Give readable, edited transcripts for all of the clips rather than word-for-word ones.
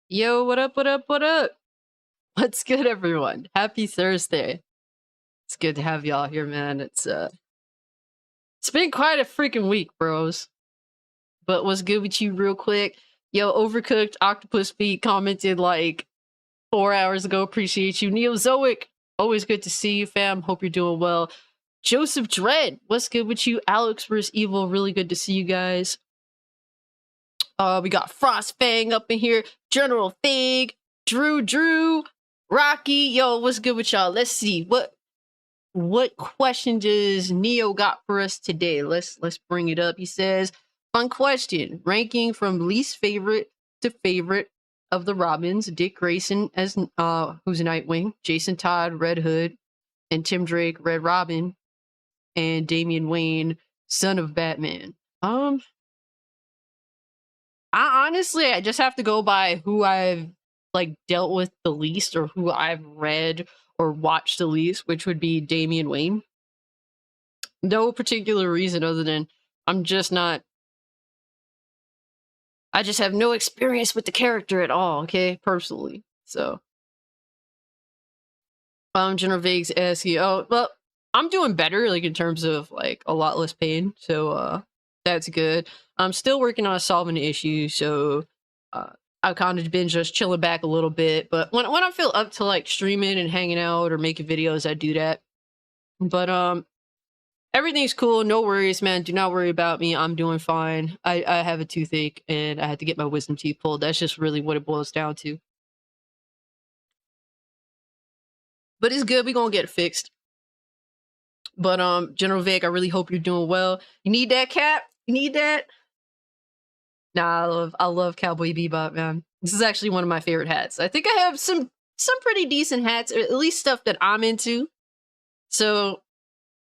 Yo, what up, what up, what up? What's good, everyone? Happy Thursday. It's good to have y'all here, man. It's been quite a freaking week, bros. But what's good with you real quick? Yo, Overcooked Octopus Feet commented like 4 hours ago. Appreciate you. Neozoic, always good to see you, fam. Hope you're doing well. Joseph Dredd, what's good with you? Alex vs. Evil, really good to see you guys. We got Frostfang up in here. General Fig, Drew, Rocky. Yo, what's good with y'all? Let's see what question does Neo got for us today. Let's bring it up. He says, fun question. Ranking from least favorite to favorite of the Robins. Dick Grayson as who's Nightwing, Jason Todd, Red Hood, and Tim Drake, Red Robin, and Damian Wayne, Son of Batman. I just have to go by who I've like dealt with the least or who I've read or watched the least, which would be Damian Wayne. No particular reason other than I just have no experience with the character at all, okay, personally. So General Viggs asking, oh, well, I'm doing better, like in terms of like a lot less pain. So that's good. I'm still working on solving the issue, so I've kind of been just chilling back a little bit. But when I feel up to like streaming and hanging out or making videos, I do that. But everything's cool, no worries, man. Do not worry about me. I'm doing fine. I have a toothache and I had to get my wisdom teeth pulled. That's just really what it boils down to. But it's good. We're gonna get it fixed. But General Vic, I really hope you're doing well. You need that cap? You need that? Nah, I love Cowboy Bebop, man. This is actually one of my favorite hats. I think I have some pretty decent hats, or at least stuff that I'm into. So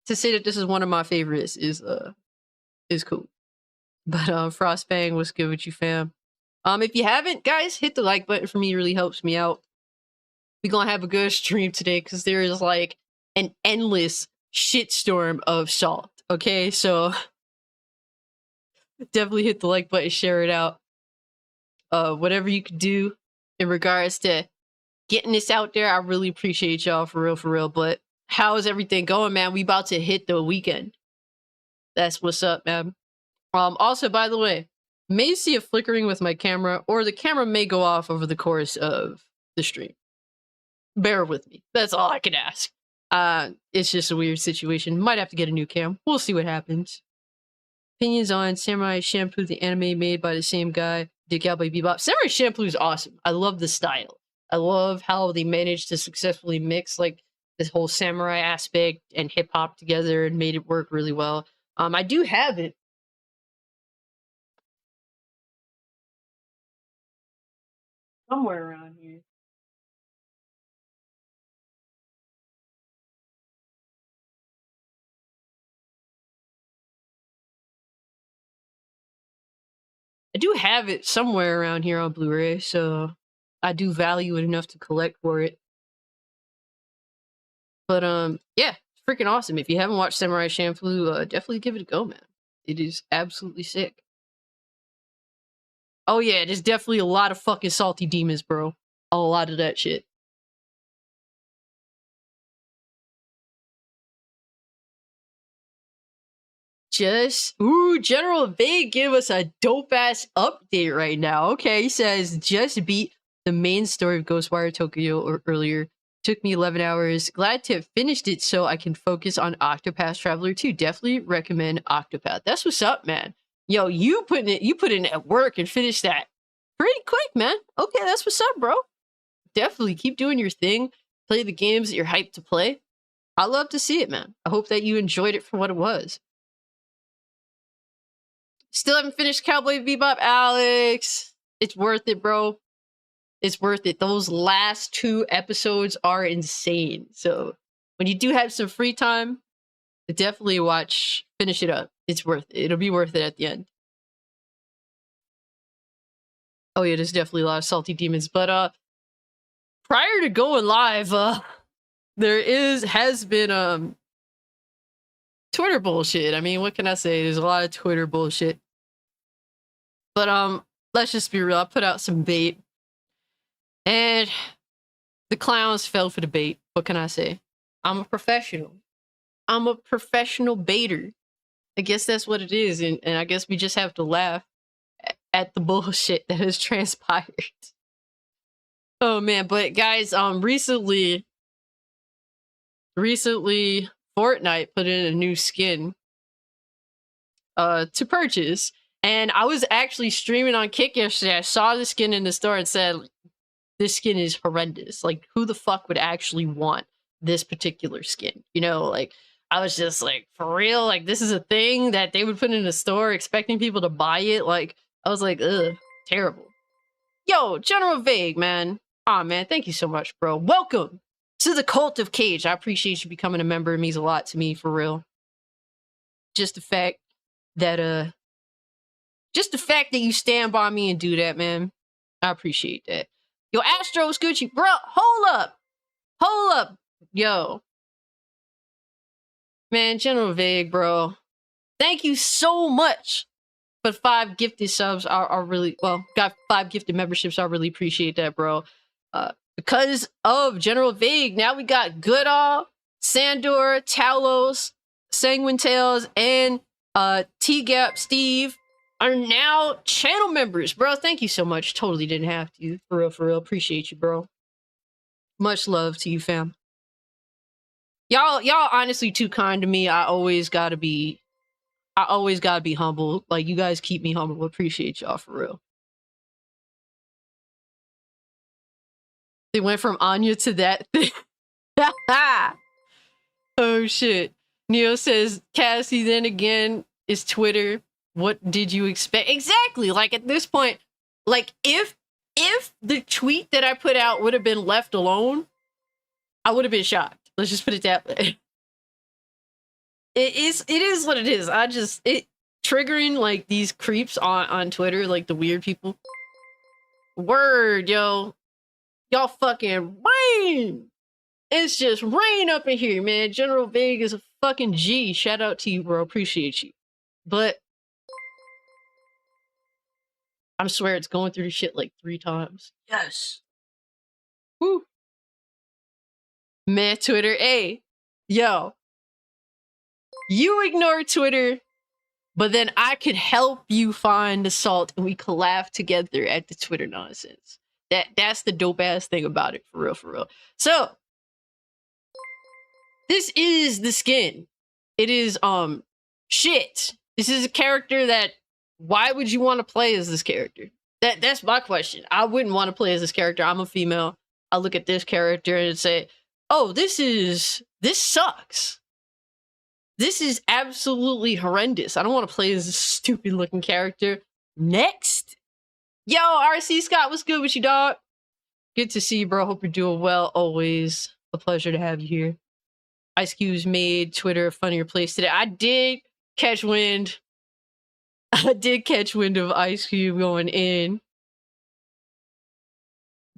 to say that this is one of my favorites is cool. But Frostbang, what's good with you, fam? If you haven't, guys, hit the like button for me. It really helps me out. We're gonna have a good stream today because there is like an endless shitstorm of salt. Okay, so definitely hit the like button, share it out. Whatever you could do in regards to getting this out there, I really appreciate y'all for real. But how is everything going, man? We about to hit the weekend. That's what's up, man. Also, by the way, may see a flickering with my camera, or the camera may go off over the course of the stream. Bear with me. That's all I can ask. It's just a weird situation. Might have to get a new cam. We'll see what happens. Opinions on Samurai Champloo, the anime made by the same guy, did Cowboy Bebop. Samurai Champloo is awesome. I love the style. I love how they managed to successfully mix like this whole samurai aspect and hip hop together and made it work really well. I do have it. Somewhere around here. I do have it somewhere around here on Blu-ray, so I do value it enough to collect for it. But yeah, it's freaking awesome. If you haven't watched Samurai Champloo, definitely give it a go, man. It is absolutely sick. Oh yeah, there's definitely a lot of fucking salty demons, bro. A lot of that shit. General Vig give us a dope ass update right now. Okay, he says just beat the main story of Ghostwire Tokyo earlier. Took me 11 hours. Glad to have finished it so I can focus on Octopath Traveler 2. Definitely recommend Octopath. That's what's up, man. Yo, you put in at work and finished that pretty quick, man. Okay, that's what's up, bro. Definitely keep doing your thing. Play the games that you're hyped to play. I love to see it, man. I hope that you enjoyed it for what it was. Still haven't finished Cowboy Bebop, Alex. It's worth it, bro. It's worth it. Those last 2 episodes are insane. So when you do have some free time, definitely finish it up. It's worth it. It'll be worth it at the end. Oh yeah, there's definitely a lot of salty demons. But prior to going live, there has been Twitter bullshit. I mean, what can I say? There's a lot of Twitter bullshit. But let's just be real. I put out some bait. And the clowns fell for the bait. What can I say? I'm a professional. I'm a professional baiter. I guess that's what it is. And I guess we just have to laugh at the bullshit that has transpired. Oh man, but guys, recently Fortnite put in a new skin to purchase. And I was actually streaming on Kick yesterday. I saw the skin in the store and said, this skin is horrendous. Like, who the fuck would actually want this particular skin? You know, like, I was just like, for real? Like, this is a thing that they would put in a store expecting people to buy it? Like, I was like, ugh, terrible. Yo, General Vague, man. Aw, man, thank you so much, bro. Welcome to the Cult of Cage. I appreciate you becoming a member. It means a lot to me, for real. Just the fact that you stand by me and do that, man. I appreciate that. Yo, Astro's Gucci, bro, hold up. Yo. Man, General Vague, bro. Thank you so much. But 5 gifted subs are really, well, got 5 gifted memberships. I really appreciate that, bro. Because of General Vague, now we got Goodall, Sandor, Talos, Sanguine Tails, and T-Gap Steve are now channel members, bro. Thank you so much. Totally didn't have to. For real. Appreciate you, bro. Much love to you, fam. Y'all honestly too kind to me. I always gotta be humble. Like, you guys keep me humble. Appreciate y'all, for real. They went from Anya to that thing. Oh shit. Neo says, Cassie, then again, is Twitter. What did you expect? Exactly. Like, at this point, like, if the tweet that I put out would have been left alone, I would have been shocked. Let's just put it that way. It is what it is. Triggering like these creeps on Twitter, like the weird people. Word, yo. Y'all fucking rain. It's just rain up in here, man. General Vague is a fucking G. Shout out to you, bro. Appreciate you. But I swear it's going through the shit like 3 times. Yes. Woo. Man, Twitter. Hey, yo. You ignore Twitter, but then I could help you find the salt and we could laugh together at the Twitter nonsense. That's the dope ass thing about it, for real. So, this is the skin. It is, shit. This is a character that, why would you want to play as this character? That's my question. I wouldn't want to play as this character. I'm a female. I look at this character and say, oh, this sucks. This is absolutely horrendous. I don't want to play as this stupid looking character. Next. Yo, RC Scott, what's good with you, dog? Good to see you, bro. Hope you're doing well. Always a pleasure to have you here. Ice Cube's made Twitter a funnier place today. I did catch wind of Ice Cube going in.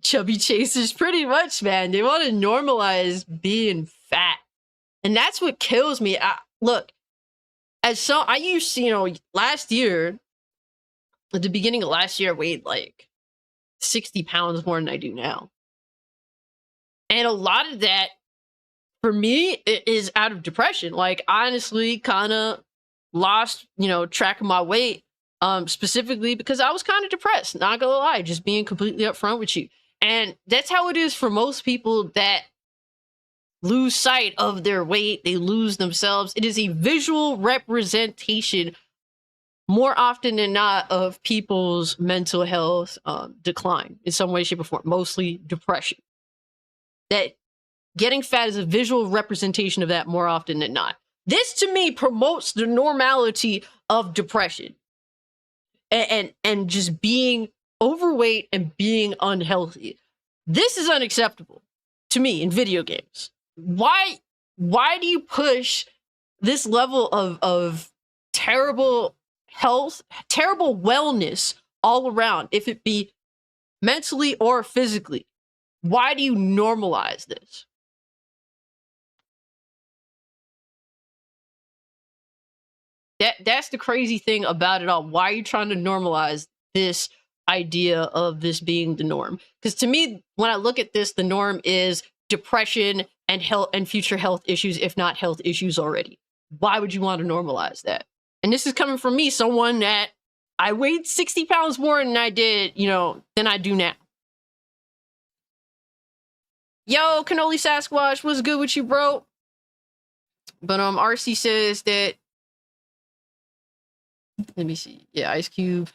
Chubby chasers, pretty much, man. They want to normalize being fat. And that's what kills me. Look, I used to, last year, at the beginning of last year, I weighed like 60 pounds more than I do now. And a lot of that, for me, is out of depression. Like, honestly, kind of lost, track of my weight, specifically because I was kind of depressed. Not gonna lie, just being completely upfront with you. And that's how it is for most people that lose sight of their weight. They lose themselves. It is a visual representation, more often than not, of people's mental health decline in some way, shape, or form. Mostly depression. That getting fat is a visual representation of that more often than not. This, to me, promotes the normality of depression and just being overweight and being unhealthy. This is unacceptable to me in video games. Why do you push this level of terrible health, terrible wellness all around, if it be mentally or physically? Why do you normalize this? That's the crazy thing about it all. Why are you trying to normalize this idea of this being the norm. Because to me, when I look at this, the norm is depression and health and future health issues, if not health issues already. Why would you want to normalize that? And this is coming from me, someone that I weighed 60 pounds more than I did, than I do now. Yo, Cannoli Sasquatch, what's good with you, bro? But RC says that, let me see. Yeah, Ice Cube.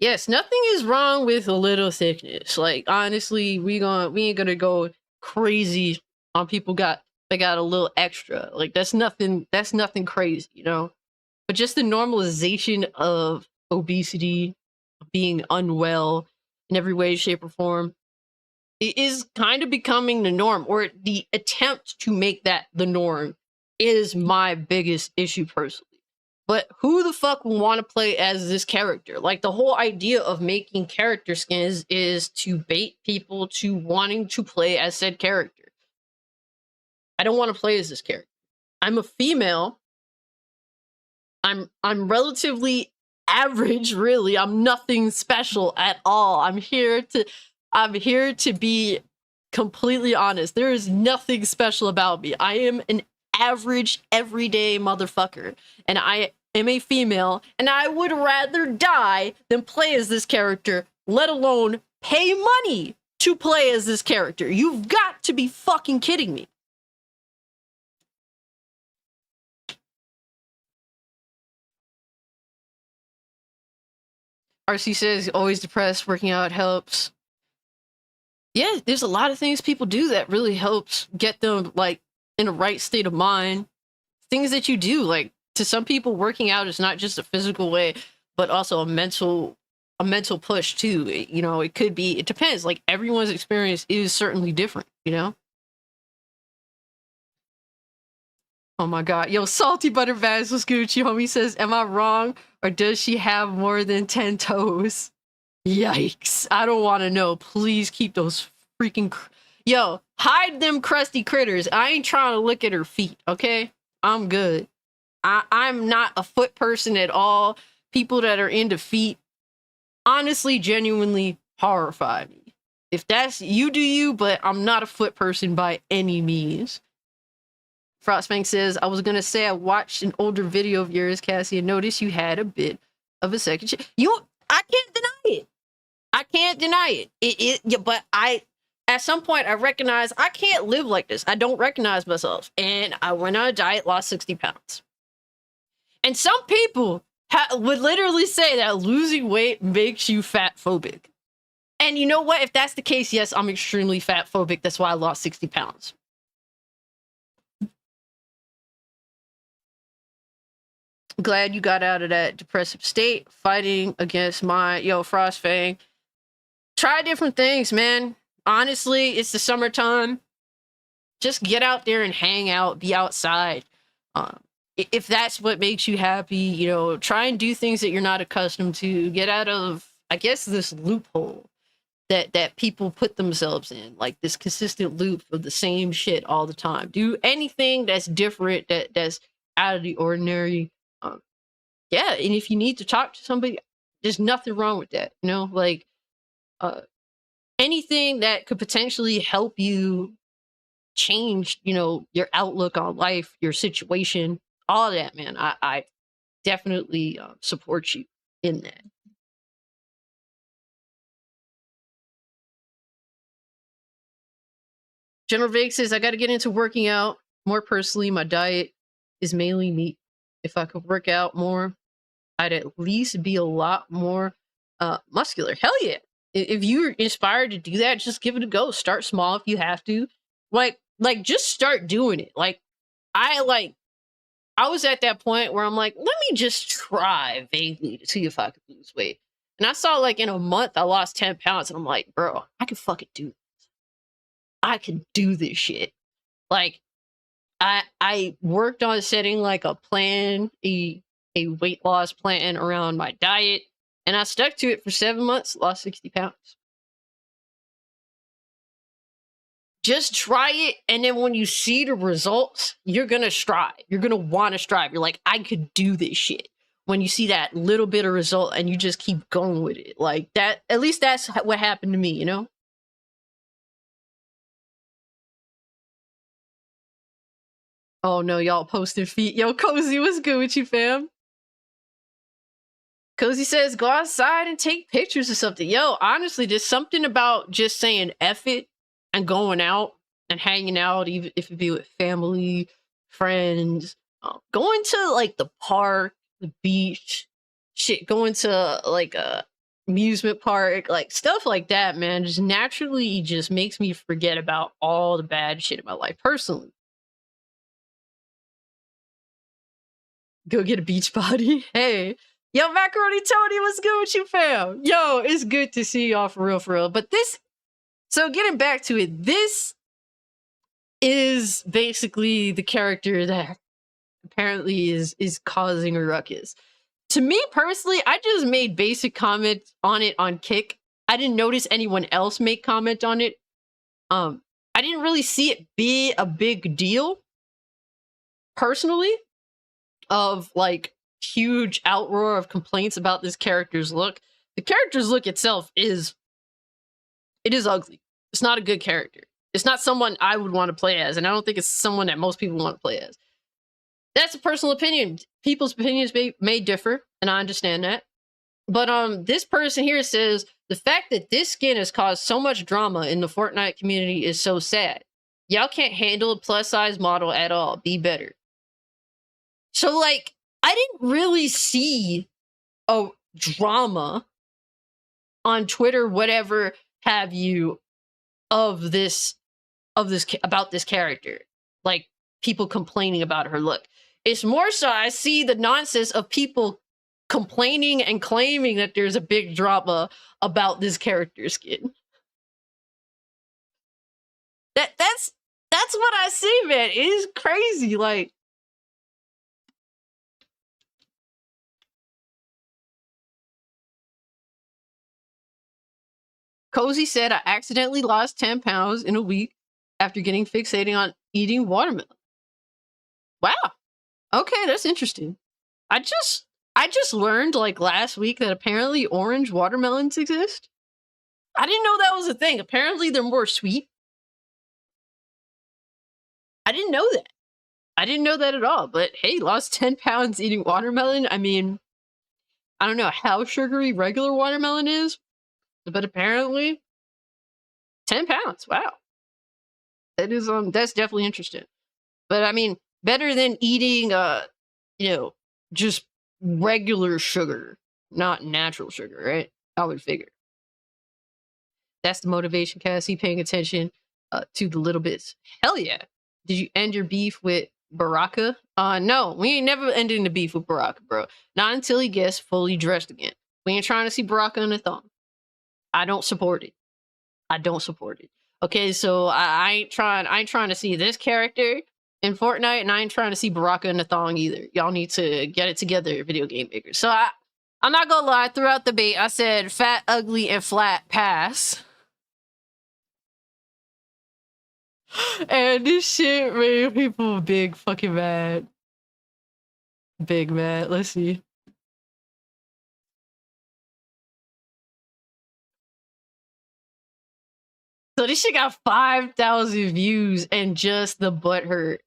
Yes, nothing is wrong with a little thickness. Like, honestly, we ain't gonna go crazy on people that got a little extra. Like, that's nothing crazy, But just the normalization of obesity, being unwell in every way, shape, or form, it is kind of becoming the norm, or the attempt to make that the norm is my biggest issue personally. But who the fuck would want to play as this character? Like, the whole idea of making character skins is to bait people to wanting to play as said character. I don't want to play as this character. I'm a female. I'm relatively average, really. I'm nothing special at all. I'm here to be completely honest. There is nothing special about me. I am an average, everyday motherfucker. And I am a female, and I would rather die than play as this character, let alone pay money to play as this character. You've got to be fucking kidding me. RC says, always depressed, working out helps. Yeah, there's a lot of things people do that really helps get them, like, in a right state of mind. Things that you do, like, to some people, working out is not just a physical way, but also a mental push too. It could be, it depends. Like, everyone's experience is certainly different, Oh my god. Yo, Salty Butter Bags was Gucci. Homie says, am I wrong? Or does she have more than 10 toes? Yikes. I don't want to know. Please keep those freaking... Yo, hide them crusty critters. I ain't trying to look at her feet, okay? I'm good. I'm not a foot person at all. People that are into feet, honestly, genuinely horrify me. If that's you, do you, but I'm not a foot person by any means. Frostfang says, I was gonna say I watched an older video of yours, Cassie, and noticed you had a bit of a second I can't deny it. I can't deny it. But at some point, I recognize I can't live like this. I don't recognize myself. And I went on a diet, lost 60 pounds. And some people would literally say that losing weight makes you fat phobic. And you know what? If that's the case, yes, I'm extremely fat phobic. That's why I lost 60 pounds. Glad you got out of that depressive state, fighting against my Frostfang. Try different things, man. Honestly, it's the summertime. Just get out there and hang out, be outside. If that's what makes you happy, try and do things that you're not accustomed to. Get out of, I guess, this loophole that people put themselves in, like this consistent loop of the same shit all the time. Do anything that's different, that's out of the ordinary. Yeah, and if you need to talk to somebody, there's nothing wrong with that. Anything that could potentially help you change, your outlook on life, your situation, all of that, man. I definitely support you in that. General Vic says, I got to get into working out more personally. My diet is mainly meat. If I could work out more, I'd at least be a lot more muscular. Hell yeah. If you're inspired to do that, just give it a go. Start small if you have to. Like just start doing it. I was at that point where I'm like, let me just try vaguely to see if I could lose weight. And I saw in a month, I lost 10 pounds. And I'm like, bro, I can fucking do this. I can do this shit. I worked on setting a plan, a weight loss plan around my diet, and I stuck to it for 7 months, lost 60 pounds. Just try it, and then when you see the results, you're gonna strive. You're gonna want to strive. You're like, I could do this shit. when you see that little bit of result and you just keep going with it. Like that, at least that's what happened to me, you know? Oh no, y'all posted feet. Yo, Cozy, what's good with you, fam? Cozy says, go outside and take pictures or something. Yo, honestly, there's something about just saying F it and going out and hanging out, even if it be with family, friends, going to like the park, the beach, shit, going to like a amusement park, like stuff like that, man, just naturally just makes me forget about all the bad shit in my life personally. Go get a beach body. Hey. Yo, Macaroni Tony, what's good with you, fam? Yo, it's good to see y'all for real, for real. But this, so getting back to it, this is basically the character that apparently is causing a ruckus. To me personally, I just made basic comments on it on Kick. I didn't notice anyone else make comment on it. I didn't really see it be a big deal personally, of like huge outroar of complaints about this character's look. The character's look itself is ugly. It's not a good character. It's not someone I would want to play as, and I don't think it's someone that most people want to play as. That's a personal opinion. People's opinions may differ, and I understand that. But this person here says the fact that this skin has caused so much drama in the Fortnite community is so sad. Y'all can't handle a plus size model at all. Be better. So like, I didn't really see a drama on Twitter, whatever have you, of this about this character. Like people complaining about her look. It's more so I see the nonsense of people complaining and claiming that there's a big drama about this character skin. That's what I see, man. It is crazy. Like, Cozy said, I accidentally lost 10 pounds in a week after getting fixated on eating watermelon. Wow. Okay, that's interesting. I just learned like last week that apparently orange watermelons exist. I didn't know that was a thing. Apparently they're more sweet. I didn't know that. I didn't know that at all. But hey, lost 10 pounds eating watermelon. I mean, I don't know how sugary regular watermelon is, but apparently 10 pounds. Wow. That is that's definitely interesting. But I mean, better than eating just regular sugar, not natural sugar, right? I would figure. That's the motivation, Cassie, paying attention to the little bits. Hell yeah. Did you end your beef with Baraka? No, we ain't never ending the beef with Baraka, bro. Not until he gets fully dressed again. We ain't trying to see Baraka in a thong. I don't support it. I don't support it. Okay, so I ain't trying to see this character in Fortnite, and I ain't trying to see Baraka in the thong either. Y'all need to get it together, video game makers. So I'm not gonna lie, throughout the debate, I said fat, ugly, and flat pass. And this shit made people big fucking mad. Big mad. Let's see. So this shit got 5,000 views and just the butt hurt.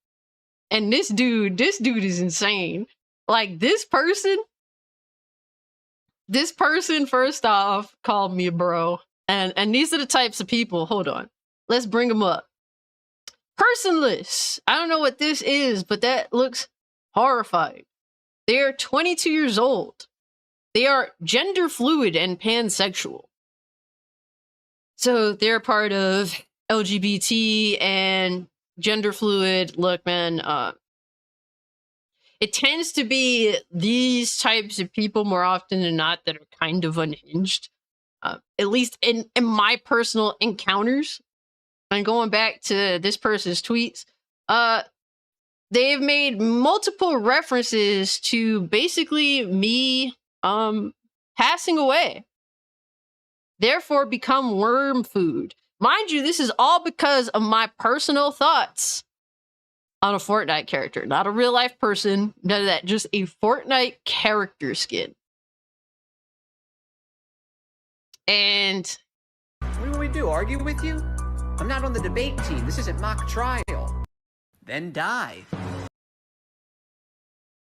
And this dude is insane. Like this person first off called me a bro. And these are the types of people. Hold on. Let's bring them up. Personless. I don't know what this is, but that looks horrifying. They are 22 years old. They are gender fluid and pansexual. So they're part of LGBT and gender fluid. Look, man, it tends to be these types of people more often than not that are kind of unhinged. At least in my personal encounters. And going back to this person's tweets, they've made multiple references to basically me passing away. Therefore become worm food. Mind you, this is all because of my personal thoughts on a Fortnite character, not a real life person, none of that, just a Fortnite character skin. And what do we do? Argue with you? I'm not on the debate team. This isn't mock trial. Then die.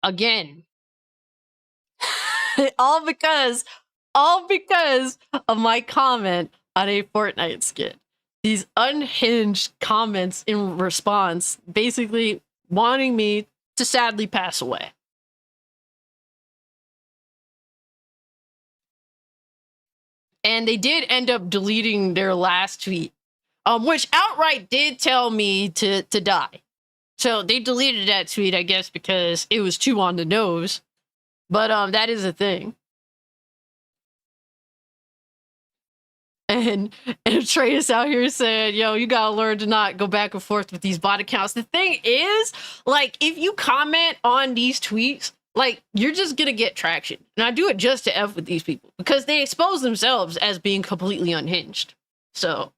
Again. all because of my comment on a Fortnite skin. These unhinged comments in response, basically wanting me to sadly pass away. And they did end up deleting their last tweet, which outright did tell me to die. So they deleted that tweet, I guess, because it was too on the nose. But that is a thing. And Atreus out here said, yo, you gotta learn to not go back and forth with these bot accounts. The thing is, like, if you comment on these tweets, like, you're just gonna get traction. And I do it just to F with these people because they expose themselves as being completely unhinged. So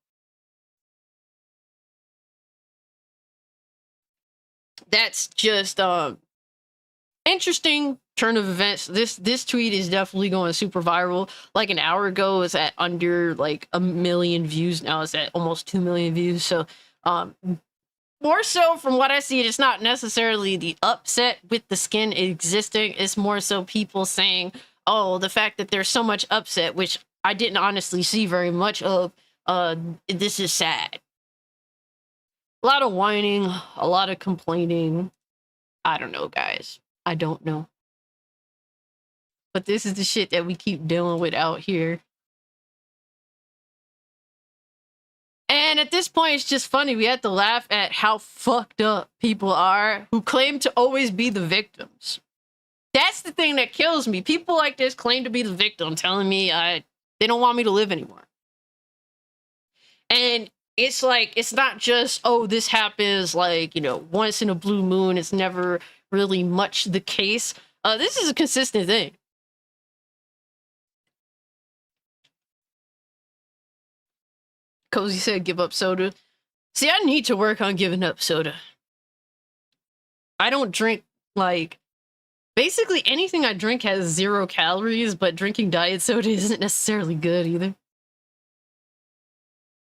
that's just interesting turn of events. This tweet is definitely going super viral. Like an hour ago, it was at under like 1 million views. Now it's at almost 2 million views. So more so from what I see, it's not necessarily the upset with the skin existing. It's more so people saying, oh, the fact that there's so much upset, which I didn't honestly see very much of. This is sad. A lot of whining, a lot of complaining. I don't know, guys. I don't know. But this is the shit that we keep dealing with out here. And at this point, it's just funny. We have to laugh at how fucked up people are who claim to always be the victims. That's the thing that kills me. People like this claim to be the victim, telling me they don't want me to live anymore. And it's like, it's not just, oh, this happens like, you know, once in a blue moon. It's never really much the case. This is a consistent thing. Cozy said, give up soda. See, I need to work on giving up soda. I don't drink, like, basically anything I drink has 0 calories, but drinking diet soda isn't necessarily good either.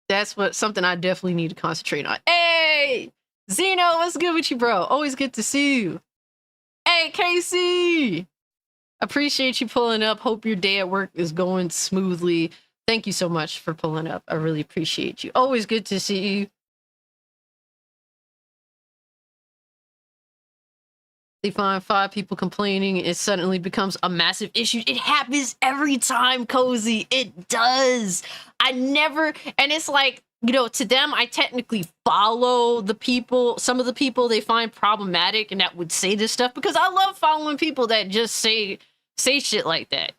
That's something I definitely need to concentrate on. Hey! Zeno, what's good with you, bro? Always good to see you. Hey, Casey! Appreciate you pulling up. Hope your day at work is going smoothly. Thank you so much for pulling up. I really appreciate you. Always good to see you. They find 5 people complaining. It suddenly becomes a massive issue. It happens every time, Cozy. It does. I never... And it's like, you know, to them, I technically follow the people, some of the people they find problematic and that would say this stuff because I love following people that just say shit like that.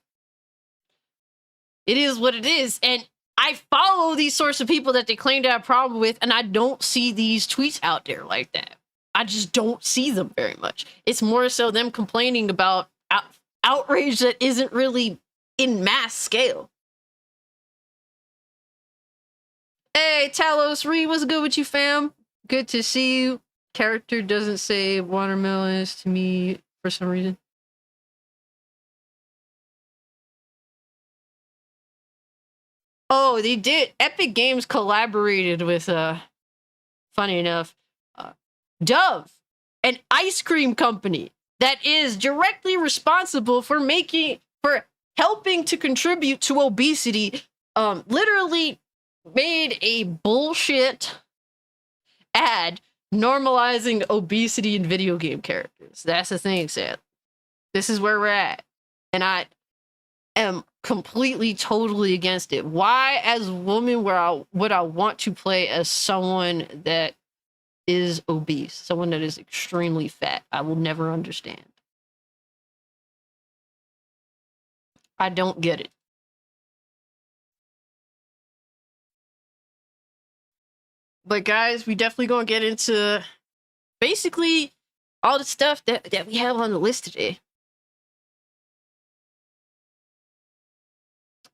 It is what it is. And I follow these sorts of people that they claim to have a problem with, and I don't see these tweets out there like that. I just don't see them very much. It's more so them complaining about outrage that isn't really in mass scale. Hey, Talos REE, what's good with you, fam? Good to see you. Character doesn't say watermelons to me for some reason. Oh, they did. Epic Games collaborated with, funny enough, Dove, an ice cream company that is directly responsible for helping to contribute to obesity. Literally made a bullshit ad normalizing obesity in video game characters. That's the thing, Seth. This is where we're at. And I am completely, totally against it. Why, as a woman, would I want to play as someone that is obese, someone that is extremely fat? I will never understand. I don't get it. But guys, we definitely gonna get into basically all the stuff that we have on the list today.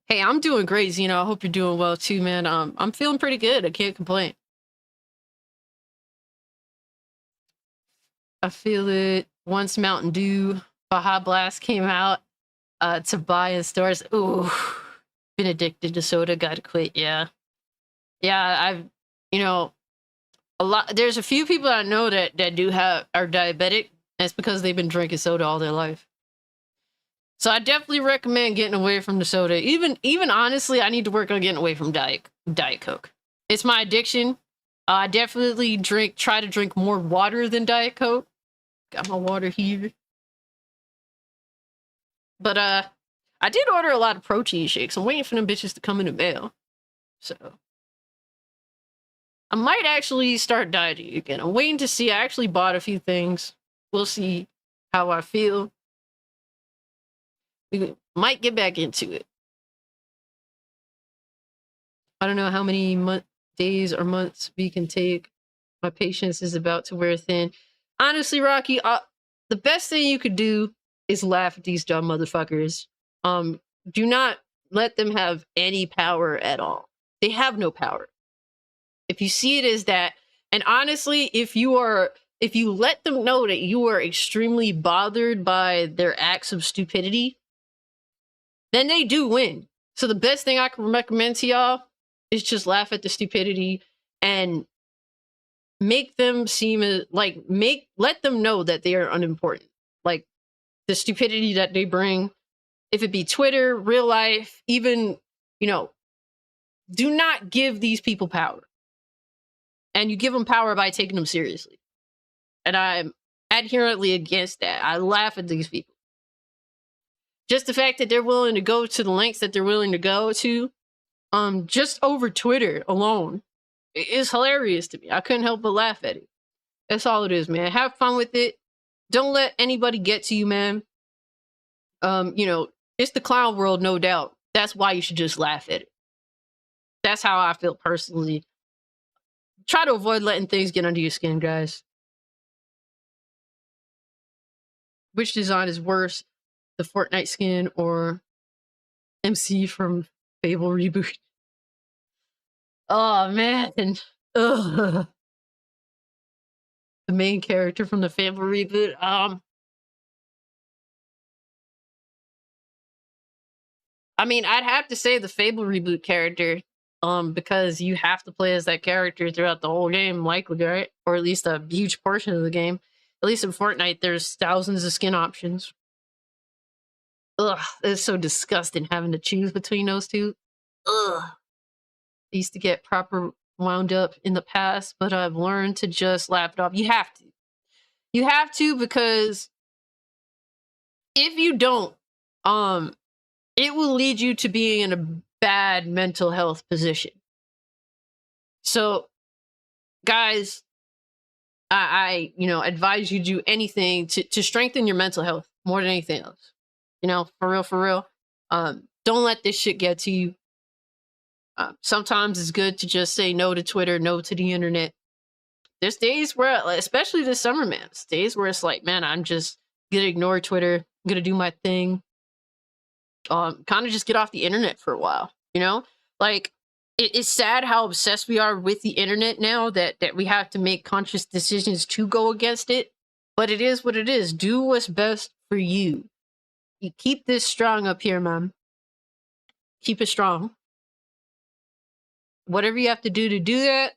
Hey, I'm doing great, Zeno. I hope you're doing well too, man. I'm feeling pretty good. I can't complain. I feel it. Once Mountain Dew Baja Blast came out to buy in stores, ooh, been addicted to soda. Gotta quit. Yeah, I've a lot. There's a few people I know that are diabetic. And it's because they've been drinking soda all their life. So I definitely recommend getting away from the soda. Even honestly, I need to work on getting away from Diet Coke. It's my addiction. I definitely try to drink more water than Diet Coke. Got my water here. But I did order a lot of protein shakes. I'm waiting for them bitches to come in the mail. So I might actually start dieting again. I'm waiting to see. I actually bought a few things. We'll see how I feel. We might get back into it. I don't know how many days or months we can take. My patience is about to wear thin. Honestly, Rocky, the best thing you could do is laugh at these dumb motherfuckers. Do not let them have any power at all. They have no power. If you see it as that, and honestly, if you let them know that you are extremely bothered by their acts of stupidity, then they do win. So the best thing I can recommend to y'all is just laugh at the stupidity and make them let them know that they are unimportant. Like the stupidity that they bring, if it be Twitter, real life, even, do not give these people power. And you give them power by taking them seriously. And I'm adherently against that. I laugh at these people. Just the fact that they're willing to go to the lengths that they're willing to go to, just over Twitter alone, is hilarious to me. I couldn't help but laugh at it. That's all it is, man. Have fun with it. Don't let anybody get to you, man. It's the clown world, no doubt. That's why you should just laugh at it. That's how I feel personally. Try to avoid letting things get under your skin, guys. Which design is worse? The Fortnite skin or MC from Fable Reboot? Oh, man. Ugh. The main character from the Fable Reboot. I mean, I'd have to say the Fable Reboot character, because you have to play as that character throughout the whole game, likely, right? Or at least a huge portion of the game. At least in Fortnite, there's thousands of skin options. Ugh, it's so disgusting having to choose between those two. Ugh. I used to get proper wound up in the past, but I've learned to just laugh it off. You have to. You have to, because if you don't, it will lead you to being in a bad mental health position. So, guys, I advise you do anything to strengthen your mental health more than anything else. For real. Don't let this shit get to you. Sometimes it's good to just say no to Twitter, no to the internet. There's days where, especially this summer, man, it's days where it's like, man, I'm just gonna ignore Twitter. I'm gonna do my thing. Kind of just get off the internet for a while. It's sad how obsessed we are with the internet now that we have to make conscious decisions to go against it. But it is what it is. Do what's best for you. You keep this strong up here, man. Keep it strong. Whatever you have to do that,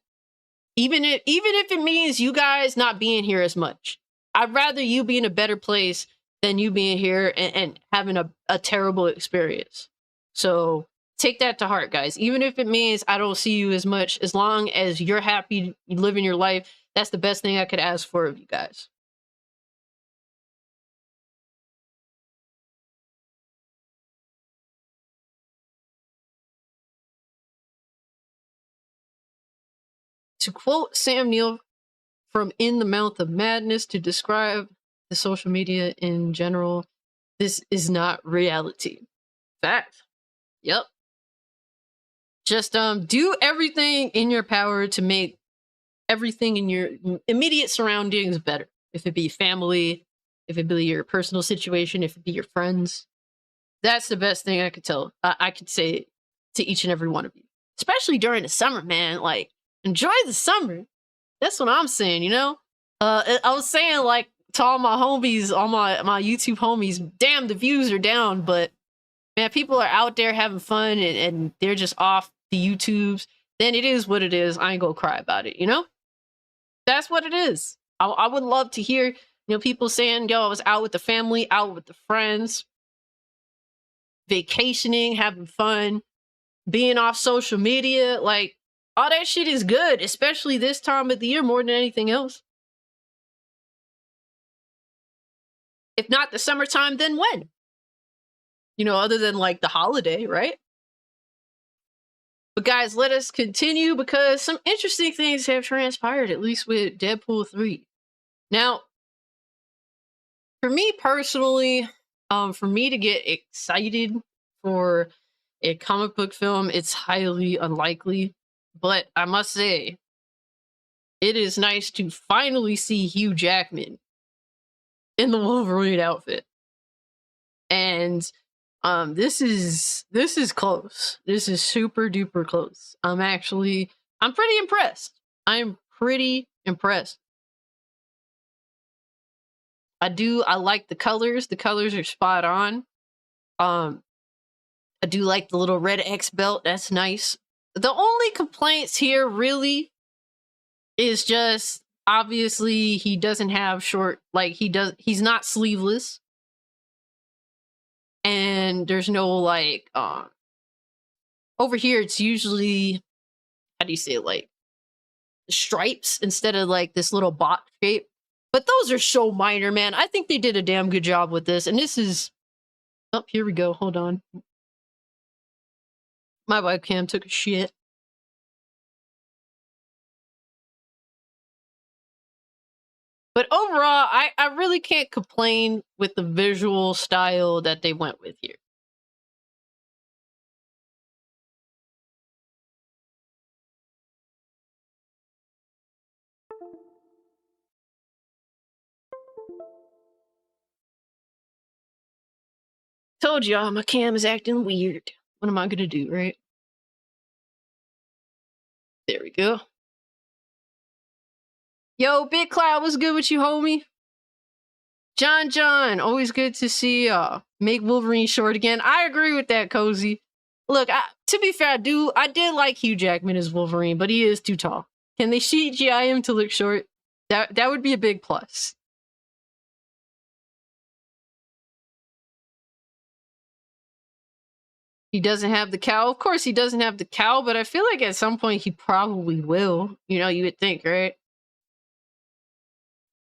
even if it means you guys not being here as much. I'd rather you be in a better place than you being here and having a terrible experience. So take that to heart, guys. Even if it means I don't see you as much, as long as you're happy living your life, that's the best thing I could ask for of you guys. To quote Sam Neill from In the Mouth of Madness to describe the social media in general, this is not reality. Fact. Yep. Just do everything in your power to make everything in your immediate surroundings better. If it be family, if it be your personal situation, if it be your friends. That's the best thing I could tell. I could say to each and every one of you. Especially during the summer, man. Like, enjoy the summer. That's what I'm saying, I was saying, like, to all my homies, all my YouTube homies, damn, the views are down, but man, people are out there having fun and they're just off the YouTubes. Then it is what it is. I ain't gonna cry about it, you know? That's what it is. I would love to hear, people saying, yo, I was out with the family, out with the friends, vacationing, having fun, being off social media. Like, all that shit is good, especially this time of the year more than anything else. If not the summertime, then when? Other than like the holiday, right? But guys, let us continue because some interesting things have transpired, at least with Deadpool 3. Now, for me personally, for me to get excited for a comic book film, it's highly unlikely. But I must say, it is nice to finally see Hugh Jackman in the Wolverine outfit. And this is close. This is super duper close. I'm pretty impressed. I'm pretty impressed. I like the colors. The colors are spot on. I do like the little red X belt. That's nice. The only complaints here really is just obviously he doesn't have short, he's not sleeveless. And there's no over here it's usually, how do you say it, like stripes instead of like this little bot shape. But those are so minor, man. I think they did a damn good job with this. And this is, oh, here we go. Hold on. My webcam took a shit. But overall, I really can't complain with the visual style that they went with here. Told y'all, my cam is acting weird. What am I gonna do, right? There we go. Yo, Big Cloud, what's good with you, homie? John, always good to see y'all. Make Wolverine short again. I agree with that, Cozy. Look, to be fair, I did like Hugh Jackman as Wolverine, but he is too tall. Can they CGI him to look short? That would be a big plus. He doesn't have the cowl. Of course, he doesn't have the cowl, but I feel like at some point he probably will. You would think, right?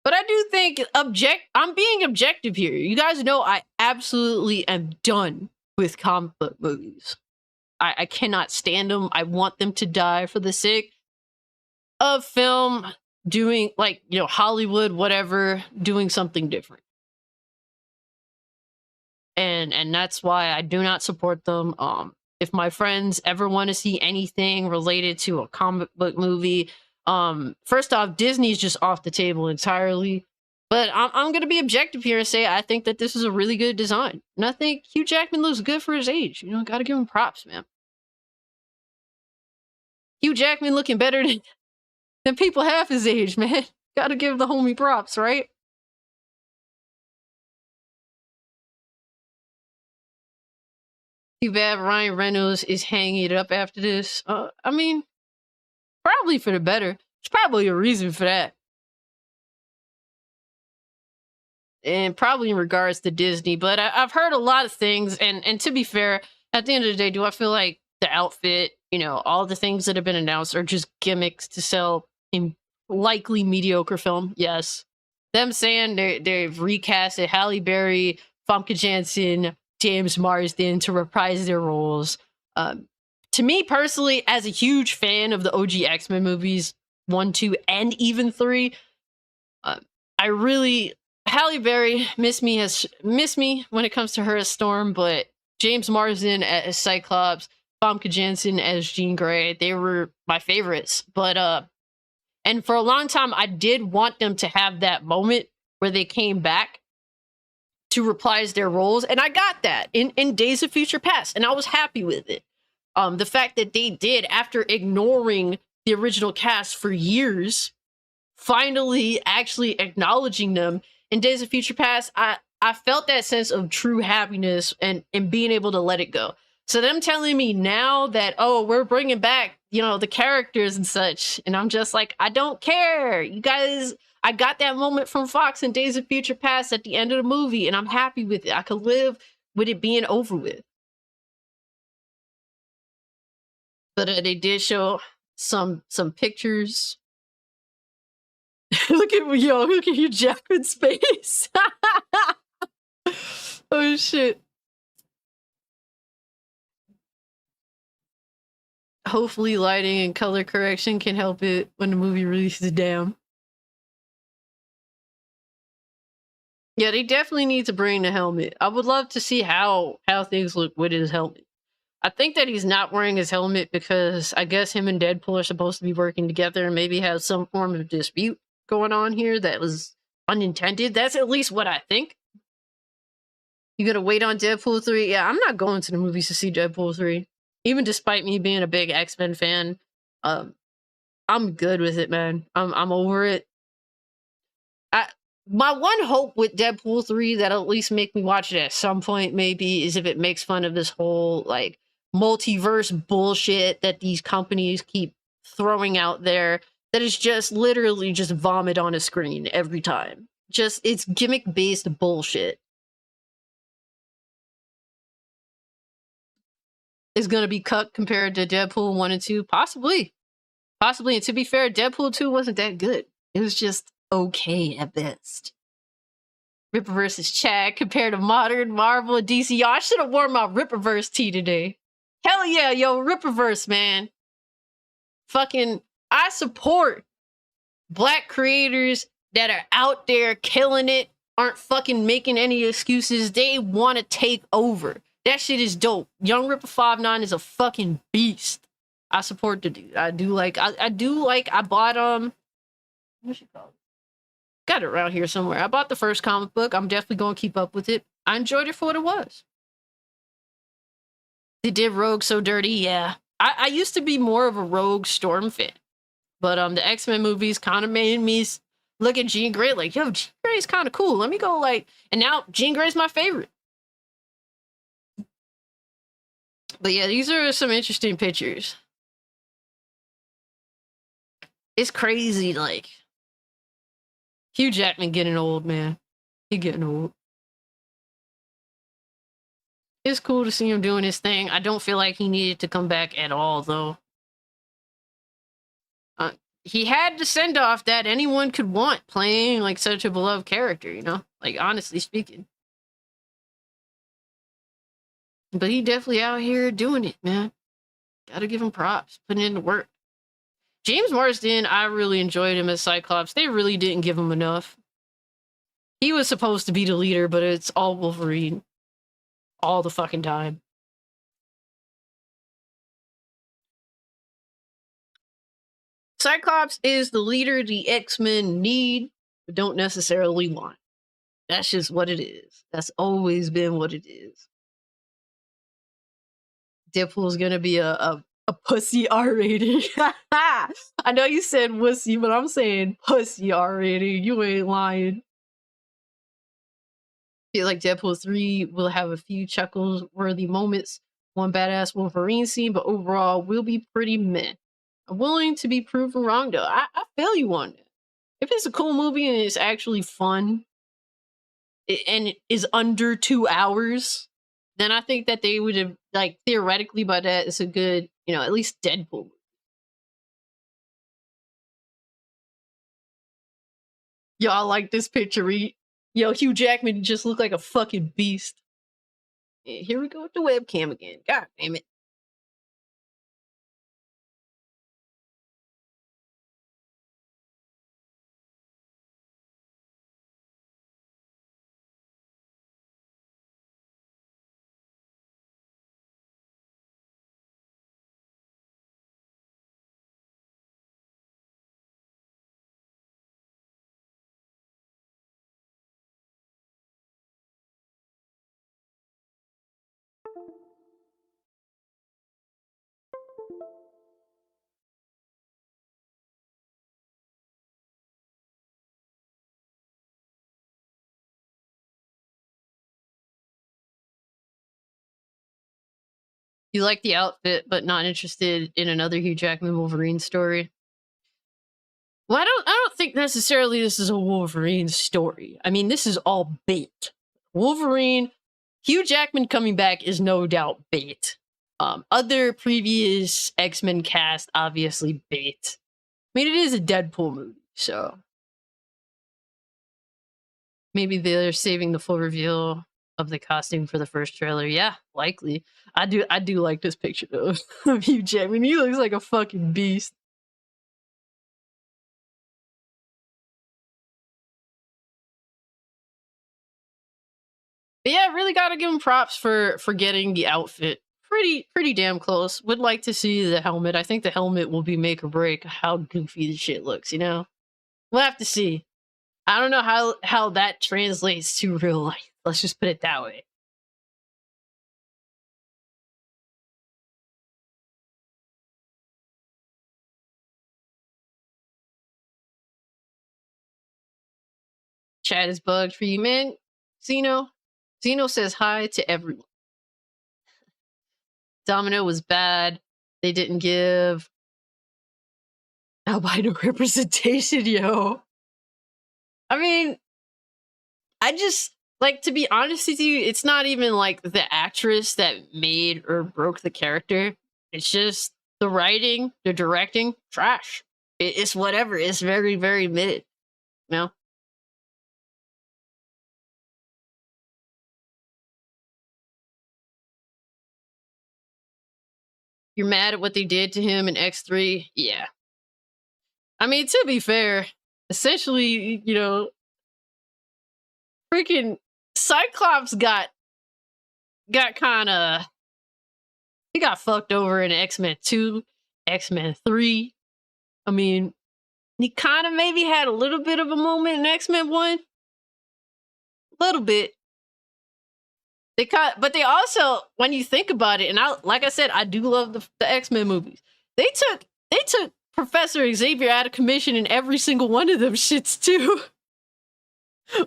But I do think I'm being objective here. You guys know I absolutely am done with comic book movies. I cannot stand them. I want them to die for the sake of film, doing Hollywood, whatever, doing something different. And that's why I do not support them. If my friends ever want to see anything related to a comic book movie, first off, Disney's just off the table entirely. But I'm gonna be objective here and say I think that this is a really good design. And I think Hugh Jackman looks good for his age. Gotta give him props, man. Hugh Jackman looking better than people half his age, man. Gotta give the homie props, right? Too bad Ryan Reynolds is hanging it up after this. I mean, probably for the better. There's probably a reason for that. And probably in regards to Disney, but I've heard a lot of things, and to be fair, at the end of the day, do I feel like the outfit, all the things that have been announced are just gimmicks to sell in likely mediocre film? Yes. Them saying they've recasted Halle Berry, Famke Janssen, James Marsden to reprise their roles. To me personally, as a huge fan of the OG X-Men movies, 1, 2, and even 3, Halle Berry miss me when it comes to her as Storm, but James Marsden as Cyclops, Famke Janssen as Jean Grey, they were my favorites. But and for a long time, I did want them to have that moment where they came back to reprise their roles, and I got that in Days of Future Past, and I was happy with it. The fact that they did, after ignoring the original cast for years, finally actually acknowledging them in Days of Future Past, I felt that sense of true happiness and being able to let it go. So them telling me now that, oh, we're bringing back, you know, the characters and such, and I'm just like, I don't care. You guys, I got that moment from Fox in Days of Future Past at the end of the movie, and I'm happy with it. I could live with it being over with. But they did show some pictures. Look at yo, look at Hugh Jackman's face. Oh shit. Hopefully lighting and color correction can help it when the movie releases. Damn. Yeah, they definitely need to bring the helmet. I would love to see how things look with his helmet. I think that he's not wearing his helmet because I guess him and Deadpool are supposed to be working together and maybe have some form of dispute going on here that was unintended. That's at least what I think. You gonna wait on Deadpool 3? Yeah, I'm not going to the movies to see Deadpool 3. Even despite me being a big X-Men fan, I'm good with it, man. I'm over it. My one hope with Deadpool 3 that'll at least make me watch it at some point, maybe, is if it makes fun of this whole like multiverse bullshit that these companies keep throwing out there. That is just literally just vomit on a screen every time. Just it's gimmick-based bullshit. Is gonna be cut compared to Deadpool 1 and 2? Possibly. Possibly. And to be fair, Deadpool 2 wasn't that good. It was just okay at best. Ripper versus Chad compared to modern Marvel and DC. Yo, I should have worn my Ripperverse tee today. Hell yeah, yo, Ripperverse, man. Fucking, I support black creators that are out there killing it, aren't fucking making any excuses. They want to take over. That shit is dope. Young Ripper 5'9" is a fucking beast. I support the dude. I bought what's it called? Got it around here somewhere. I bought the first comic book. I'm definitely going to keep up with it. I enjoyed it for what it was. They did Rogue so dirty, yeah. I used to be more of a Rogue Storm fan. But the X-Men movies kind of made me look at Jean Grey like, yo, Jean Grey's kind of cool. Let me go and now Jean Grey's my favorite. But yeah, these are some interesting pictures. It's crazy, like, Hugh Jackman getting old, man. He getting old. It's cool to see him doing his thing. I don't feel like he needed to come back at all, though. He had the send-off that anyone could want playing, like, such a beloved character, you know? Like, honestly speaking. But he definitely out here doing it, man. Gotta give him props. Putting in the work. James Marsden, I really enjoyed him as Cyclops. They really didn't give him enough. He was supposed to be the leader, but it's all Wolverine. All the fucking time. Cyclops is the leader the X-Men need, but don't necessarily want. That's just what it is. That's always been what it is. Deadpool's gonna be a pussy R-rating. I know you said wussy, but I'm saying pussy R-rating. You ain't lying. I feel like Deadpool 3 will have a few chuckles-worthy moments, one badass Wolverine scene, but overall will be pretty meh. I'm willing to be proven wrong, though. I feel you on that. If it's a cool movie and it's actually fun, and it is under 2 hours, then I think that they would have, like, theoretically by that, it's a good, you know, at least Deadpool. Yo, I like this picture. Yo, Hugh Jackman just looked like a fucking beast. Yeah, here we go with the webcam again. God damn it. You like the outfit, but not interested in another Hugh Jackman Wolverine story. Well, I don't think necessarily this is a Wolverine story. I mean, this is all bait. Wolverine, Hugh Jackman coming back is no doubt bait. Other previous X-Men cast, obviously bait. I mean, it is a Deadpool movie, so maybe they're saving the full reveal of the costume for the first trailer. Yeah, likely. I do like this picture though of Hugh Jackman. He looks like a fucking beast. But yeah, really gotta give him props for getting the outfit pretty damn close. Would like to see the helmet. I think the helmet will be make or break how goofy the shit looks. You know, we'll have to see. I don't know how that translates to real life. Let's just put it that way. Chat is bugged for you, man. Zeno says hi to everyone. Domino was bad. They didn't give albino representation, yo. I mean, I just like to be honest with you, it's not even like the actress that made or broke the character. It's just the writing, the directing, trash. It's whatever. It's very, very mid. You know? You're mad at what they did to him in X3? Yeah. I mean, to be fair, essentially, you know, freaking Cyclops got kind of he got fucked over in X-Men 2, X-Men 3. I mean, he kind of maybe had a little bit of a moment in X-Men 1. A little bit. But they also, when you think about it, and like I said, I do love the X-Men movies. They took Professor Xavier out of commission in every single one of them shits too.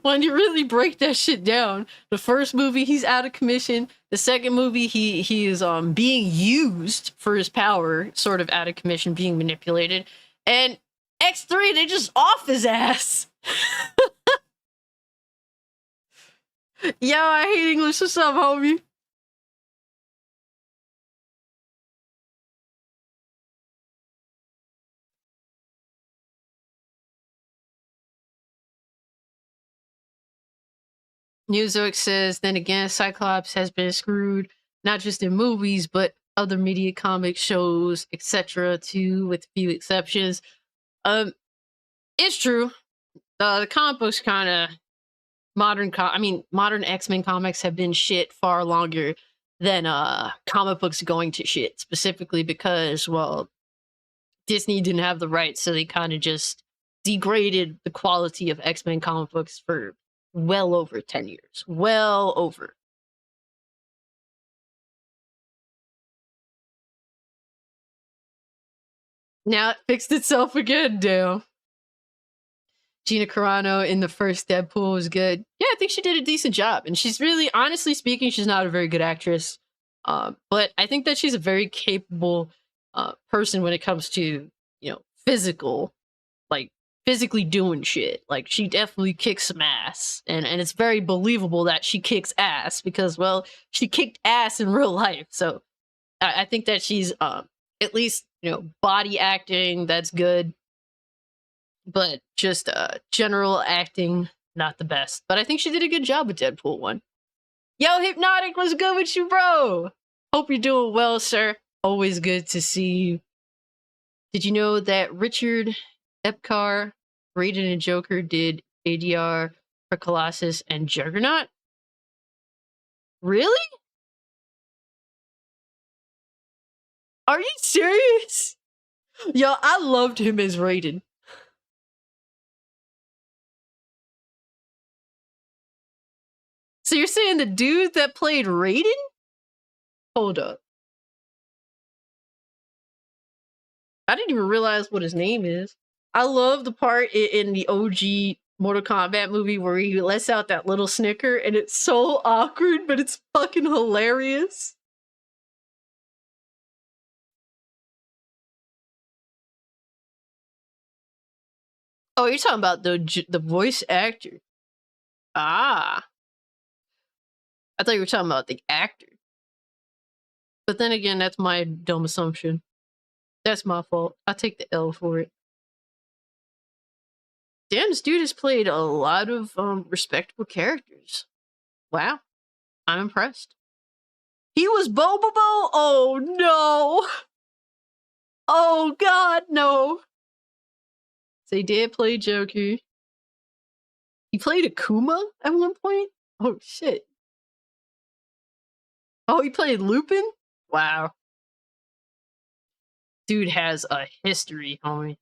When you really break that shit down, the first movie he's out of commission. The second movie he is being used for his power, sort of out of commission, being manipulated. And X3, they just off his ass. Yo, I hate English. What's up, homie? Newzoic says, then again, Cyclops has been screwed, not just in movies, but other media, comic shows, etc. too, with few exceptions. It's true. The comic books kind of modern X-Men comics have been shit far longer than comic books going to shit, specifically because, well, Disney didn't have the rights, so they kind of just degraded the quality of X-Men comic books for well over 10 years. Well over. Now it fixed itself again, damn. Gina Carano in the first Deadpool was good. Yeah, I think she did a decent job. And she's really, honestly speaking, she's not a very good actress. But I think that she's a very capable person when it comes to, you know, physically doing shit. Like, she definitely kicks some ass. And it's very believable that she kicks ass because, well, she kicked ass in real life. So I think that she's at least, you know, body acting, that's good. But just general acting, not the best. But I think she did a good job with Deadpool 1. Yo, Hypnotic, what's good with you, bro? Hope you're doing well, sir. Always good to see you. Did you know that Richard Epcar, Raiden and Joker did ADR for Colossus and Juggernaut? Really? Are you serious? Yo, I loved him as Raiden. So you're saying the dude that played Raiden? Hold up. I didn't even realize what his name is. I love the part in the OG Mortal Kombat movie where he lets out that little snicker and it's so awkward, but it's fucking hilarious. Oh, you're talking about the voice actor. Ah. I thought you were talking about the actor. But then again, that's my dumb assumption. That's my fault. I take the L for it. Damn, this dude has played a lot of respectable characters. Wow. I'm impressed. He was Bobobo? Oh no. Oh god, no. So he did play Joker. He played Akuma at one point? Oh shit. Oh, he played Lupin? Wow. Dude has a history, homie.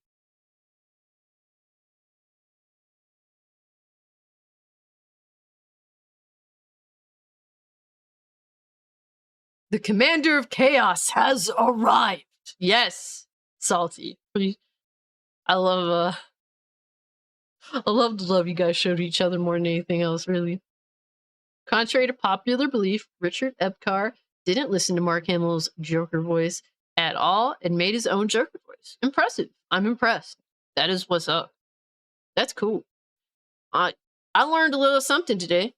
The commander of chaos has arrived. Yes, Salty. I love I love the love you guys showed each other more than anything else, really. Contrary to popular belief, Richard Epcar didn't listen to Mark Hamill's Joker voice at all and made his own Joker voice. Impressive. I'm impressed. That is what's up. That's cool. I learned a little something today.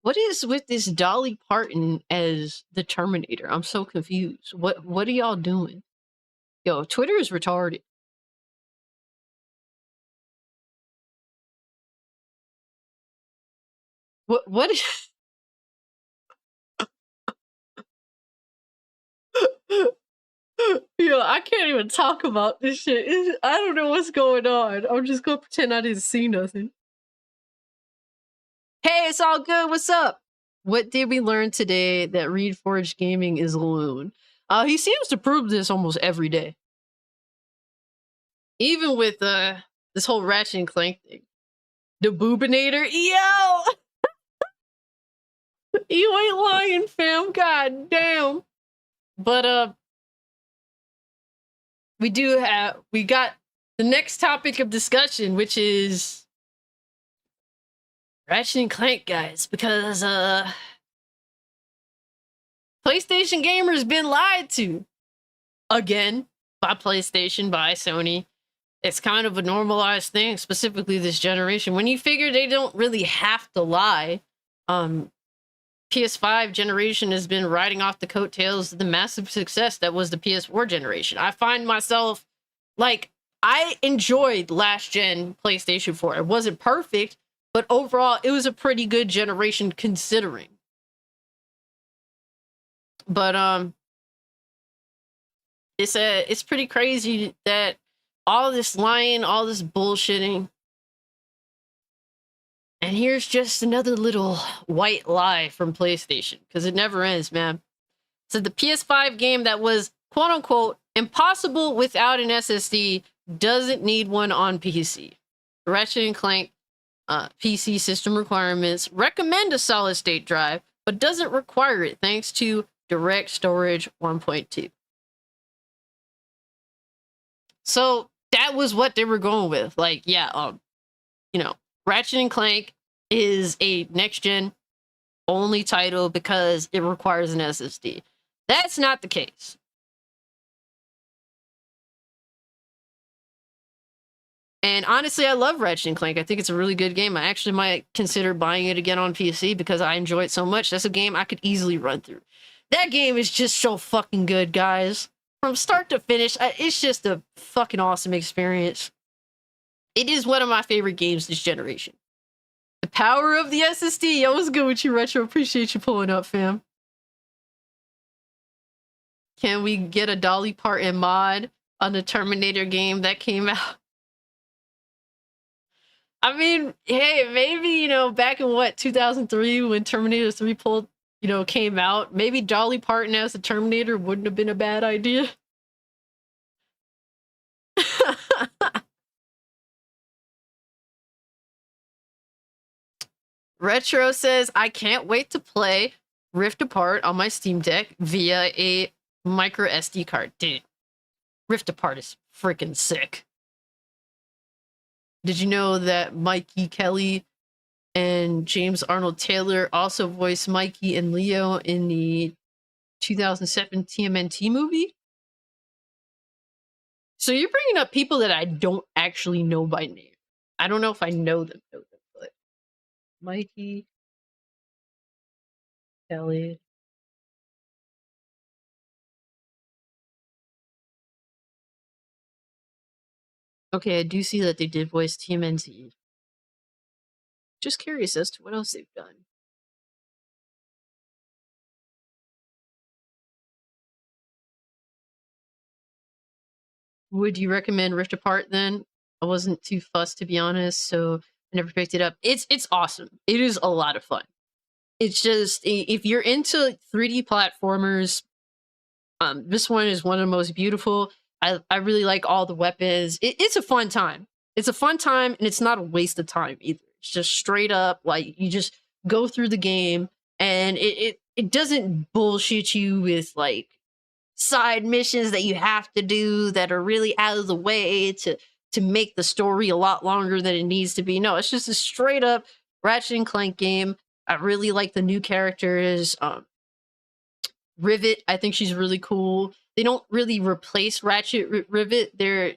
What is with this Dolly Parton as the Terminator? I'm so confused. What are y'all doing? Yo, Twitter is retarded. What is Yo, I can't even talk about this shit. I don't know what's going on. I'm just gonna pretend I didn't see nothing. Hey, it's all good. What's up? What did we learn today that Reed Forge Gaming is a loon? He seems to prove this almost every day. Even with this whole Ratchet and Clank thing. The Boobinator. Yo! You ain't lying, fam. God damn. But we got the next topic of discussion, which is Ratchet and Clank, guys, because PlayStation gamers been lied to again by PlayStation, by Sony. It's kind of a normalized thing, specifically this generation. When you figure they don't really have to lie, PS5 generation has been riding off the coattails of the massive success that was the PS4 generation. I find myself like, I enjoyed last gen PlayStation 4. It wasn't perfect, but overall it was a pretty good generation considering. But it's pretty crazy that all this lying, all this bullshitting, and here's just another little white lie from PlayStation, because it never ends, man. So the PS5 game that was quote unquote impossible without an SSD doesn't need one on PC. Ratchet and Clank PC system requirements recommend a solid state drive, but doesn't require it thanks to Direct Storage 1.2. So that was what they were going with. Like, yeah, you know, Ratchet and Clank is a next gen only title because it requires an SSD. That's not the case. And honestly, I love Ratchet and Clank. I think it's a really good game. I actually might consider buying it again on PC because I enjoy it so much. That's a game I could easily run through. That game is just so fucking good, guys. From start to finish, it's just a fucking awesome experience. It is one of my favorite games this generation. The power of the SSD. Yo, what's good with you, Retro? Appreciate you pulling up, fam. Can we get a Dolly Parton mod on the Terminator game that came out? I mean, hey, maybe, you know, back in what, 2003 when Terminator 3 came out, maybe Dolly Parton as the Terminator wouldn't have been a bad idea. Retro says, I can't wait to play Rift Apart on my Steam Deck via a micro SD card. Dude, Rift Apart is freaking sick. Did you know that Mikey Kelly and James Arnold Taylor also voiced Mikey and Leo in the 2007 TMNT movie? So you're bringing up people that I don't actually know by name. I don't know if I know them, but Mikey Kelly. Okay, I do see that they did voice TMNT. Just curious as to what else they've done. Would you recommend Rift Apart then? I wasn't too fussed, to be honest, so I never picked it up. It's awesome. It is a lot of fun. It's just, if you're into 3D platformers, this one is one of the most beautiful. I really like all the weapons. It's a fun time. It's a fun time, and it's not a waste of time either. It's just straight up, like, you just go through the game, and it doesn't bullshit you with, like, side missions that you have to do that are really out of the way to make the story a lot longer than it needs to be. No, it's just a straight up Ratchet and Clank game. I really like the new characters. Rivet, I think she's really cool. They don't really replace Ratchet Rivet. They're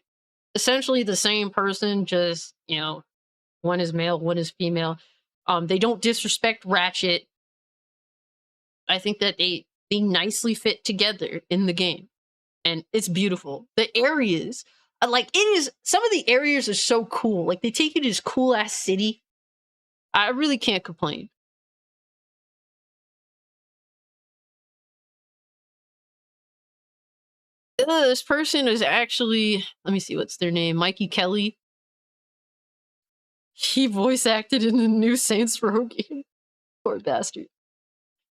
essentially the same person, just, you know, one is male, one is female. They don't disrespect Ratchet. I think that they nicely fit together in the game, and it's beautiful. The areas, like, it is, some of the areas are so cool. Like, they take it as cool ass city. I really can't complain. This person is actually, let me see, what's their name? Mikey Kelly. He voice acted in the new Saints Row game. Poor bastard.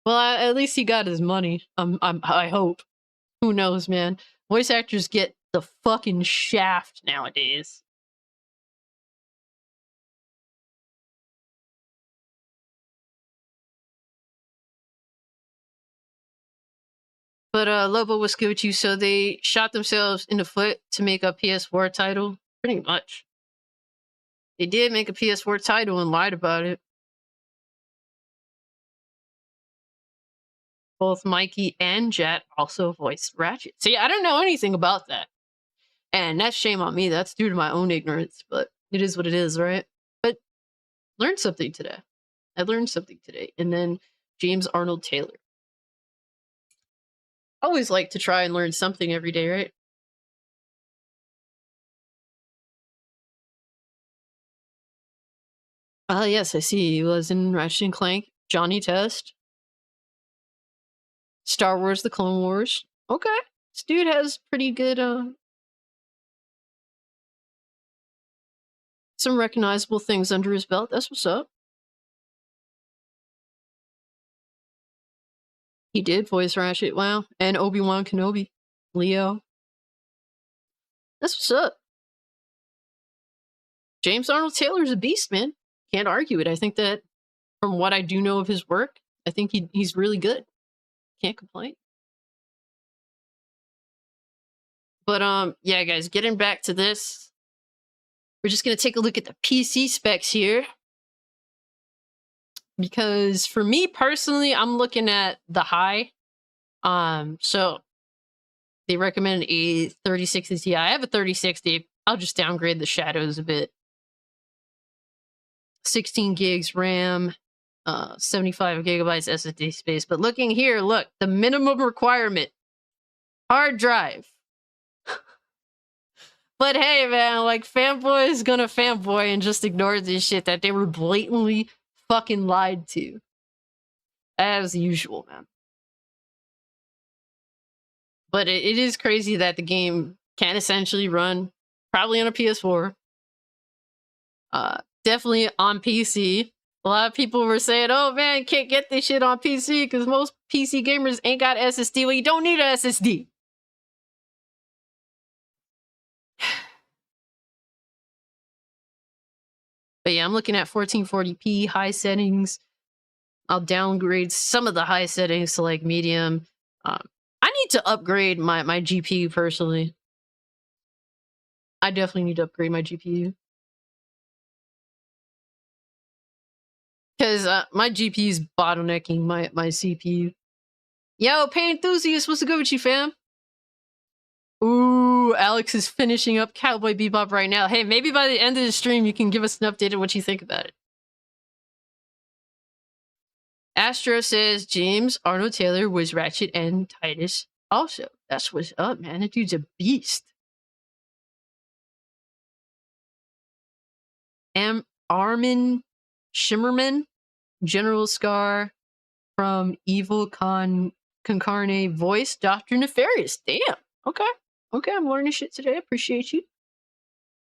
Well, at least he got his money. I hope. Who knows, man? Voice actors get the fucking shaft nowadays. But Lobo was good with you, so they shot themselves in the foot to make a PS4 title? Pretty much. They did make a PS4 title and lied about it. Both Mikey and Jet also voiced Ratchet. See, I don't know anything about that. And that's shame on me. That's due to my own ignorance, but it is what it is, right? But learned something today. I learned something today. And then James Arnold Taylor. Always like to try and learn something every day, right? Yes, I see. He was in Ratchet and Clank, Johnny Test, Star Wars: The Clone Wars. Okay. This dude has pretty good, some recognizable things under his belt. That's what's up. He did voice Ratchet, wow. And Obi-Wan Kenobi. Leo. That's what's up. James Arnold Taylor's a beast, man. Can't argue it. I think that from what I do know of his work, I think he's really good. Can't complain. But yeah, guys, getting back to this, we're just gonna take a look at the PC specs here. Because for me personally, I'm looking at the high. So they recommend a 3060 Ti. I have a 3060. I'll just downgrade the shadows a bit. 16 gigs RAM, 75 gigabytes SSD space. But looking here, look, the minimum requirement, hard drive. But hey, man, like, Fanboy is gonna fanboy and just ignore this shit that they were blatantly fucking lied to. As usual, man. But it is crazy that the game can essentially run probably on a PS4. Definitely on PC. A lot of people were saying, oh man, can't get this shit on PC because most PC gamers ain't got SSD. Well, you don't need an SSD. But yeah, I'm looking at 1440p high settings. I'll downgrade some of the high settings to like medium. I need to upgrade my GPU personally. I definitely need to upgrade my GPU. Because my GPU is bottlenecking my CPU. Yo, Pain Enthusiast, what's good with you, fam? Ooh, Alex is finishing up Cowboy Bebop right now. Hey, maybe by the end of the stream, you can give us an update of what you think about it. Astro says James Arnold Taylor was Ratchet and Titus also. That's what's up, man. That dude's a beast. Armin Shimmerman, General Scar from Evil Concarne voice, Dr. Nefarious. Damn. Okay. Okay, I'm learning shit today. I appreciate you.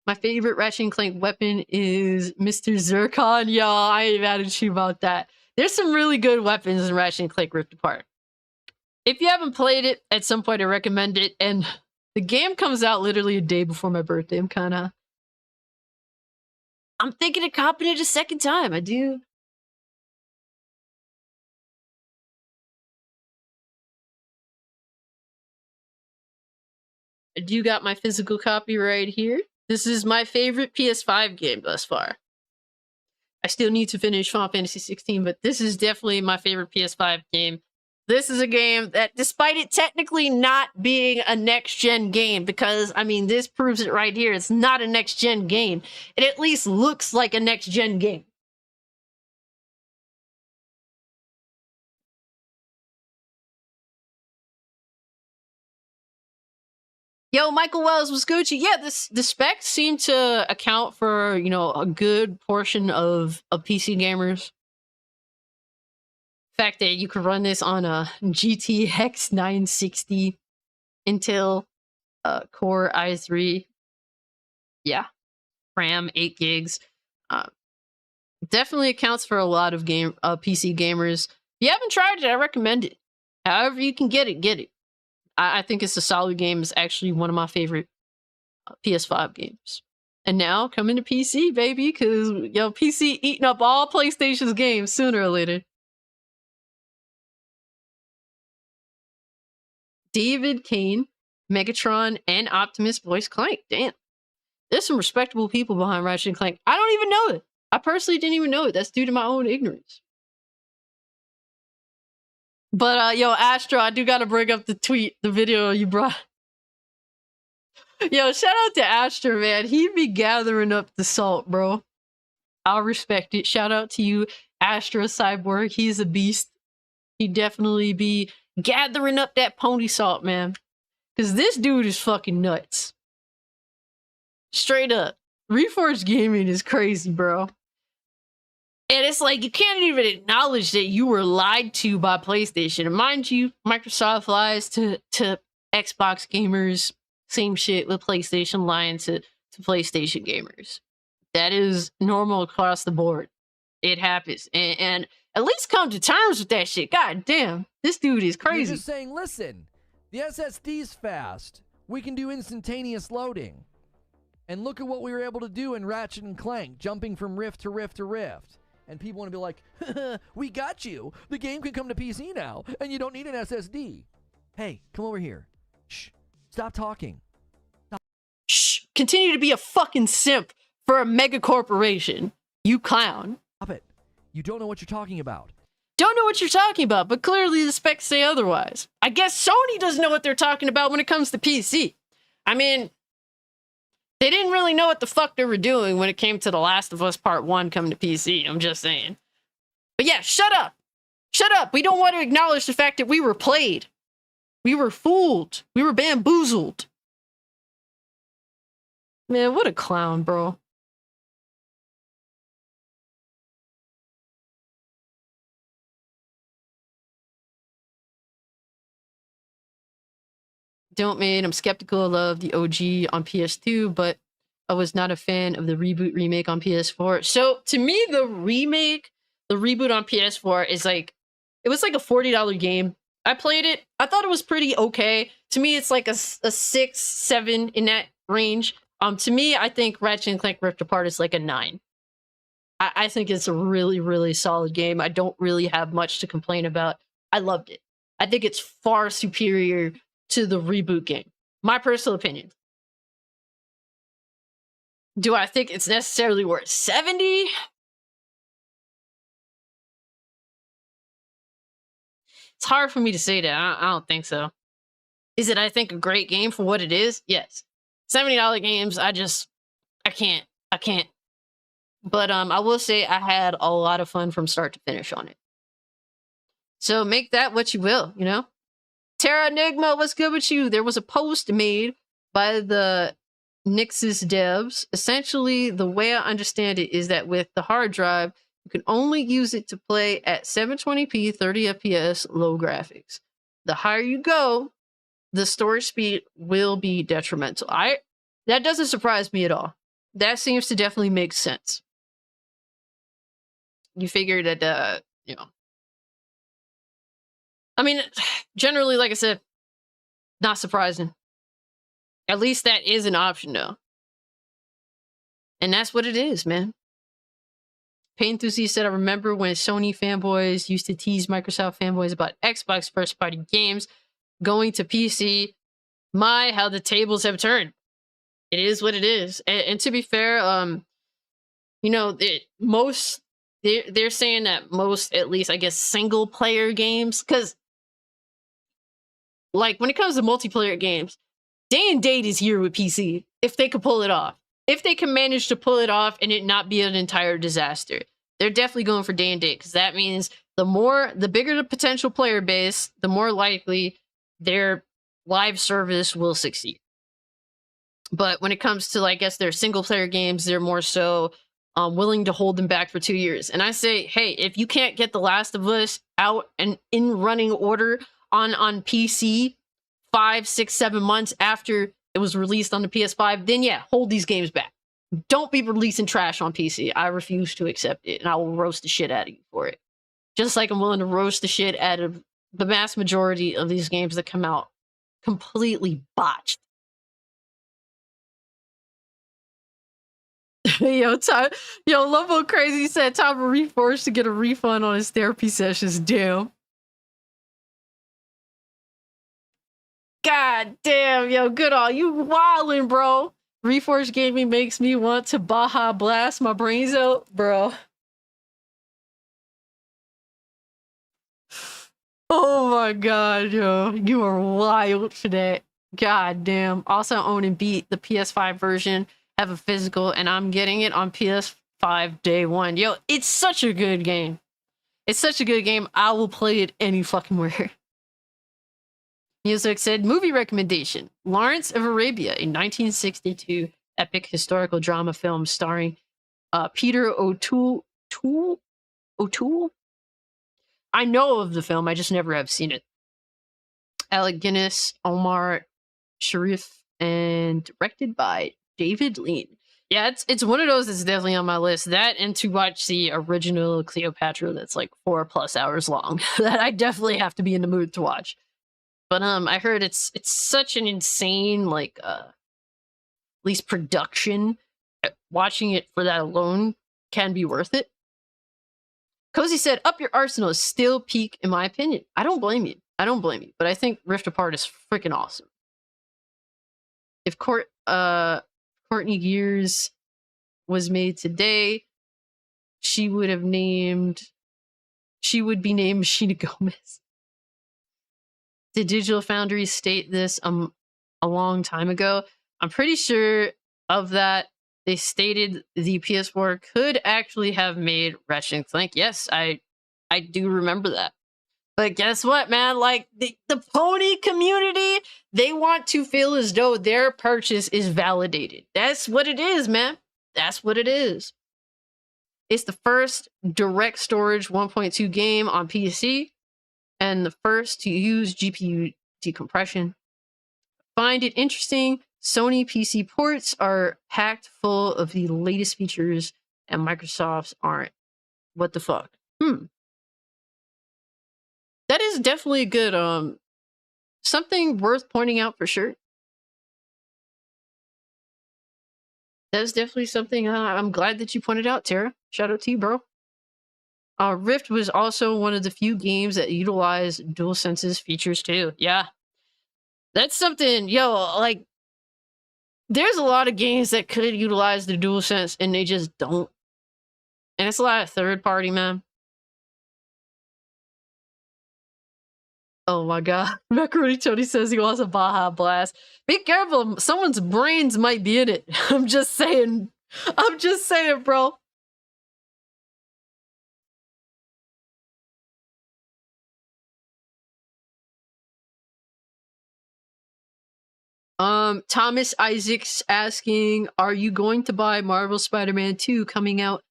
My favorite Ratchet and Clank weapon is Mr. Zircon. Yo, I ain't mad at you about that. There's some really good weapons in Ratchet and Clank Rift Apart. If you haven't played it, at some point I recommend it. And the game comes out literally a day before my birthday. I'm thinking of copying it a second time. I do. I do got my physical copy right here. This is my favorite PS5 game thus far. I still need to finish Final Fantasy 16, but this is definitely my favorite PS5 game. This is a game that, despite it technically not being a next-gen game, because, I mean, this proves it right here, it's not a next-gen game. It at least looks like a next-gen game. Yo, Michael Wells was Gucci. Yeah, the specs seem to account for, you know, a good portion of PC gamers. The fact that you could run this on a GTX 960 Intel Core i3. Yeah, RAM 8 gigs. Definitely accounts for a lot of PC gamers. If you haven't tried it, I recommend it. However you can get it, get it. I think it's a solid game. It's actually one of my favorite PS5 games. And now coming to PC, baby, because yo, PC eating up all PlayStation's games sooner or later. David Kane, Megatron, and Optimus voice Clank. Damn. There's some respectable people behind Ratchet and Clank. I don't even know it. I personally didn't even know it. That's due to my own ignorance. But yo, Astro, I do gotta bring up the video you brought. Yo, shout out to Astro, man. He be gathering up the salt, bro. I'll respect it. Shout out to you, Astro Cyborg. He's a beast. He definitely be gathering up that pony salt, man. Because this dude is fucking nuts. Straight up. Reforged Gaming is crazy, bro. And it's like, you can't even acknowledge that you were lied to by PlayStation. And mind you, Microsoft lies to Xbox gamers. Same shit with PlayStation lying to PlayStation gamers. That is normal across the board. It happens. And at least come to terms with that shit. God damn, this dude is crazy. You're just saying, listen, the SSD's fast. We can do instantaneous loading. And look at what we were able to do in Ratchet and Clank, jumping from rift to rift to rift. And people want to be like, we got you. The game can come to PC now, and you don't need an SSD. Hey, come over here. Shh. Stop talking. Stop. Shh. Continue to be a fucking simp for a mega corporation. You clown. Stop it. You don't know what you're talking about. Don't know what you're talking about, but clearly the specs say otherwise. I guess Sony doesn't know what they're talking about when it comes to PC. I mean, they didn't really know what the fuck they were doing when it came to The Last of Us Part 1 coming to PC. I'm just saying. But yeah, shut up. Shut up. We don't want to acknowledge the fact that we were played. We were fooled. We were bamboozled. Man, what a clown, bro. Don't mean I'm skeptical of the OG on PS2, but I was not a fan of the reboot remake on PS4. So to me, the reboot on PS4 is like, it was like a $40 game. I played it. I thought it was pretty okay. To me, it's like a 6, 7 in that range. To me, I think Ratchet and Clank Rift Apart is like a 9. I think it's a really, really solid game. I don't really have much to complain about. I loved it. I think it's far superior to the reboot game. My personal opinion. Do I think it's necessarily worth 70? It's hard for me to say that. I don't think so. Is it, I think, a great game for what it is? Yes. $70 games, I can't. But I will say I had a lot of fun from start to finish on it. So make that what you will, you know? Terra Enigma, what's good with you? There was a post made by the Nixus devs. Essentially, the way I understand it is that with the hard drive, you can only use it to play at 720p, 30 FPS, low graphics. The higher you go, the storage speed will be detrimental. That doesn't surprise me at all. That seems to definitely make sense. You figure that, you know. I mean, generally, like I said, not surprising. At least that is an option, though. And that's what it is, man. Pain Enthusiast said, I remember when Sony fanboys used to tease Microsoft fanboys about Xbox first-party games going to PC. My, how the tables have turned. It is what it is. And to be fair, you know, they're saying that most, at least, I guess, single-player games, because, like, when it comes to multiplayer games, day and date is here with PC, if they could pull it off. If they can manage to pull it off and it not be an entire disaster. They're definitely going for day and date, because that means the bigger the potential player base, the more likely their live service will succeed. But when it comes to, I guess, their single-player games, they're more so willing to hold them back for 2 years. And I say, hey, if you can't get The Last of Us out and in running order on PC 5, 6, 7 months after it was released on the PS5, then yeah, hold these games back. Don't be releasing trash on PC. I refuse to accept it, and I will roast the shit out of you for it. Just like I'm willing to roast the shit out of the vast majority of these games that come out completely botched. Yo, Lobo Crazy said time for Reforged to get a refund on his therapy sessions. Damn. God damn, yo, good on you wildin', bro. Reforged Gaming makes me want to Baja Blast my brains out, bro. Oh my god, yo. You are wild for that. God damn. Also own and beat the PS5 version, have a physical, and I'm getting it on PS5 day one. Yo, it's such a good game. It's such a good game. I will play it any fucking where. Music said, movie recommendation. Lawrence of Arabia, a 1962 epic historical drama film starring Peter O'Toole. O'Toole? I know of the film, I just never have seen it. Alec Guinness, Omar Sharif, and directed by David Lean. Yeah, it's one of those that's definitely on my list. That and to watch the original Cleopatra that's like 4+ hours long. That I definitely have to be in the mood to watch. But I heard it's such an insane, like, at least production. Watching it for that alone can be worth it. Cozy said, up your arsenal is still peak, in my opinion. I don't blame you. But I think Rift Apart is freaking awesome. If Courtney Gears was made today, she would be named Sheena Gomez. Did Digital Foundry state this a long time ago? I'm pretty sure of that. They stated the PS4 could actually have made Ratchet and Clank. Yes, I do remember that. But guess what, man? Like, the pony community, they want to feel as though their purchase is validated. That's what it is, man. That's what it is. It's the first direct storage 1.2 game on PC. And the first to use GPU decompression. Find it interesting. Sony PC ports are packed full of the latest features, and Microsoft's aren't. What the fuck? That is definitely a good, something worth pointing out for sure. That's definitely something I'm glad that you pointed out, Tara. Shout out to you, bro. Rift was also one of the few games that utilized DualSense's features too. Yeah, that's something, yo, like, there's a lot of games that could utilize the DualSense and they just don't. And it's a lot of third party, man. Oh my god. Macaroni Tony says he wants a Baja Blast. Be careful, someone's brains might be in it. I'm just saying. I'm just saying, bro. Thomas Isaacs asking, are you going to buy Marvel Spider-Man 2 coming out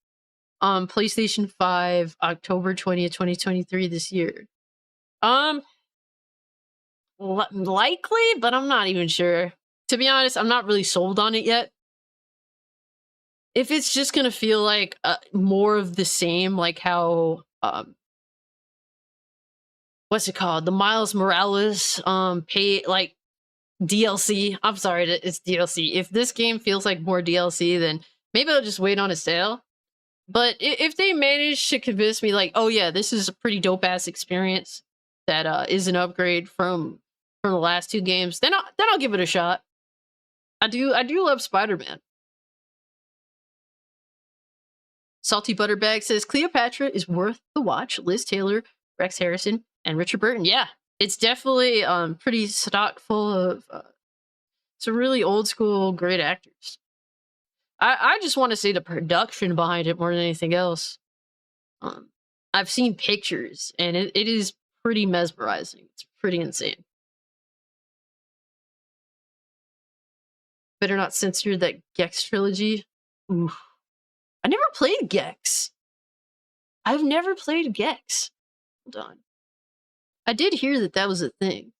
on PlayStation 5 October 20th, 2023 this year? Likely, but I'm not even sure. To be honest, I'm not really sold on it yet. If it's just gonna feel like more of the same, like how what's it called? The Miles Morales pay like DLC. I'm sorry, it's DLC. If this game feels like more DLC, then maybe I'll just wait on a sale. But if they manage to convince me, like, oh yeah, this is a pretty dope ass experience that is an upgrade from the last two games, then I'll give it a shot. I do love Spider-Man. Salty Butterbag says Cleopatra is worth the watch. Liz Taylor, Rex Harrison, and Richard Burton. Yeah, it's definitely pretty stock full of some really old school great actors. I just want to say the production behind it more than anything else. I've seen pictures and it is pretty mesmerizing. It's pretty insane. Better not censor that Gex trilogy. Oof. I never played Gex. I've never played Gex. Hold on. I did hear that that was a thing.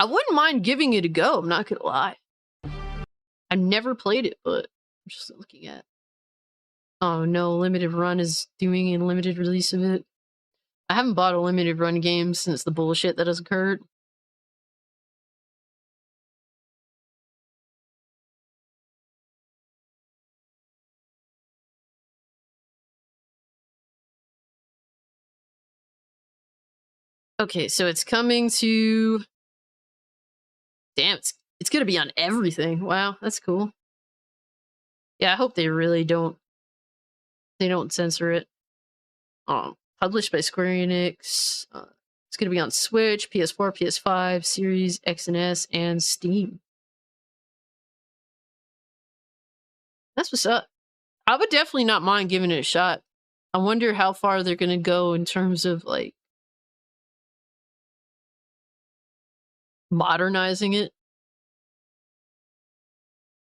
I wouldn't mind giving it a go, I'm not gonna lie. I never played it, but I'm just looking at. Oh no, limited run is doing a limited release of it. I haven't bought a limited run game since the bullshit that has occurred. Okay, so it's coming to... Damn, it's gonna be on everything. Wow, that's cool. Yeah, I hope they really don't... They don't censor it. Published by Square Enix. It's gonna be on Switch, PS4, PS5, Series X and S, and Steam. That's what's up. I would definitely not mind giving it a shot. I wonder how far they're gonna go in terms of, like, modernizing it.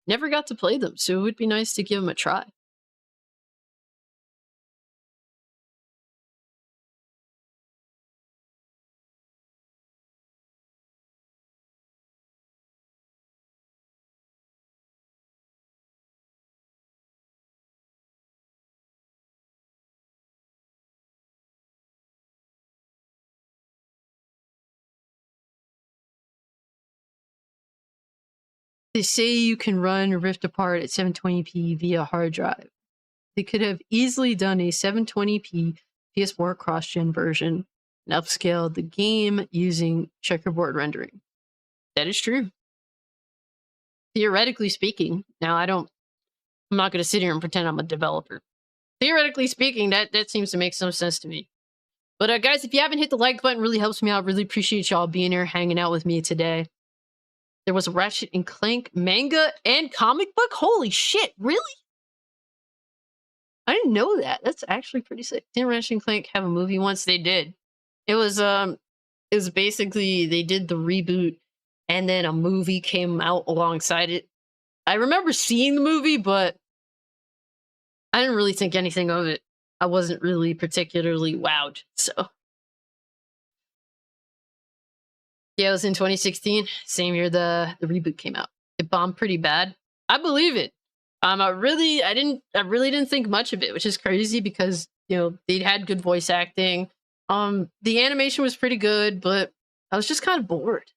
Never got to play them, so it would be nice to give them a try. They say you can run Rift Apart at 720p via hard drive. They could have easily done a 720p PS4 cross-gen version and upscaled the game using checkerboard rendering. That is true. Theoretically speaking, now I'm not going to sit here and pretend I'm a developer. Theoretically speaking, that seems to make some sense to me. But guys, if you haven't hit the like button, it really helps me out. Really appreciate y'all being here, hanging out with me today. There was a Ratchet and Clank manga and comic book. Holy shit, really? I didn't know that. That's actually pretty sick. Didn't Ratchet and Clank have a movie once? They did. It was basically they did the reboot and then a movie came out alongside it. I remember seeing the movie, but I didn't really think anything of it. I wasn't really particularly wowed, so. Yeah, it was in 2016, same year the reboot came out. It bombed pretty bad. I believe it. I really didn't think much of it, which is crazy because they had good voice acting. The animation was pretty good, but I was just kind of bored.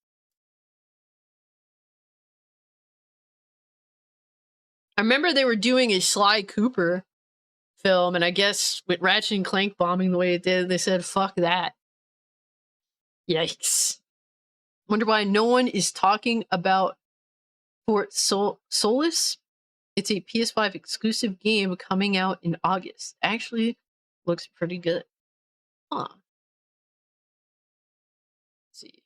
I remember they were doing a Sly Cooper film, and I guess with Ratchet and Clank bombing the way it did, they said, fuck that. Yikes. Wonder why no one is talking about Fort Solis? It's a PS5 exclusive game coming out in August. Actually, looks pretty good. Huh. Let's see.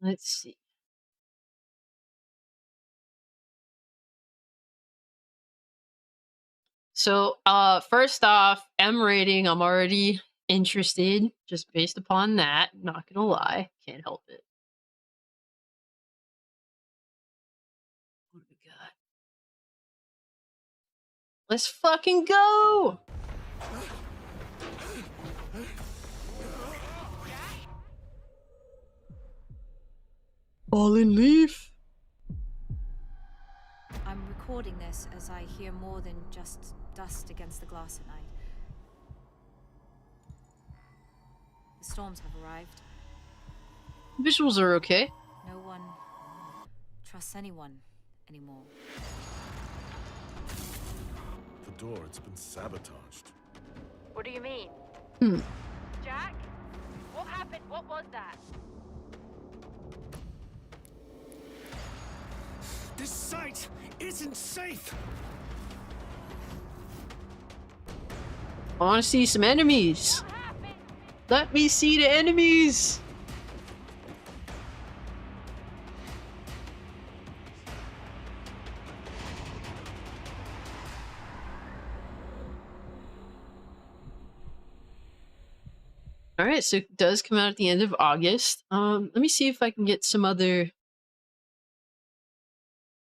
Let's see. So, first off, M rating, I'm already interested just based upon that. Not gonna lie, can't help it. What do we got? Let's fucking go! Fallen leaf. I'm recording this as I hear more than just dust against the glass at night. The storms have arrived. Visuals are okay. No one trusts anyone anymore. The door, it's been sabotaged. What do you mean? Jack? What happened? What was that? This site isn't safe! I want to see some enemies. What happened? Let me see the enemies. All right, so it does come out at the end of August. Let me see if I can get some other.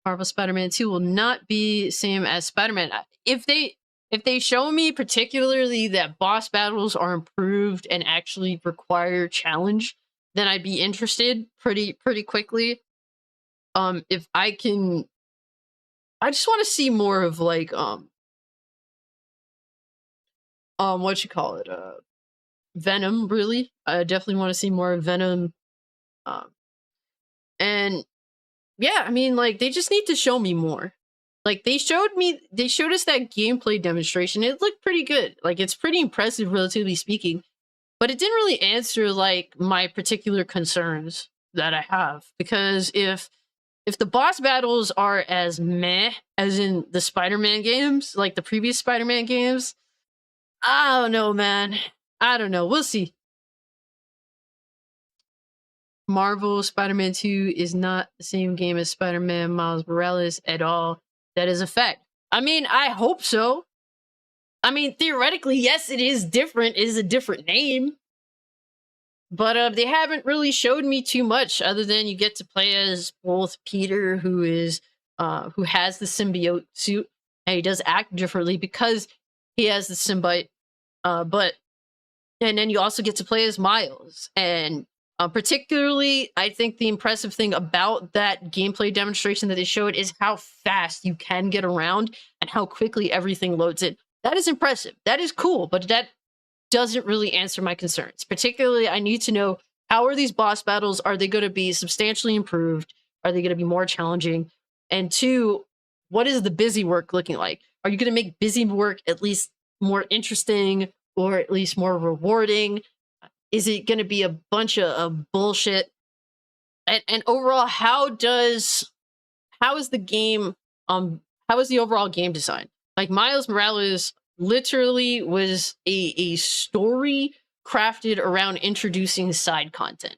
Marvel Spider-Man 2 will not be same as Spider-Man. If they show me particularly that boss battles are improved and actually require challenge, then I'd be interested pretty quickly. If I can, I just want to see more of like what you call it, Venom. Really, I definitely want to see more of Venom. And yeah, I mean, like, they just need to show me more. Like, they showed us that gameplay demonstration. It looked pretty good. Like, it's pretty impressive, relatively speaking. But it didn't really answer, like, my particular concerns that I have. Because if the boss battles are as meh as in the Spider-Man games, like the previous Spider-Man games, I don't know, man. I don't know. We'll see. Marvel Spider-Man 2 is not the same game as Spider-Man Miles Morales at all. That is a fact. I mean, I hope so. I mean, theoretically, yes, it is different. It is a different name. But they haven't really showed me too much other than you get to play as both Peter, who has the symbiote suit, and he does act differently because he has the symbiote. And then you also get to play as Miles. And particularly, I think the impressive thing about that gameplay demonstration that they showed is how fast you can get around and how quickly everything loads in. That is impressive. That is cool, but that doesn't really answer my concerns. Particularly, I need to know, how are these boss battles? Are they going to be substantially improved? Are they going to be more challenging? And two, what is the busy work looking like? Are you going to make busy work at least more interesting or at least more rewarding? Is it going to be a bunch of bullshit? And overall, how is the game, how is the overall game design? Like, Miles Morales literally was a story crafted around introducing side content.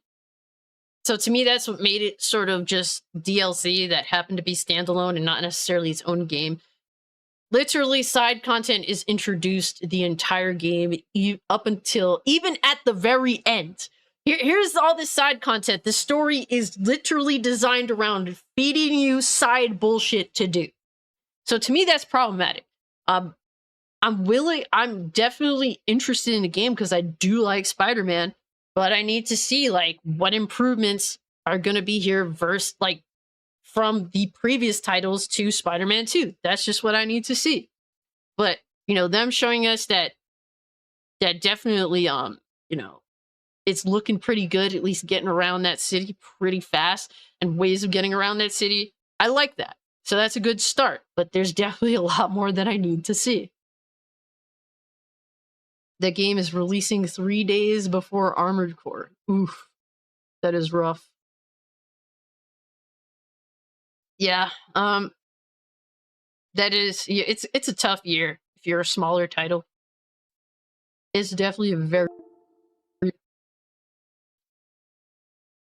So to me, that's what made it sort of just DLC that happened to be standalone and not necessarily its own game. Literally, side content is introduced the entire game up until even at the very end. Here's all this side content. The story is literally designed around feeding you side bullshit to do. So to me, that's problematic. I'm definitely interested in the game because I do like Spider-Man, but I need to see like what improvements are going to be here versus like from the previous titles to Spider-Man 2. That's just what I need to see. But, you know, them showing us that definitely you know, it's looking pretty good, at least getting around that city pretty fast and ways of getting around that city. I like that. So that's a good start, but there's definitely a lot more that I need to see. The game is releasing 3 days before Armored Core. Oof. That is rough. Yeah, that is, yeah, it's a tough year if you're a smaller title. It's definitely a very,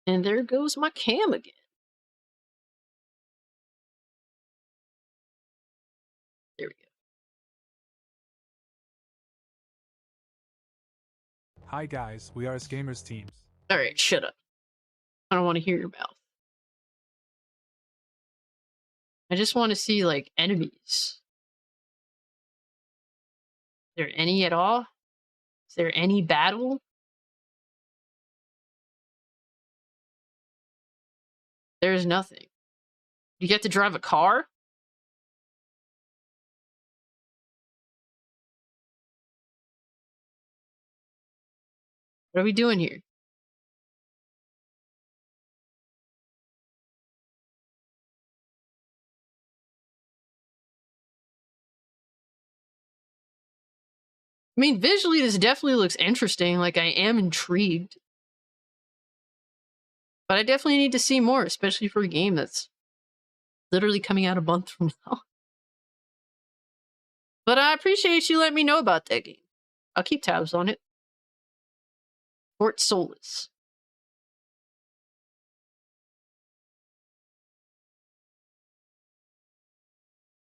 and there goes my cam again. There we go. Hi guys, we are Gamers Teams. All right, shut up. I don't want to hear your mouth. I just want to see like enemies. Is there any at all? Is there any battle? There's nothing. You get to drive a car? What are we doing here? I mean, visually, this definitely looks interesting. Like, I am intrigued. But I definitely need to see more, especially for a game that's literally coming out a month from now. But I appreciate you letting me know about that game. I'll keep tabs on it. Fort Solis.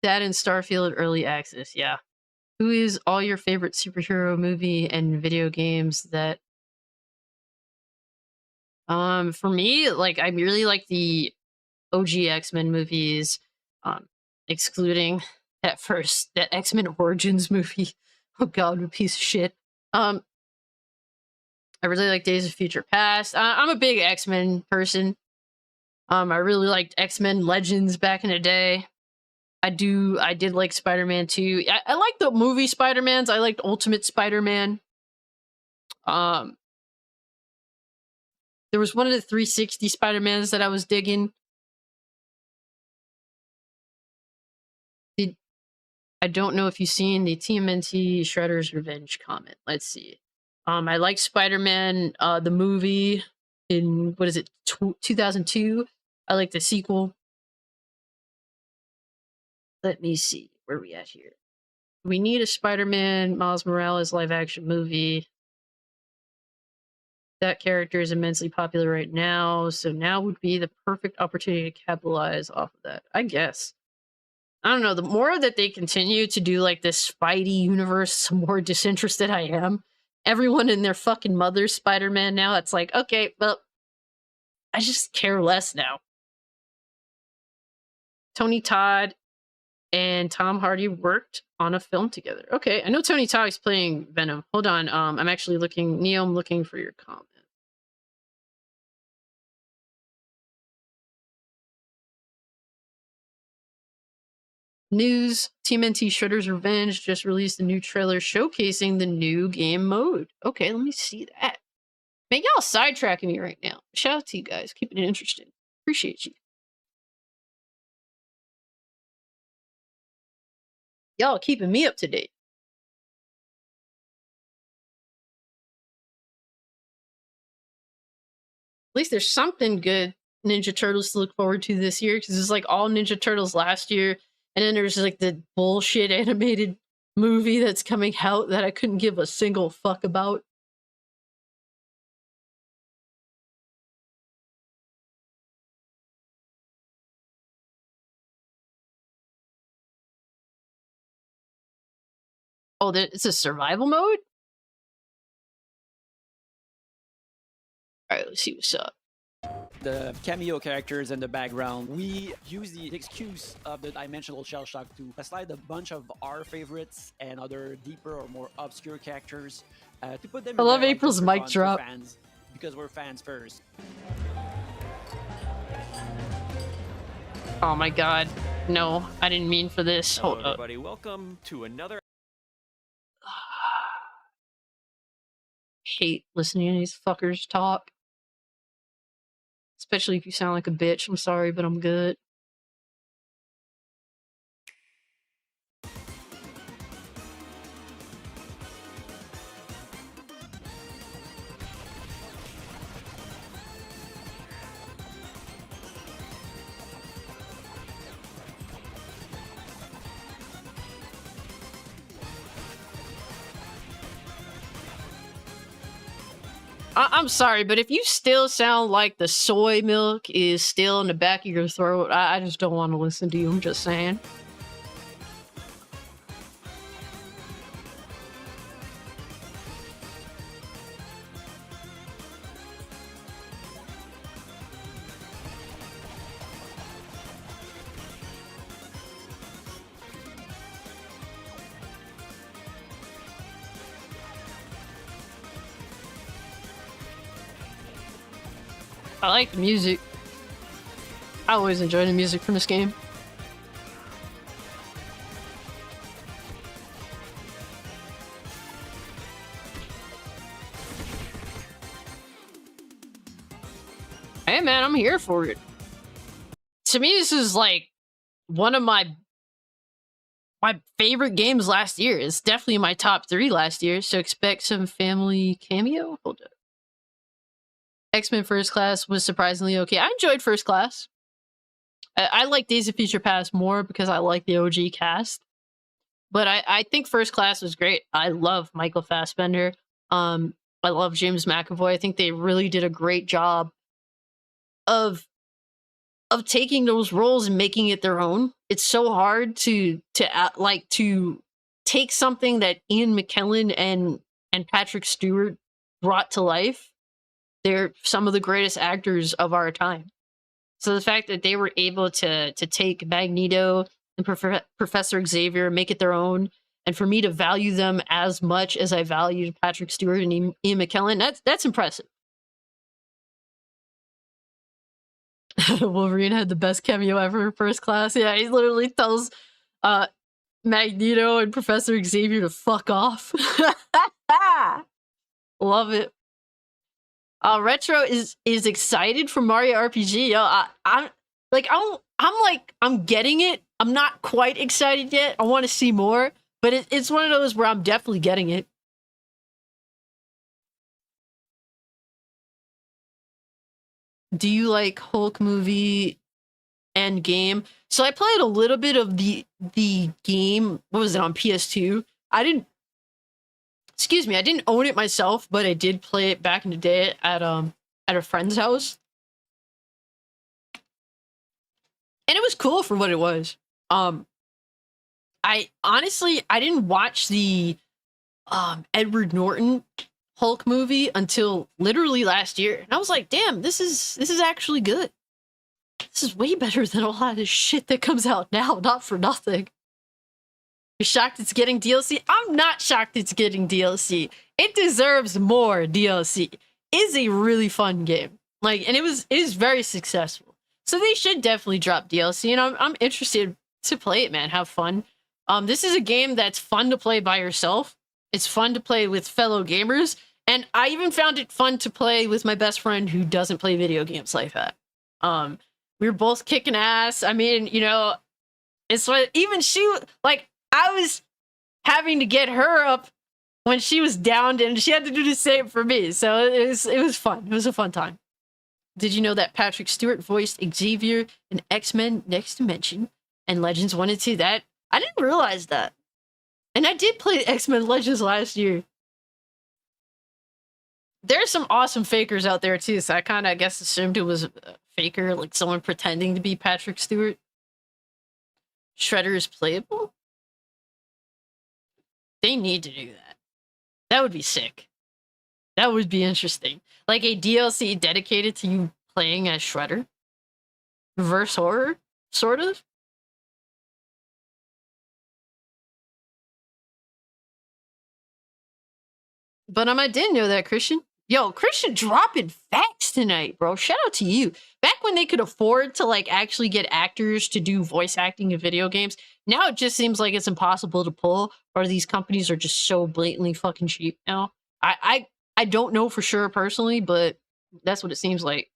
That and Starfield Early Access, yeah. Who is all your favorite superhero movie and video games that... For me, like, I really like the OG X-Men movies, excluding that X-Men Origins movie. Oh god, what a piece of shit. I really like Days of Future Past. I'm a big X-Men person. I really liked X-Men Legends back in the day. I did like Spider-Man 2. I like the movie Spider-Mans. I liked Ultimate Spider-Man. There was one of the 360 Spider-Mans that I was digging. I don't know if you've seen the TMNT Shredder's Revenge comment. Let's see. I like Spider-Man, the movie in, what is it, 2002? I like the sequel. Let me see. Where are we at here? We need a Spider-Man Miles Morales live-action movie. That character is immensely popular right now, so now would be the perfect opportunity to capitalize off of that, I guess. I don't know, the more that they continue to do like this Spidey universe, the more disinterested I am. Everyone and their fucking mother's Spider-Man now. It's like, okay, well, I just care less now. Tony Todd and Tom Hardy worked on a film together. Okay, I know Tony Todd is playing Venom. Hold on, I'm actually looking, Neo, I'm looking for your comment. News, TMNT Shredder's Revenge just released a new trailer showcasing the new game mode. Okay, let me see that. Man, y'all sidetracking me right now. Shout out to you guys, keeping it interesting. Appreciate you. Y'all keeping me up to date. At least there's something good Ninja Turtles to look forward to this year, because it's like all Ninja Turtles last year, and then there's like the bullshit animated movie that's coming out that I couldn't give a single fuck about. Oh, it's a survival mode? Alright, let's see what's up. the cameo characters in the background. We use the excuse of the dimensional shell shock to slide a bunch of our favorites and other deeper or more obscure characters to put them I in love there, like, April's just for mic fun, for drop. fans, because we're fans first. Oh my god. No, I didn't mean for this. Hello, Hold up. everybody. Welcome to another. Hate listening to these fuckers talk. Especially if you sound like a bitch. I'm sorry, but I'm good. I'm sorry, but if you still sound like the soy milk is still in the back of your throat, I just don't want to listen to you. I'm just saying. I like the music. I always enjoy the music from this game. Hey man, I'm here for it. To me, this is like one of my favorite games last year. It's definitely my top 3 last year, so expect some family cameo. Hold up. X-Men First Class was surprisingly okay. I enjoyed First Class. I like Days of Future Past more because I like the OG cast. But I think First Class was great. I love Michael Fassbender. I love James McAvoy. I think they really did a great job of taking those roles and making it their own. It's so hard to take something that Ian McKellen and Patrick Stewart brought to life. They're some of the greatest actors of our time. So the fact that they were able to take Magneto and Professor Xavier, make it their own, and for me to value them as much as I valued Patrick Stewart and Ian McKellen, that's impressive. Wolverine had the best cameo ever in First Class. Yeah, he literally tells Magneto and Professor Xavier to fuck off. Love it. Retro is excited for Mario RPG. I'm getting it. I'm not quite excited yet. I want to see more, but it's one of those where I'm definitely getting it. Do you like Hulk movie and game? So I played a little bit of the game. What was it on PS2? I didn't own it myself, but I did play it back in the day at a friend's house. And it was cool for what it was. I didn't watch the Edward Norton Hulk movie until literally last year. And I was like, damn, this is actually good. This is way better than a lot of the shit that comes out now, not for nothing. You're shocked it's getting DLC? I'm not shocked it's getting DLC. It deserves more DLC. It's a really fun game. And it is very successful. So they should definitely drop DLC, and I'm interested to play it, man. Have fun. This is a game that's fun to play by yourself. It's fun to play with fellow gamers, and I even found it fun to play with my best friend who doesn't play video games like that. We were both kicking ass. I mean, it's what even I was having to get her up when she was down, and she had to do the same for me. So it was fun. It was a fun time. Did you know that Patrick Stewart voiced Xavier in X-Men Next Dimension and Legends 1 and 2? That I didn't realize that. And I did play X-Men Legends last year. There's some awesome fakers out there too, so I kind of, assumed it was a faker, like someone pretending to be Patrick Stewart. Shredder is playable? They need to do that. That would be sick. That would be interesting. Like a DLC dedicated to you playing as Shredder. Reverse horror, sort of. But I didn't know that, Christian. Yo, Christian dropping facts tonight, bro. Shout out to you. Back when they could afford to like actually get actors to do voice acting in video games, now it just seems like it's impossible to pull, or these companies are just so blatantly fucking cheap now. I don't know for sure personally, but that's what it seems like.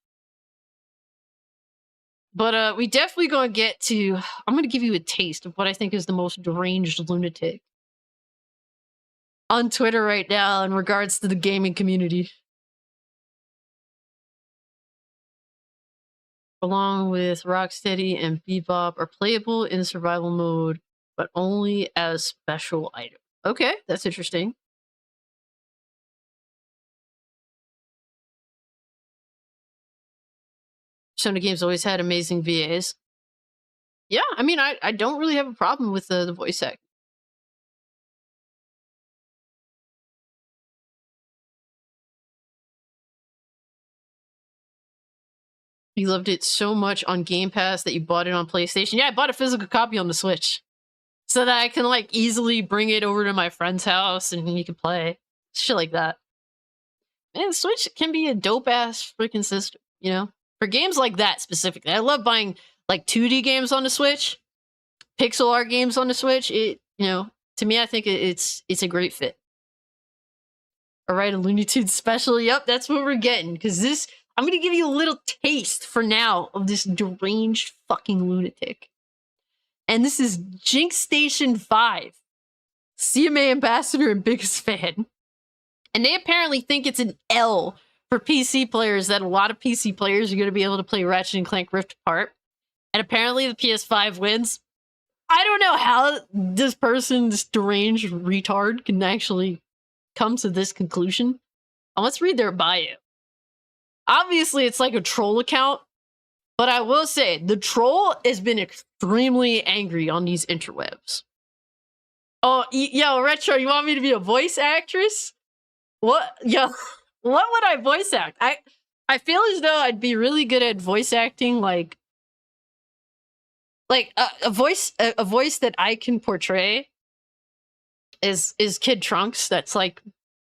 But we definitely gonna get to. I'm gonna give you a taste of what I think is the most deranged lunatic on Twitter right now in regards to the gaming community. Along with Rocksteady and Bebop are playable in survival mode, but only as special items. Okay, that's interesting. Sony Games always had amazing VAs. Yeah, I mean, I don't really have a problem with the voice act. You loved it so much on Game Pass that you bought it on PlayStation. Yeah, I bought a physical copy on the Switch so that I can like easily bring it over to my friend's house and he can play. Shit like that. And Switch can be a dope ass freaking system, you know? For games like that specifically. I love buying like 2D games on the Switch, pixel art games on the Switch. It, you know, to me, I think it's a great fit. All right, a Looney Tunes special. Yep, that's what we're getting. Because this, I'm going to give you a little taste for now of this deranged fucking lunatic. And this is Jinx Station 5, CMA ambassador and biggest fan. And they apparently think it's an L for PC players, that a lot of PC players are going to be able to play Ratchet and Clank Rift Apart. And apparently the PS5 wins. I don't know how this person, this deranged retard, can actually come to this conclusion. Let's read their bio. Obviously, it's like a troll account, but I will say the troll has been extremely angry on these interwebs. Oh, yo, Retro, you want me to be a voice actress? What? Yo, what would I voice act? I feel as though I'd be really good at voice acting, like a voice that I can portray is Kid Trunks. That's like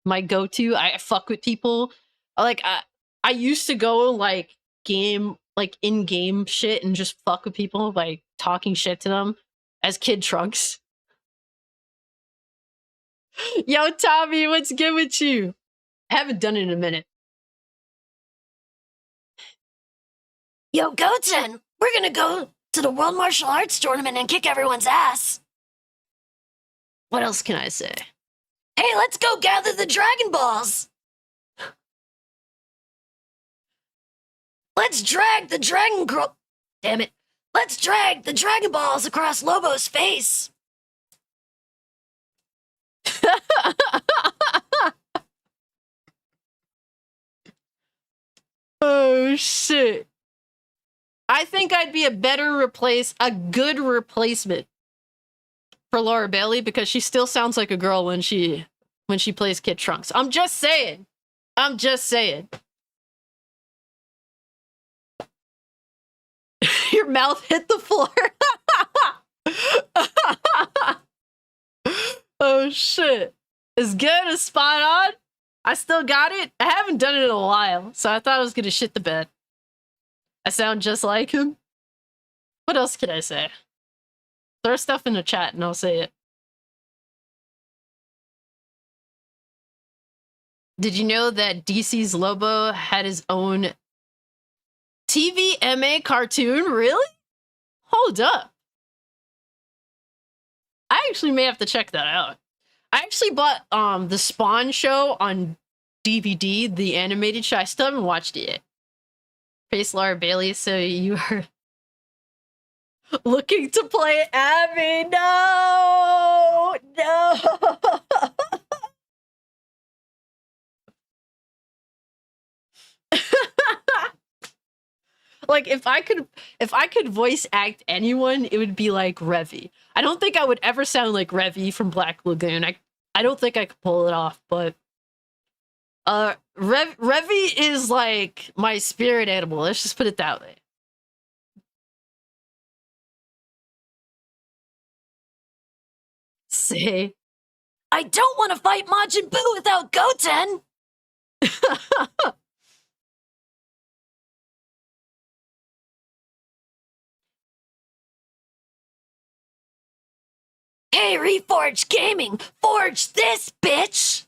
my go-to. I fuck with people. Like I used to go like in-game shit and just fuck with people by talking shit to them as Kid Trunks. Yo, Tommy, what's good with you? I haven't done it in a minute. Yo, Goten, we're gonna go to the World Martial Arts Tournament and kick everyone's ass. What else can I say? Hey, let's go gather the Dragon Balls. Let's drag the Damn it. Let's drag the Dragon Balls across Lobo's face. Oh, shit. I think I'd be a good replacement for Laura Bailey because she still sounds like a girl when she plays Kid Trunks. I'm just saying. Your mouth hit the floor. Oh shit. As good as spot on. I still got it. I haven't done it in a while, so I thought I was gonna shit the bed. I sound just like him. What else can I say? Throw stuff in the chat and I'll say it. Did you know that DC's Lobo had his own TVMA cartoon? Really? Hold up. I actually may have to check that out. I actually bought the Spawn show on DVD, the animated show. I still haven't watched it yet. Face Laura Bailey, so you are looking to play Abby? No! Like if I could voice act anyone, it would be like Revy. I don't think I would ever sound like Revy from Black Lagoon. I don't think I could pull it off, but Revy is like my spirit animal. Let's just put it that way. Say, I don't want to fight Majin Buu without Goten. Hey, Reforged Gaming, forge this, bitch!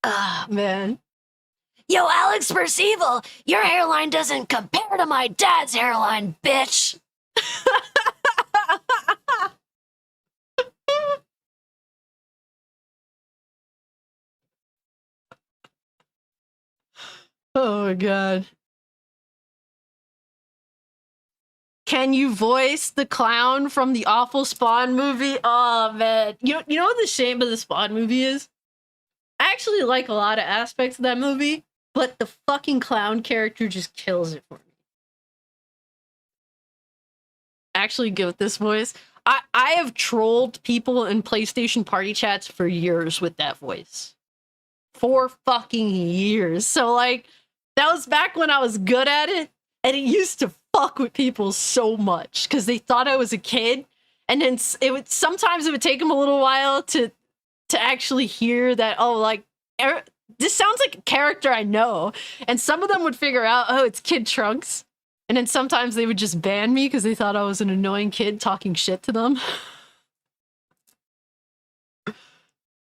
Ah, man. Yo, Alex Percival, your hairline doesn't compare to my dad's hairline, bitch! Oh my god. Can you voice the clown from the awful Spawn movie? Oh man. You know what the shame of the Spawn movie is? I actually like a lot of aspects of that movie, but the fucking clown character just kills it for me. Actually good with this voice. I have trolled people in PlayStation party chats for years with that voice. For fucking years. So like, that was back when I was good at it, and it used to fuck with people so much because they thought I was a kid, and then sometimes it would take them a little while to actually hear that, oh, like, this sounds like a character I know, and some of them would figure out, oh, it's Kid Trunks. And then sometimes they would just ban me because they thought I was an annoying kid talking shit to them.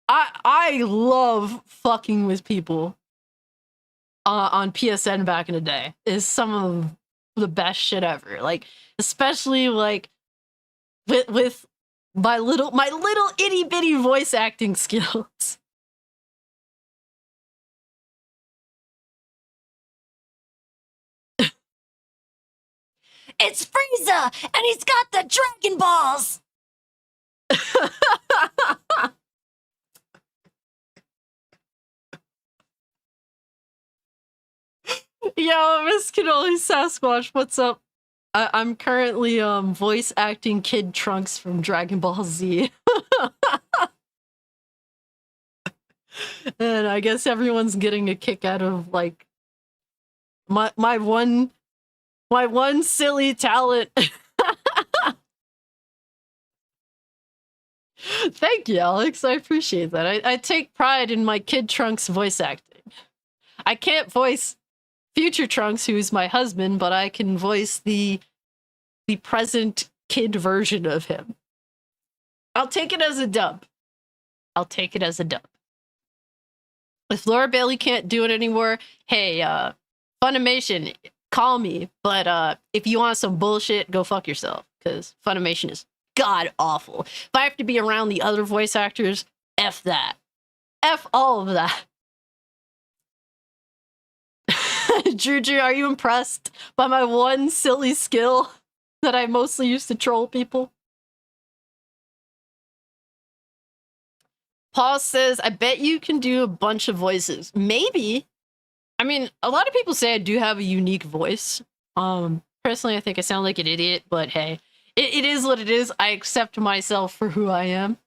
I love fucking with people on PSN back in the day. Is some of the best shit ever. Like, especially like with my little itty bitty voice acting skills. It's Frieza, and he's got the Dragon Balls! Yo, Miss Cannoli Sasquatch, what's up? I'm currently voice acting Kid Trunks from Dragon Ball Z. And I guess everyone's getting a kick out of like my one silly talent. Thank you, Alex. I appreciate that. I take pride in my Kid Trunks voice acting. I can't voice future Trunks, who's my husband, but I can voice the present kid version of him. I'll take it as a dub. I'll take it as a dub. If Laura Bailey can't do it anymore, hey, Funimation, call me. But if you want some bullshit, go fuck yourself, because Funimation is god awful. If I have to be around the other voice actors, F that. F all of that. Juju, are you impressed by my one silly skill that I mostly used to troll people? Paul says, I bet you can do a bunch of voices. Maybe. I mean, a lot of people say I do have a unique voice. Personally, I think I sound like an idiot, but hey, it is what it is. I accept myself for who I am.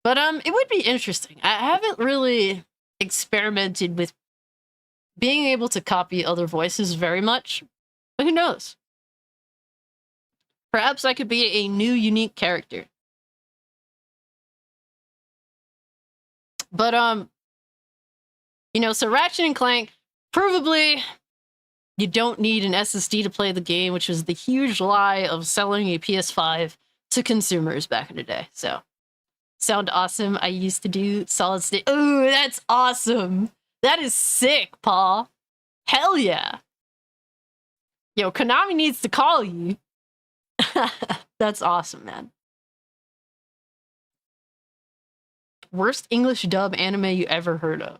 But it would be interesting. I haven't really experimented with being able to copy other voices very much. But who knows? Perhaps I could be a new, unique character. But, you know, so Ratchet and Clank, provably, you don't need an SSD to play the game, which was the huge lie of selling a PS5 to consumers back in the day. So, sound awesome. I used to do solid state. Ooh, that's awesome. That is sick, Paul. Hell yeah. Yo, Konami needs to call you. That's awesome, man. Worst English dub anime you ever heard of?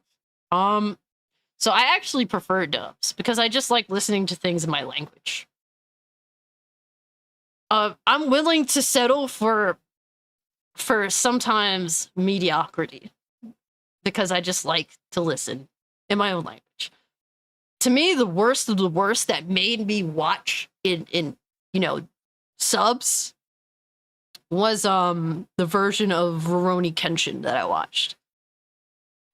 So I actually prefer dubs because I just like listening to things in my language. I'm willing to settle for sometimes mediocrity. because I just like to listen in my own language. To me, the worst of the worst that made me watch in subs was the version of Rurouni Kenshin that I watched.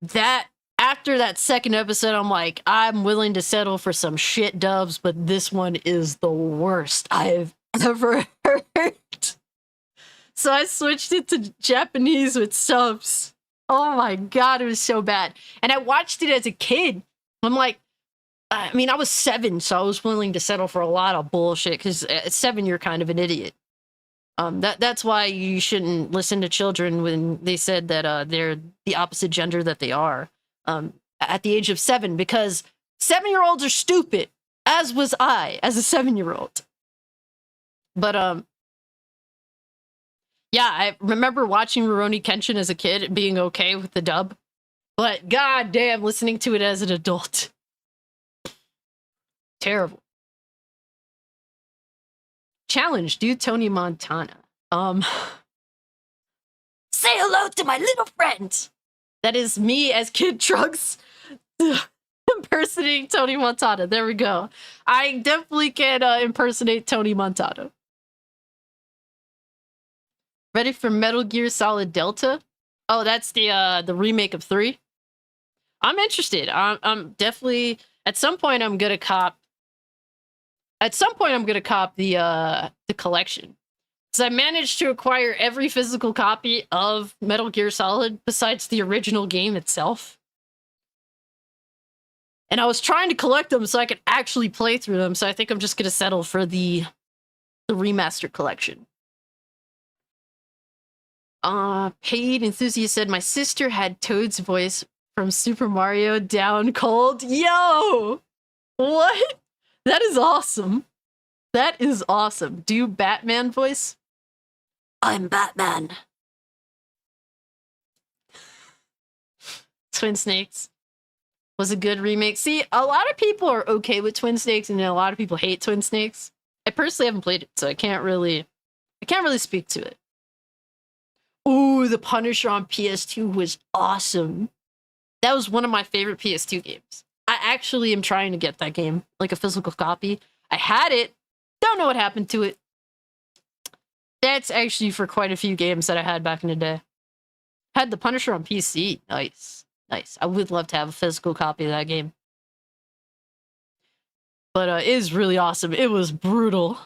That after that second episode, I'm like, I'm willing to settle for some shit dubs, but this one is the worst I've ever heard. So I switched it to Japanese with subs. Oh my god, it was so bad. And I watched it as a kid. I'm like, I mean, I was 7, so I was willing to settle for a lot of bullshit, because at 7, you're kind of an idiot. That's why you shouldn't listen to children when they said that they're the opposite gender that they are at the age of 7, because 7-year-olds are stupid, as was I as a 7-year-old. But yeah, I remember watching Rurouni Kenshin as a kid and being okay with the dub, but goddamn, listening to it as an adult, terrible. Challenge, dude. Tony Montana. Say hello to my little friend. That is me as Kid Trucks impersonating Tony Montana. There we go. I definitely can impersonate Tony Montana. Ready for Metal Gear Solid Delta? Oh, that's the remake of 3. I'm interested. I'm definitely at some point I'm gonna cop. At some point, I'm gonna cop the collection, because I managed to acquire every physical copy of Metal Gear Solid besides the original game itself. And I was trying to collect them so I could actually play through them. So I think I'm just gonna settle for the remaster collection. Paid Enthusiast said my sister had Toad's voice from Super Mario down cold. Yo, what? That is awesome. That is awesome. Do Batman voice? I'm Batman. Twin Snakes was a good remake. See, a lot of people are okay with Twin Snakes, and a lot of people hate Twin Snakes. I personally haven't played it, so I can't really speak to it. Ooh, The Punisher on PS2 was awesome. That was one of my favorite PS2 games. I actually am trying to get that game, like a physical copy. I had it. Don't know what happened to it. That's actually for quite a few games that I had back in the day. Had The Punisher on PC. Nice. Nice. I would love to have a physical copy of that game. But it is really awesome. It was brutal.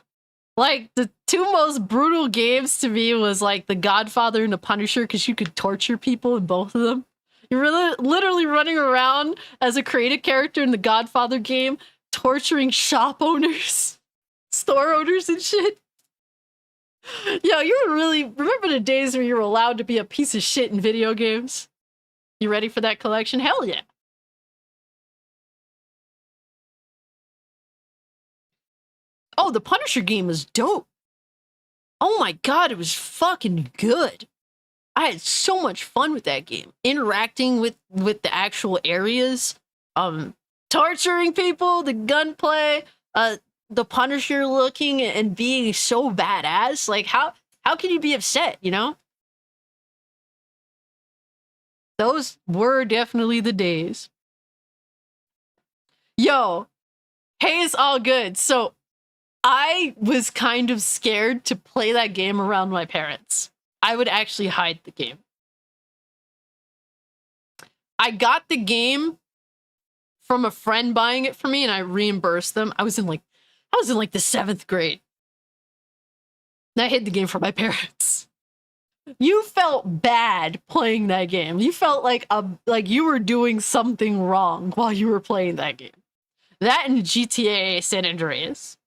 Like, the 2 most brutal games to me was like The Godfather and The Punisher, because you could torture people in both of them. You're really, literally running around as a creative character in the Godfather game, torturing shop owners, store owners, and shit. Yo, you were really... Remember the days where you were allowed to be a piece of shit in video games? You ready for that collection? Hell yeah. Oh, the Punisher game was dope. Oh my god, it was fucking good. I had so much fun with that game. Interacting with the actual areas. Torturing people, the gunplay, the Punisher looking and being so badass. Like, how can you be upset, you know? Those were definitely the days. Yo, hey, it's all good. So, I was kind of scared to play that game around my parents. I would actually hide the game. I got the game from a friend buying it for me, and I reimbursed them. I was in like the 7th grade. And I hid the game from my parents. You felt bad playing that game. You felt like you were doing something wrong while you were playing that game. That and GTA San Andreas.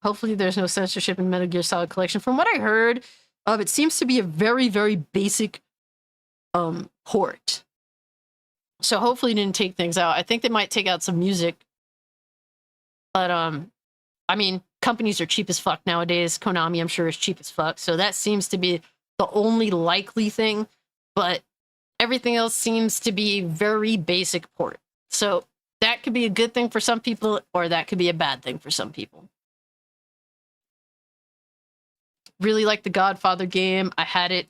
Hopefully there's no censorship in Metal Gear Solid Collection. From what I heard, it seems to be a very, very basic port. So hopefully it didn't take things out. I think they might take out some music. But, I mean, companies are cheap as fuck nowadays. Konami, I'm sure, is cheap as fuck. So that seems to be the only likely thing. But everything else seems to be very basic port. So that could be a good thing for some people, or that could be a bad thing for some people. Really like the Godfather game. I had it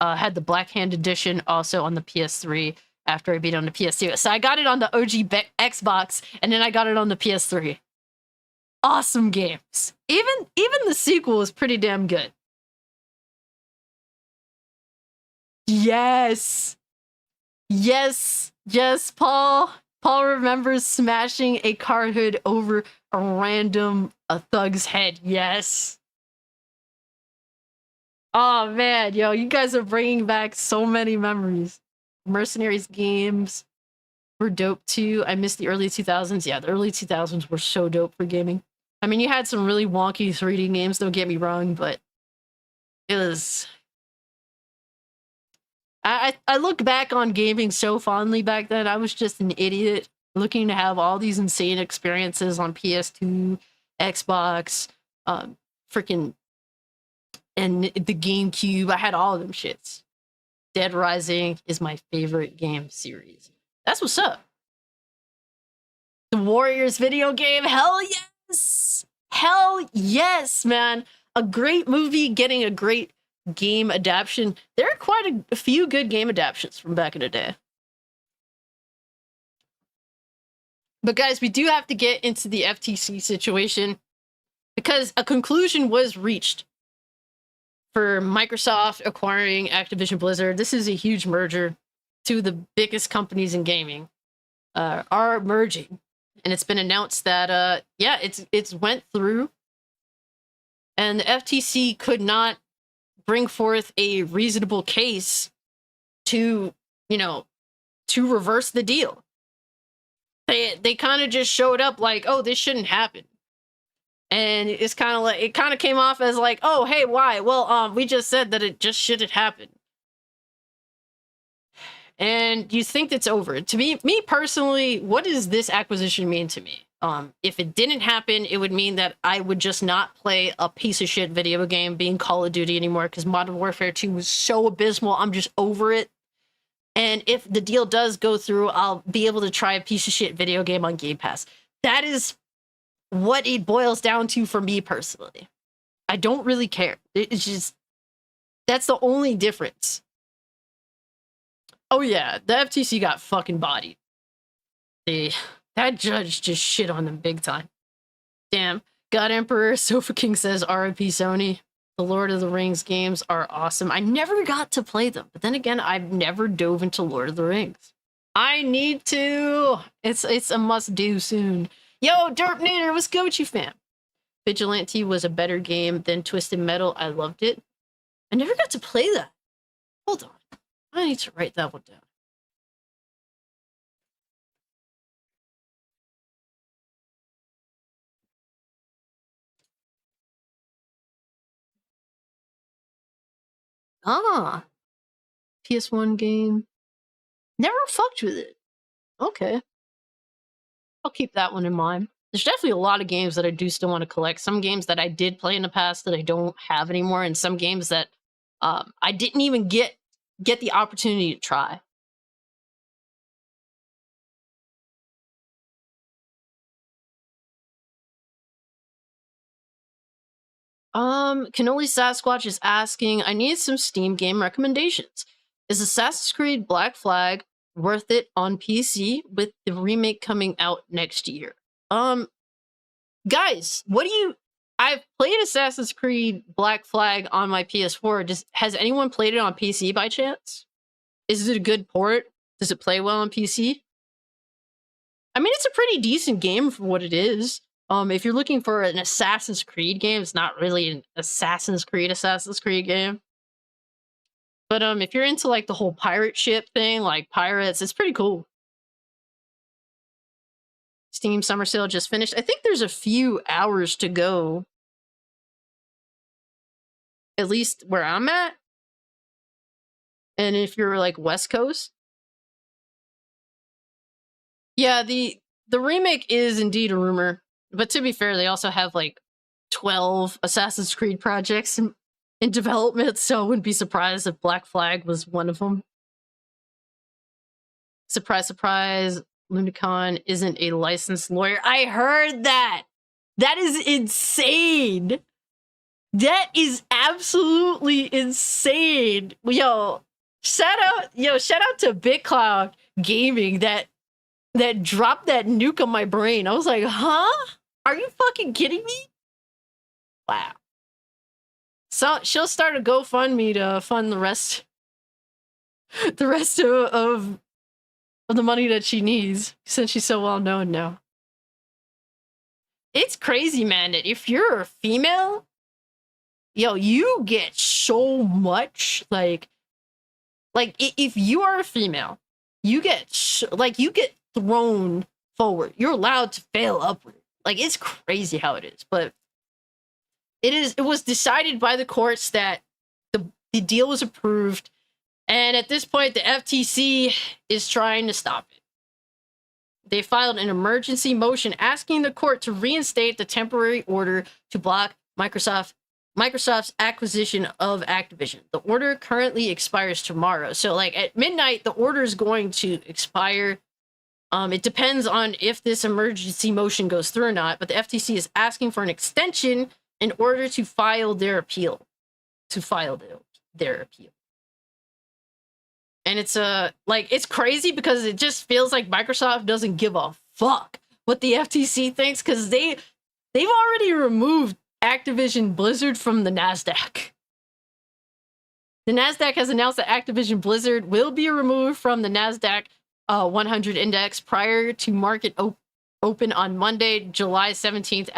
Had the Black Hand Edition also on the PS3 after I beat it on the PS2. So I got it on the OG Xbox, and then I got it on the PS3. Awesome games. Even the sequel is pretty damn good. Yes. Yes. Yes, Paul. Paul remembers smashing a car hood over a thug's head. Yes. Oh man, yo, you guys are bringing back so many memories. Mercenaries games were dope too. I miss the early 2000s. Yeah, the early 2000s were so dope for gaming. I mean, you had some really wonky 3D games, don't get me wrong, but it was... I look back on gaming so fondly back then. I was just an idiot looking to have all these insane experiences on PS2, Xbox, freaking, and the GameCube. I had all of them shits. Dead Rising is my favorite game series. That's what's up. The Warriors video game, hell yes! Hell yes, man. A great movie getting a great game adaptation. There are quite a few good game adaptations from back in the day. But guys, we do have to get into the FTC situation because a conclusion was reached for Microsoft acquiring Activision Blizzard. This is a huge merger. Two of the biggest companies in gaming are merging. And it's been announced that, yeah, it's went through. And the FTC could not bring forth a reasonable case to, you know, to reverse the deal. They kind of just showed up like, oh, this shouldn't happen. And it's kind of like, it kind of came off as like, oh, hey, why? Well, we just said that it just shouldn't happen. And you think it's over. To me personally, what does this acquisition mean to me? If it didn't happen, it would mean that I would just not play a piece of shit video game being Call of Duty anymore because Modern Warfare 2 was so abysmal. I'm just over it. And if the deal does go through, I'll be able to try a piece of shit video game on Game Pass. That is what it boils down to for me personally. I don't really care. It's just, that's the only difference. Oh yeah, the FTC got fucking bodied. That judge just shit on them big time. Damn. God Emperor Sofa King says RIP Sony. The Lord of the Rings games are awesome. I never got to play them, but then again, I've never dove into Lord of the Rings. I need to. It's a must do soon. Yo, Derp Nader, what's good with you, fam? Vigilante was a better game than Twisted Metal. I loved it. I never got to play that. Hold on. I need to write that one down. Ah. PS1 game. Never fucked with it. Okay. I'll keep that one in mind. There's definitely a lot of games that I do still want to collect. Some games that I did play in the past that I don't have anymore, and some games that I didn't even get the opportunity to try. Cannoli Sasquatch is asking, I need some Steam game recommendations. Is Assassin's Creed Black Flag worth it on PC with the remake coming out next year? Guys, what do you... I've played Assassin's Creed Black Flag on my PS4. Has anyone played it on PC by chance? Is it a good port? Does it play well on PC? I mean, it's a pretty decent game for what it is. If you're looking for an Assassin's Creed game, it's not really an Assassin's Creed game. But if you're into like the whole pirate ship thing, like pirates, it's pretty cool. Steam Summer Sale just finished. I think there's a few hours to go. At least where I'm at. And if you're like West Coast. Yeah, the remake is indeed a rumor. But to be fair, they also have like 12 Assassin's Creed projects in development, so I wouldn't be surprised if Black Flag was one of them. Surprise, surprise, Lunicon isn't a licensed lawyer. I heard that! That is insane! That is absolutely insane. Yo, shout out to BitCloud Gaming that dropped that nuke on my brain. I was like, huh? Are you fucking kidding me? Wow. So she'll start a GoFundMe to fund the rest of the money that she needs, since she's so well known now. It's crazy, man, that if you're a female, yo, you get so much, like if you are a female, you get thrown forward. You're allowed to fail upward. Like, it's crazy how it is, but it was decided by the courts that the deal was approved, and at this point the FTC is trying to stop it. They filed an emergency motion asking the court to reinstate the temporary order to block Microsoft's acquisition of Activision. The order currently expires tomorrow. So, like, at midnight, the order is going to expire. It depends on if this emergency motion goes through or not, but the FTC is asking for an extension in order to file their appeal. And it's it's crazy because it just feels like Microsoft doesn't give a fuck what the FTC thinks, because they've already removed Activision Blizzard from the NASDAQ. The NASDAQ has announced that Activision Blizzard will be removed from the NASDAQ 100 index prior to market open on Monday, July 17th.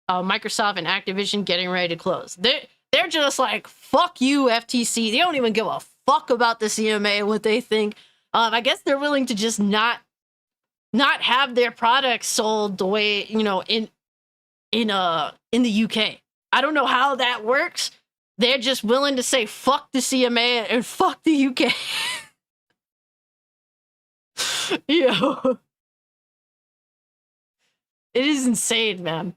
Microsoft and Activision getting ready to close. They're just like, fuck you, FTC. They don't even give a fuck about the CMA, what they think. I guess they're willing to just not have their products sold the way, in the UK. I don't know how that works. They're just willing to say fuck the CMA and fuck the UK. Yo. It is insane, man.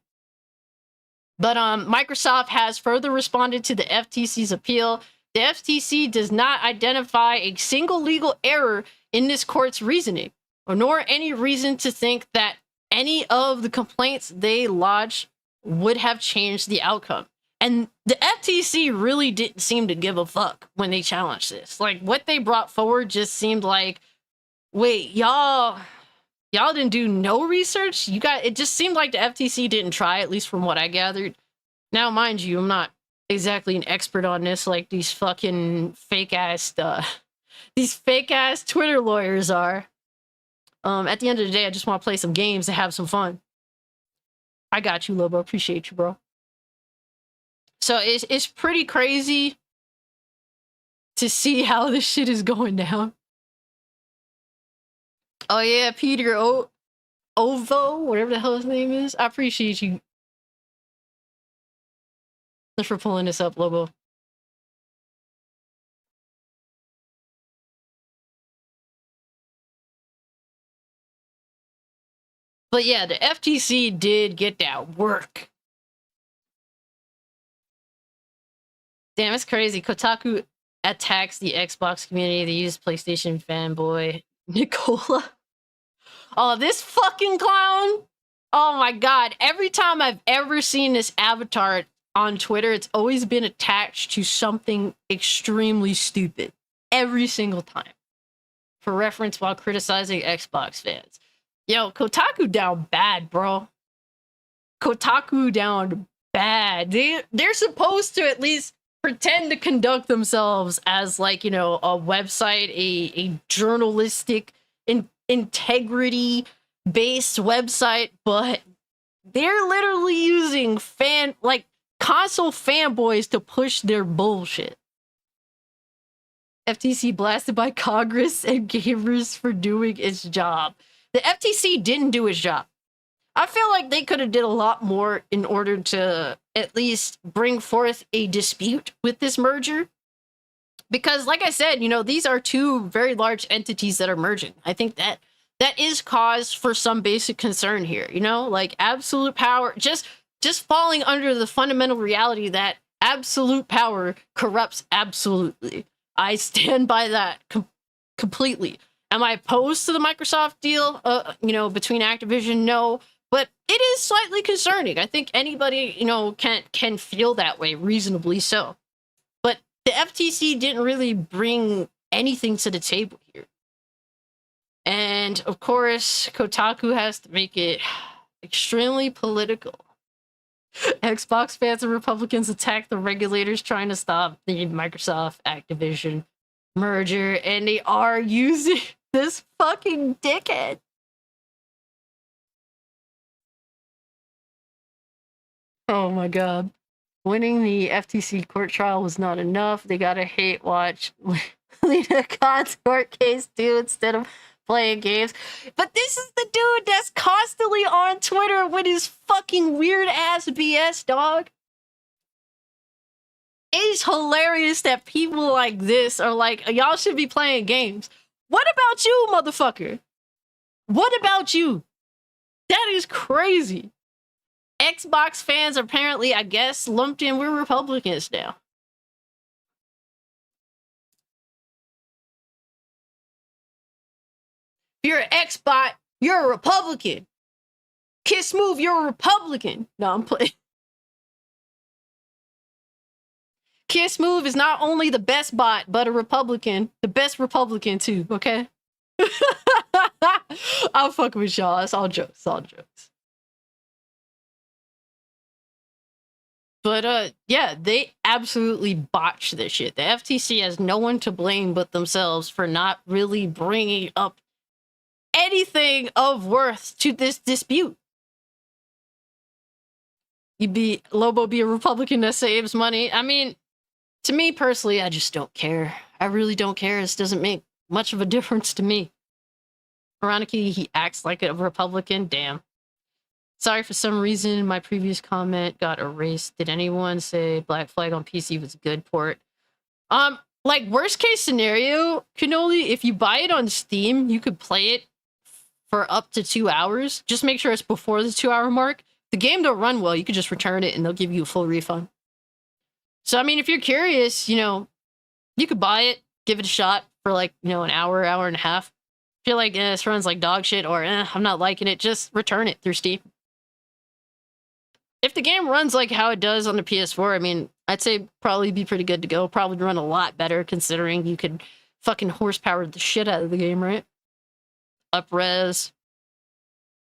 But Microsoft has further responded to the FTC's appeal. The FTC does not identify a single legal error in this court's reasoning, nor any reason to think that any of the complaints they lodged would have changed the outcome. And the FTC really didn't seem to give a fuck when they challenged this. Like, what they brought forward just seemed like, wait, y'all didn't do no research? It just seemed like the FTC didn't try, at least from what I gathered. Now, mind you, I'm not exactly an expert on this like these fucking fake-ass Twitter lawyers are. At the end of the day, I just want to play some games and have some fun. I got you, Lobo. Appreciate you, bro. So it's pretty crazy to see how this shit is going down. Oh yeah, Peter Ovo, whatever the hell his name is. I appreciate you. Thanks for pulling this up, Lobo. But yeah, the FTC did get that work. Damn, it's crazy. Kotaku attacks the Xbox community. They use PlayStation fanboy Nicola. Oh, this fucking clown. Oh my god. Every time I've ever seen this avatar on Twitter, it's always been attached to something extremely stupid. Every single time. For reference, while criticizing Xbox fans. Yo, Kotaku down bad, bro. Kotaku down bad. They're supposed to at least pretend to conduct themselves as, like, a website, a journalistic, integrity-based website, but they're literally using console fanboys to push their bullshit. FTC blasted by Congress and gamers for doing its job. The FTC didn't do its job. I feel like they could have did a lot more in order to at least bring forth a dispute with this merger. Because, like I said, these are two very large entities that are merging. I think that is cause for some basic concern here, like absolute power, just falling under the fundamental reality that absolute power corrupts absolutely. I stand by that completely. Am I opposed to the Microsoft deal, between Activision? No. But it is slightly concerning. I think anybody, you know, can feel that way, reasonably so. But the FTC didn't really bring anything to the table here. And of course, Kotaku has to make it extremely political. Xbox fans and Republicans attack the regulators trying to stop the Microsoft Activision merger, and they are using this fucking dickhead. Oh my god. Winning the FTC court trial was not enough. They gotta hate watch Lena Khan's court case too instead of playing games. But this is the dude that's constantly on Twitter with his fucking weird ass BS, dog. It's hilarious that people like this are like, y'all should be playing games. What about you, motherfucker? What about you? That is crazy. Xbox fans are apparently, I guess, lumped in with Republicans now. If you're an Xbot, you're a Republican. Kiss move, you're a Republican. No, I'm playing. Kiss move is not only the best bot, but a Republican. The best Republican, too, okay? I'll fuck with y'all. It's all jokes. It's all jokes. But, yeah, they absolutely botched this shit. The FTC has no one to blame but themselves for not really bringing up anything of worth to this dispute. Lobo be a Republican that saves money. I mean, to me personally, I just don't care. I really don't care. This doesn't make much of a difference to me. Ironically, he acts like a Republican. Damn. Sorry, for some reason, my previous comment got erased. Did anyone say Black Flag on PC was a good port? Like, worst case scenario, Cannoli, if you buy it on Steam, you could play it for up to 2 hours. Just make sure it's before the 2-hour mark. The game don't run well, you could just return it and they'll give you a full refund. So, I mean, if you're curious, you know, you could buy it, give it a shot for like, you know, an hour, hour and a half. Feel like this runs like dog shit or I'm not liking it, just return it through Steam. If the game runs like how it does on the PS4, I mean, I'd say probably be pretty good to go. Probably run a lot better considering you could fucking horsepower the shit out of the game, right? Up-res.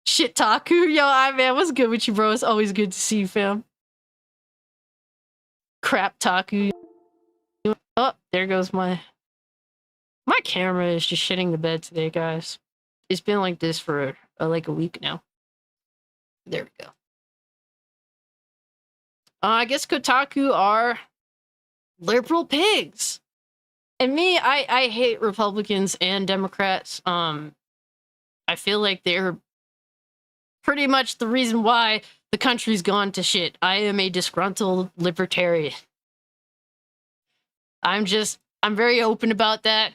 Shit, Taku. Yo, man, what's good with you, bro? It's always good to see you, fam. Crap, Taku. Oh, there goes my camera is just shitting the bed today, guys. It's been like this for like a week now. There we go. I guess Kotaku are liberal pigs. And me, I hate Republicans and Democrats. I feel like they're pretty much the reason why the country's gone to shit. I am a disgruntled libertarian. I'm very open about that.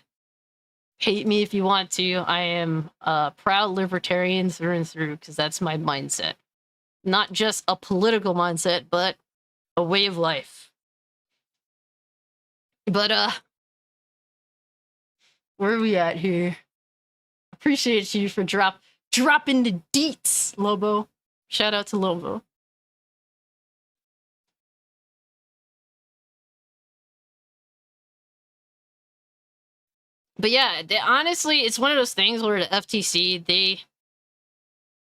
Hate me if you want to. I am a proud libertarian through and through because that's my mindset. Not just a political mindset, but a way of life. But, where are we at here? Appreciate you for dropping the deets, Lobo. Shout out to Lobo. But yeah, honestly, it's one of those things where the FTC, they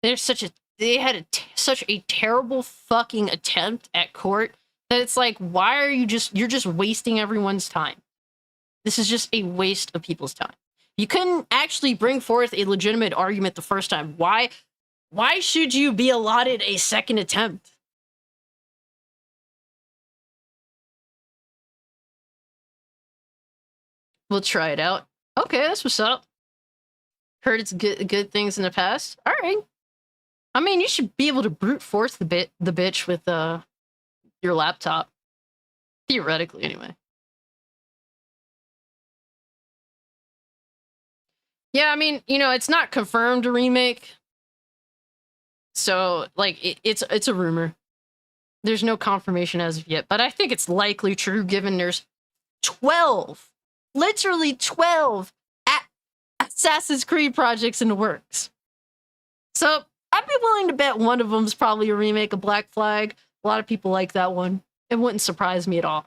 had such a terrible fucking attempt at court that it's like, why are you're just wasting everyone's time. This is just a waste of people's time. You couldn't actually bring forth a legitimate argument the first time. Why should you be allotted a second attempt? We'll try it out. Okay, that's what's up. Heard it's good things in the past. All right. I mean, you should be able to brute force the bitch with your laptop. Theoretically, anyway. Yeah, I mean, you know, it's not confirmed a remake. So, like, it's a rumor. There's no confirmation as of yet, but I think it's likely true given there's 12, literally 12 Assassin's Creed projects in the works. So, I'd be willing to bet one of them's probably a remake of Black Flag. A lot of people like that one. It wouldn't surprise me at all.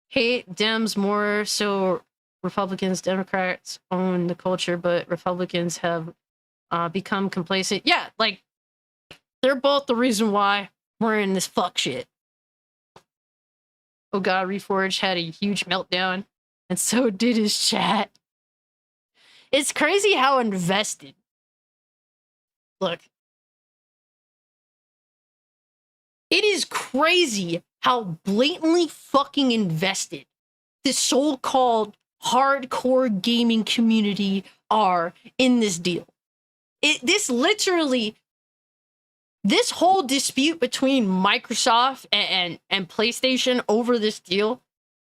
Hate Dems more so Republicans, Democrats own the culture, but Republicans have become complacent. Yeah, like, they're both the reason why we're in this fuck shit. Oh god, Reforged had a huge meltdown, and so did his chat. It's crazy how invested. Look. It is crazy how blatantly fucking invested this so-called hardcore gaming community are in this deal. This whole dispute between Microsoft and PlayStation over this deal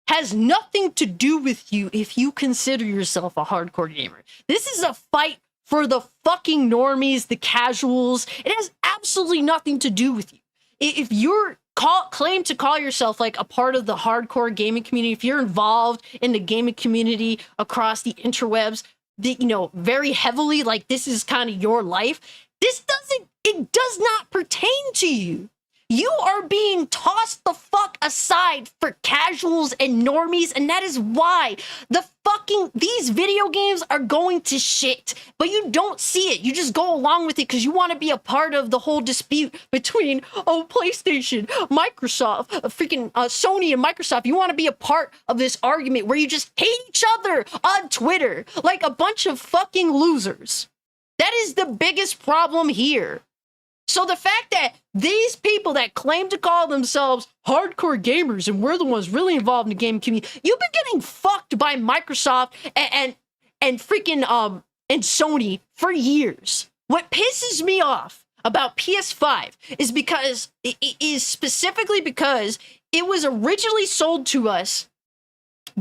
has nothing to do with you if you consider yourself a hardcore gamer. This is a fight for the fucking normies, the casuals. It has absolutely nothing to do with you. If you're claim to call yourself like a part of the hardcore gaming community, if you're involved in the gaming community across the interwebs, very heavily, like this is kind of your life, it does not pertain to you. You are being tossed the fuck aside for casuals and normies, and that is why these video games are going to shit. But you don't see it. You just go along with it because you want to be a part of the whole dispute between, PlayStation, Microsoft, freaking Sony and Microsoft. You want to be a part of this argument where you just hate each other on Twitter like a bunch of fucking losers. That is the biggest problem here. So the fact that these people that claim to call themselves hardcore gamers and we're the ones really involved in the game community, you've been getting fucked by Microsoft and freaking and Sony for years. What pisses me off about PS5 is specifically because it was originally sold to us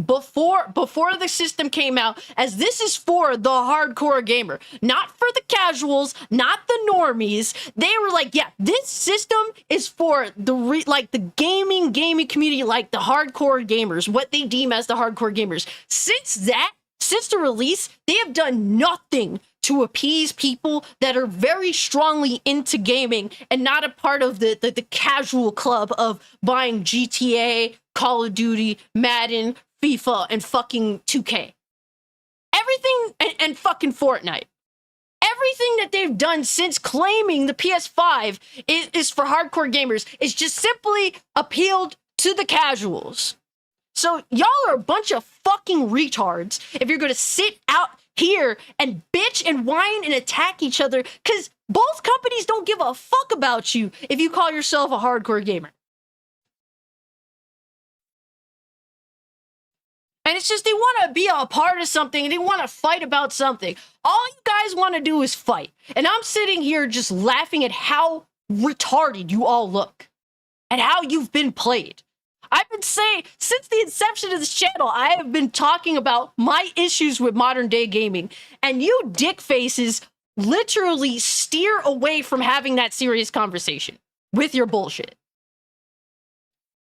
before the system came out as this is for the hardcore gamer, not for the casuals, not the normies. They were like, yeah, this system is for the gaming community, like the hardcore gamers, what they deem as the hardcore gamers. Since the release, they have done nothing to appease people that are very strongly into gaming and not a part of the casual club of buying GTA, Call of Duty, Madden, FIFA, and fucking 2K. Everything, and fucking Fortnite. Everything that they've done since claiming the PS5 is for hardcore gamers is just simply appealed to the casuals. So y'all are a bunch of fucking retards if you're gonna sit out here and bitch and whine and attack each other, because both companies don't give a fuck about you if you call yourself a hardcore gamer. And it's just they want to be a part of something and they want to fight about something. All you guys want to do is fight. And I'm sitting here just laughing at how retarded you all look and how you've been played. I've been saying, since the inception of this channel, I have been talking about my issues with modern day gaming. And you dick faces literally steer away from having that serious conversation with your bullshit.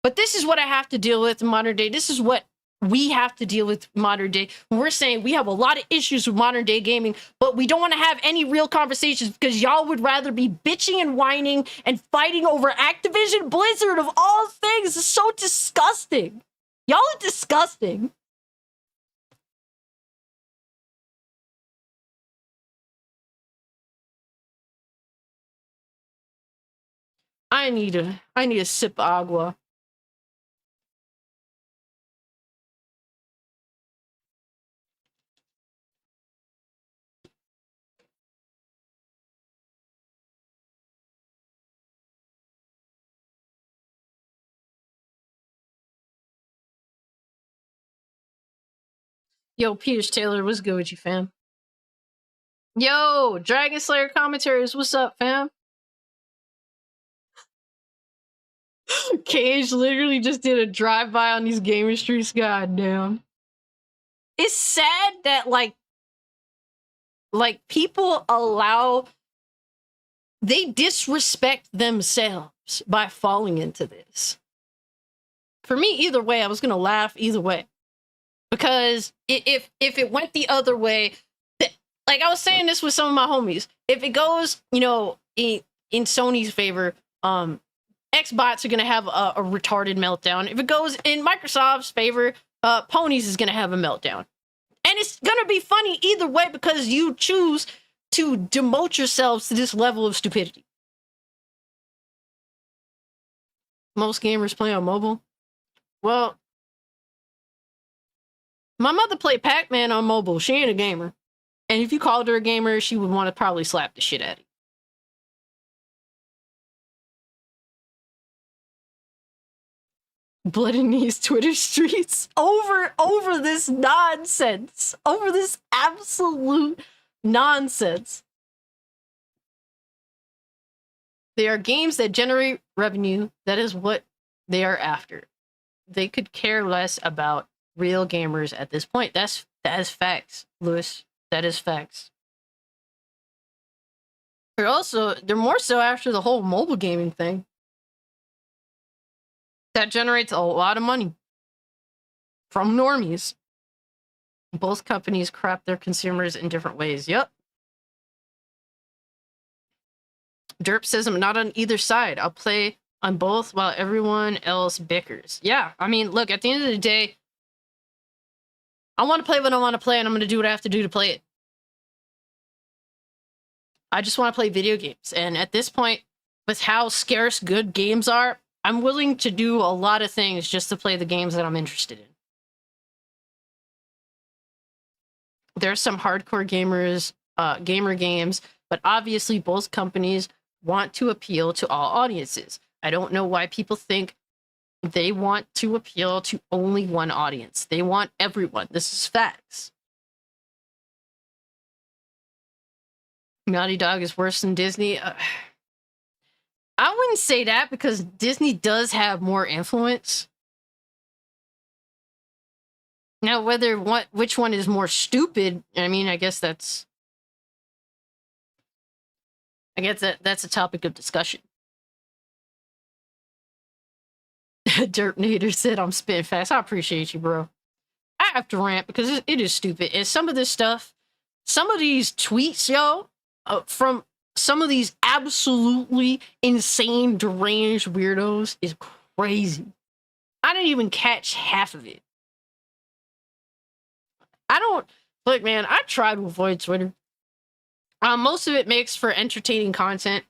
But this is what I have to deal with in modern day. This is what we have to deal with modern day. We're saying we have a lot of issues with modern day gaming, but we don't want to have any real conversations because y'all would rather be bitching and whining and fighting over Activision Blizzard of all things. It's so disgusting. Y'all are disgusting. I need a sip of agua. Yo, Peter Taylor, what's good with you, fam? Yo, Dragon Slayer commentaries, what's up, fam? Cage literally just did a drive-by on these gaming streets, goddamn. It's sad that, like people they disrespect themselves by falling into this. For me, either way, I was gonna laugh either way. Because if it went the other way, like I was saying this with some of my homies, if it goes, in Sony's favor, Xbox are gonna have a retarded meltdown. If it goes in Microsoft's favor, Ponies is gonna have a meltdown. And it's gonna be funny either way because you choose to demote yourselves to this level of stupidity. Most gamers play on mobile. Well, my mother played Pac-Man on mobile. She ain't a gamer. And if you called her a gamer, she would want to probably slap the shit out of you. Blood in these Twitter streets over this nonsense. Over this absolute nonsense. They are games that generate revenue. That is what they are after. They could care less about real gamers at this point. That is facts, Lewis. That is facts. They're more so after the whole mobile gaming thing. That generates a lot of money from normies. Both companies crap their consumers in different ways. Yep. Derp says I'm not on either side. I'll play on both while everyone else bickers. Yeah, I mean, look, at the end of the day, I want to play what I want to play, and I'm going to do what I have to do to play it. I just want to play video games. And at this point, with how scarce good games are, I'm willing to do a lot of things just to play the games that I'm interested in. There's some hardcore gamers, gamer games, but obviously both companies want to appeal to all audiences. I don't know why people think they want to appeal to only one audience. They want everyone. This is facts. Naughty Dog is worse than Disney. I wouldn't say that because Disney does have more influence. Now, which one is more stupid, I mean, I guess that's a topic of discussion. Derp Nader said I'm spitting fast. I appreciate you, bro. I have to rant because it is stupid. And some of this stuff, some of these tweets, yo, from some of these absolutely insane, deranged weirdos is crazy. I didn't even catch half of it. Look, man, I try to avoid Twitter. Most of it makes for entertaining content.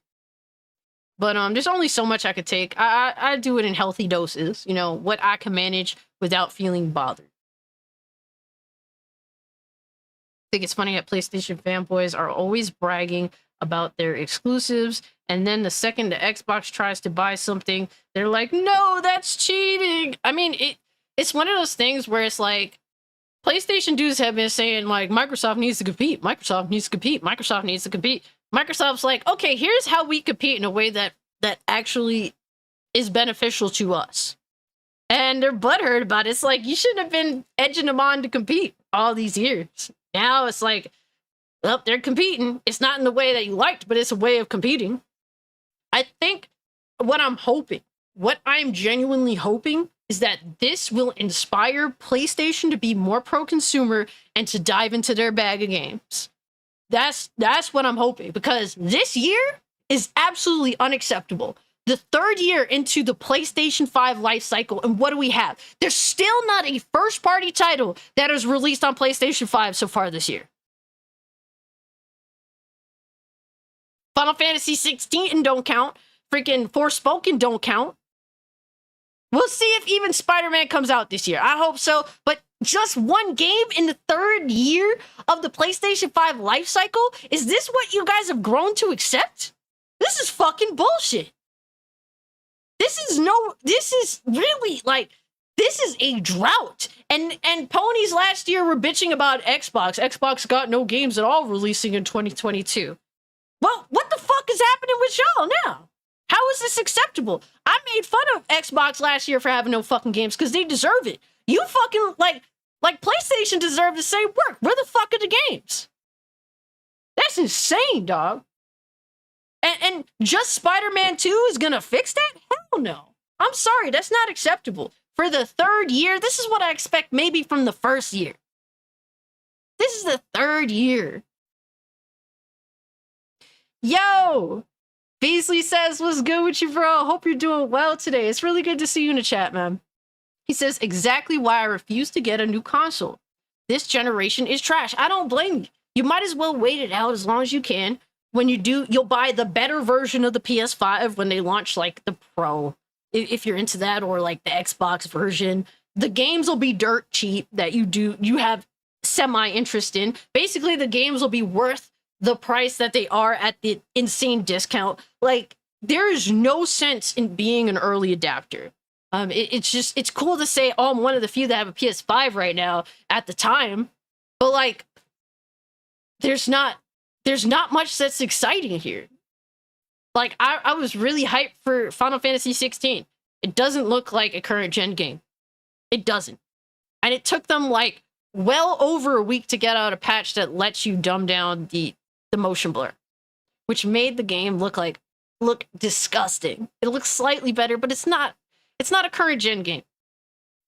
But there's only so much I could take. I do it in healthy doses, you know, what I can manage without feeling bothered. I think it's funny that PlayStation fanboys are always bragging about their exclusives, and then the second the Xbox tries to buy something, they're like, no, that's cheating. I mean, it's one of those things where it's like, PlayStation dudes have been saying, like, Microsoft needs to compete. Microsoft needs to compete. Microsoft needs to compete. Microsoft's like, okay, here's how we compete in a way that actually is beneficial to us. And they're butthurt about it. It's like, you shouldn't have been edging them on to compete all these years. Now it's like, well, they're competing. It's not in the way that you liked, but it's a way of competing. I think what I'm genuinely hoping is that this will inspire PlayStation to be more pro-consumer and to dive into their bag of games. That's what I'm hoping, because this year is absolutely unacceptable. The third year into the PlayStation 5 life cycle, and what do we have? There's still not a first-party title that is released on PlayStation 5 so far this year. Final Fantasy 16 don't count. Freaking Forspoken don't count. We'll see if even Spider-Man comes out this year. I hope so. But just one game in the third year of the PlayStation 5 life cycle? Is this what you guys have grown to accept? This is fucking bullshit. This is really, like, this is a drought. And ponies last year were bitching about Xbox. Xbox got no games at all releasing in 2022. Well, what the fuck is happening with y'all now? How is this acceptable? I made fun of Xbox last year for having no fucking games because they deserve it. You fucking, like PlayStation deserved the same work. Where the fuck are the games? That's insane, dog. And just Spider-Man 2 is gonna fix that? Hell no. I'm sorry, that's not acceptable. For the third year, this is what I expect maybe from the first year. This is the third year. Yo! Beasley says, what's good with you, bro? Hope you're doing well today. It's really good to see you in the chat, man. He says, exactly why I refuse to get a new console. This generation is trash. I don't blame you. You might as well wait it out as long as you can. When you do, you'll buy the better version of the PS5 when they launch, like, the Pro, if you're into that, or, like, the Xbox version. The games will be dirt cheap that you have semi-interest in. Basically, the games will be worth the price that they are at the insane discount. Like, there is no sense in being an early adapter. It's cool to say, oh, I'm one of the few that have a PS5 right now at the time, but like, there's not much that's exciting here. Like, I was really hyped for Final Fantasy 16. It doesn't look like a current gen game. It doesn't. And it took them like well over a week to get out a patch that lets you dumb down the motion blur, which made the game look disgusting. It looks slightly better, but it's not a current gen game.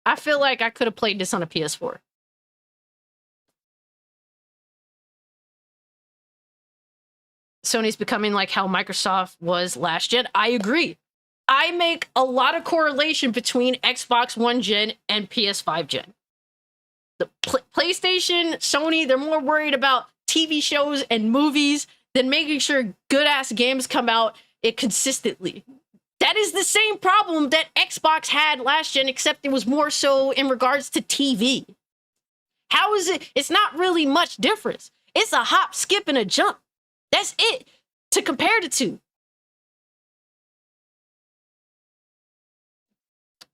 I feel like I could have played this on a PS4. Sony's becoming like how Microsoft was last gen. I agree. I make a lot of correlation between Xbox One gen and PS5 gen. The PlayStation, Sony, they're more worried about TV shows and movies than making sure good-ass games come out consistently. That is the same problem that Xbox had last gen, except it was more so in regards to TV. How is it? It's not really much difference. It's a hop, skip, and a jump. That's it to compare the two.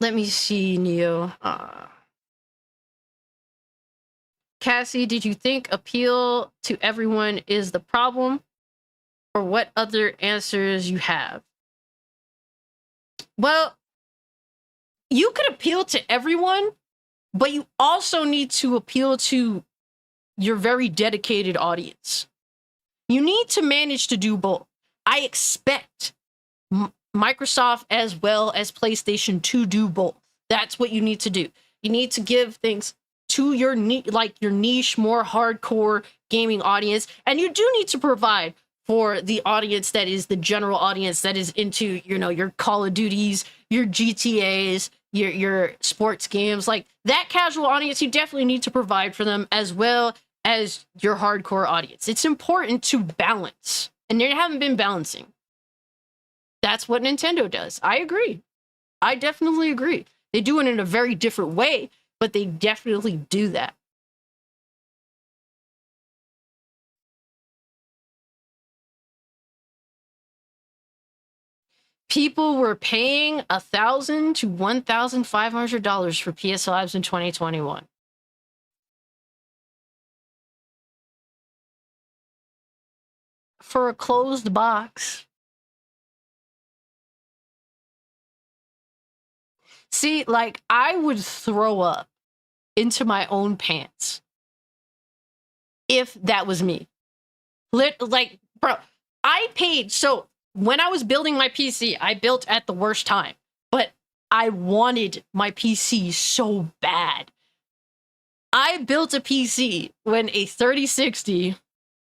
Let me see, Neo. Cassie, did you think appeal to everyone is the problem? Or what other answers you have? Well, you could appeal to everyone, but you also need to appeal to your very dedicated audience. You need to manage to do both. I expect Microsoft as well as PlayStation to do both. That's what you need to do. You need to give things to your niche, more hardcore gaming audience, and you do need to provide for the audience that is the general audience that is into, your Call of Duties, your GTAs, your sports games, like that casual audience. You definitely need to provide for them as well as your hardcore audience. It's important to balance, and they haven't been balancing. That's what Nintendo does. I agree. I definitely agree. They do it in a very different way, but they definitely do that. People were paying $1,000 to $1,500 for PS5s in 2021. For a closed box. See, like, I would throw up into my own pants if that was me. Like, bro, I paid. So when I was building my PC, I built at the worst time, but I wanted my PC so bad. I built a PC when a 3060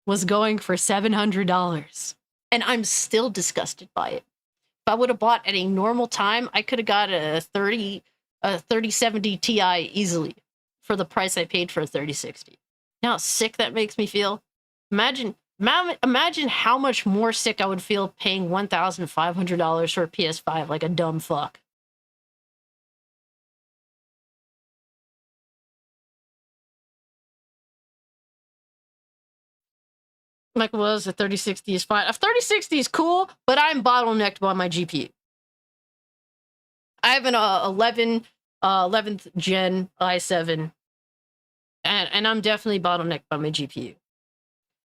was going for $700, and I'm still disgusted by it. If I would have bought at a normal time, I could have got a 3070 Ti easily for the price I paid for a 3060. You know how sick that makes me feel? Imagine how much more sick I would feel paying $1,500 for a PS5 like a dumb fuck. Michael Wells, a 3060 is fine. A 3060 is cool, but I'm bottlenecked by my GPU. I have an 11th gen i7, and I'm definitely bottlenecked by my GPU.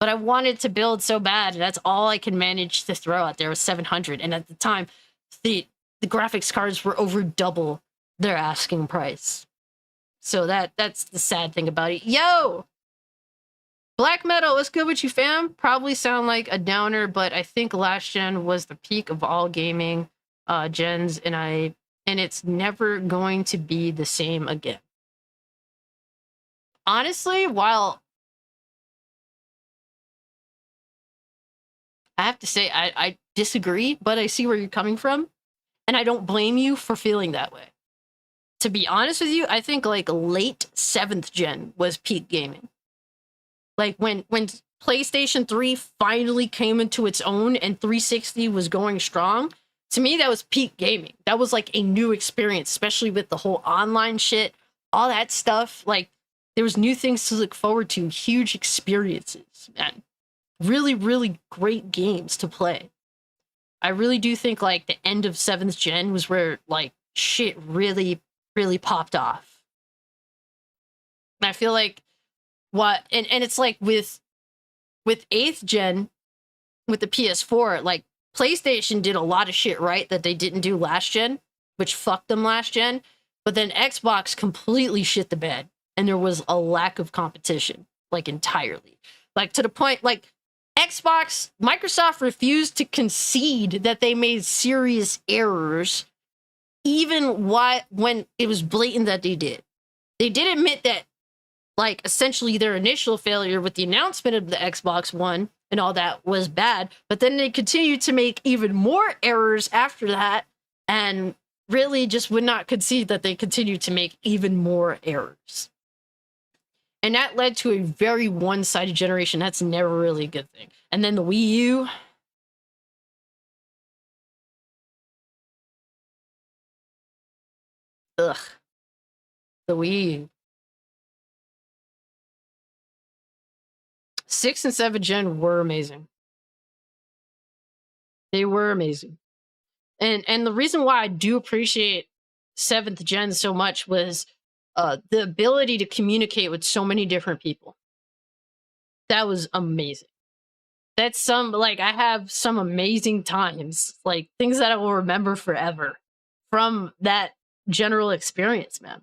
But I wanted to build so bad, and that's all I could manage to throw out there was 700. And at the time, the graphics cards were over double their asking price. So that's the sad thing about it. Yo! Black Metal, what's good with you, fam? Probably sound like a downer, but I think last gen was the peak of all gaming gens, and it's never going to be the same again. Honestly, while I have to say, I disagree, but I see where you're coming from. And I don't blame you for feeling that way. To be honest with you, I think like late 7th gen was peak gaming. Like when PlayStation 3 finally came into its own and 360 was going strong, to me that was peak gaming. That was like a new experience, especially with the whole online shit, all that stuff. Like there was new things to look forward to, huge experiences, man. Really, really great games to play. I really do think like the end of 7th gen was where like shit really popped off. And I feel like and it's like with 8th gen, with the PS4, like PlayStation did a lot of shit right that they didn't do last gen, which fucked them last gen. But then Xbox completely shit the bed, and there was a lack of competition, like entirely. Like to the point, like Microsoft refused to concede that they made serious errors, even when it was blatant that they did. They did admit that, like, essentially their initial failure with the announcement of the Xbox One and all that was bad, but then they continued to make even more errors after that, and really just would not concede that they continued to make even more errors. And that led to a very one-sided generation. That's never really a good thing. And then the Wii U. Ugh. The Wii U. 6 and 7 gen were amazing. They were amazing. And the reason why I do appreciate 7th gen so much was the ability to communicate with so many different people. That was amazing. That's I have some amazing times, like things that I will remember forever from that general experience, man.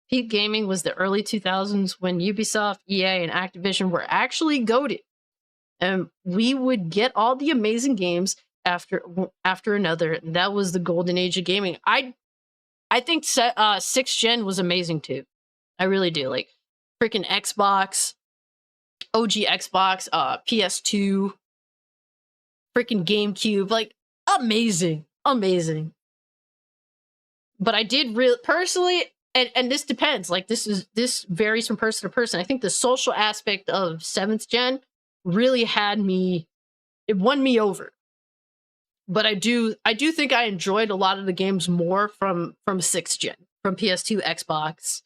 Peak gaming was the early 2000s when Ubisoft, EA, and Activision were actually goated. And we would get all the amazing games after another. And that was the golden age of gaming. I think 6th gen was amazing too. I really do. Like freaking Xbox, OG Xbox, PS2, freaking GameCube, like amazing. But I did personally, and this depends, like this varies from person to person. I think the social aspect of 7th gen really it won me over. But I do think I enjoyed a lot of the games more from 6th gen, from PS2, Xbox.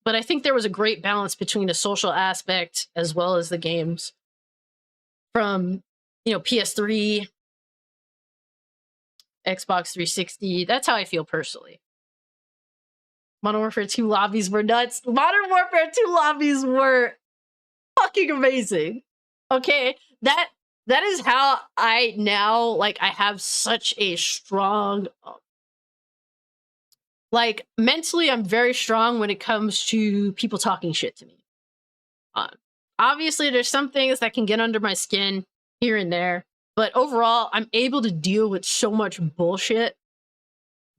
But I think there was a great balance between the social aspect as well as the games from, PS3, Xbox 360. That's how I feel personally. Modern Warfare 2 lobbies were nuts. Modern Warfare 2 lobbies were fucking amazing. Okay, that is how I now, like, I have such a strong, like, mentally, I'm very strong when it comes to people talking shit to me. Obviously, there's some things that can get under my skin here and there, but overall, I'm able to deal with so much bullshit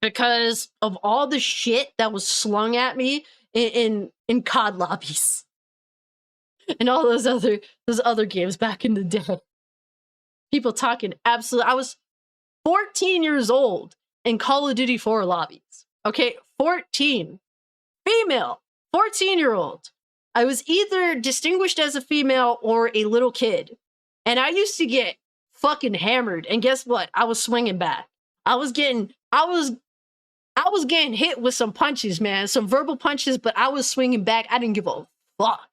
because of all the shit that was slung at me in COD lobbies and all those other games back in the day. People talking absolute. I was 14 years old in Call of Duty 4 lobbies. Okay, 14. Female, 14-year-old. I was either distinguished as a female or a little kid. And I used to get fucking hammered. And guess what? I was swinging back. I was getting hit with some punches, man. Some verbal punches, but I was swinging back. I didn't give a fuck.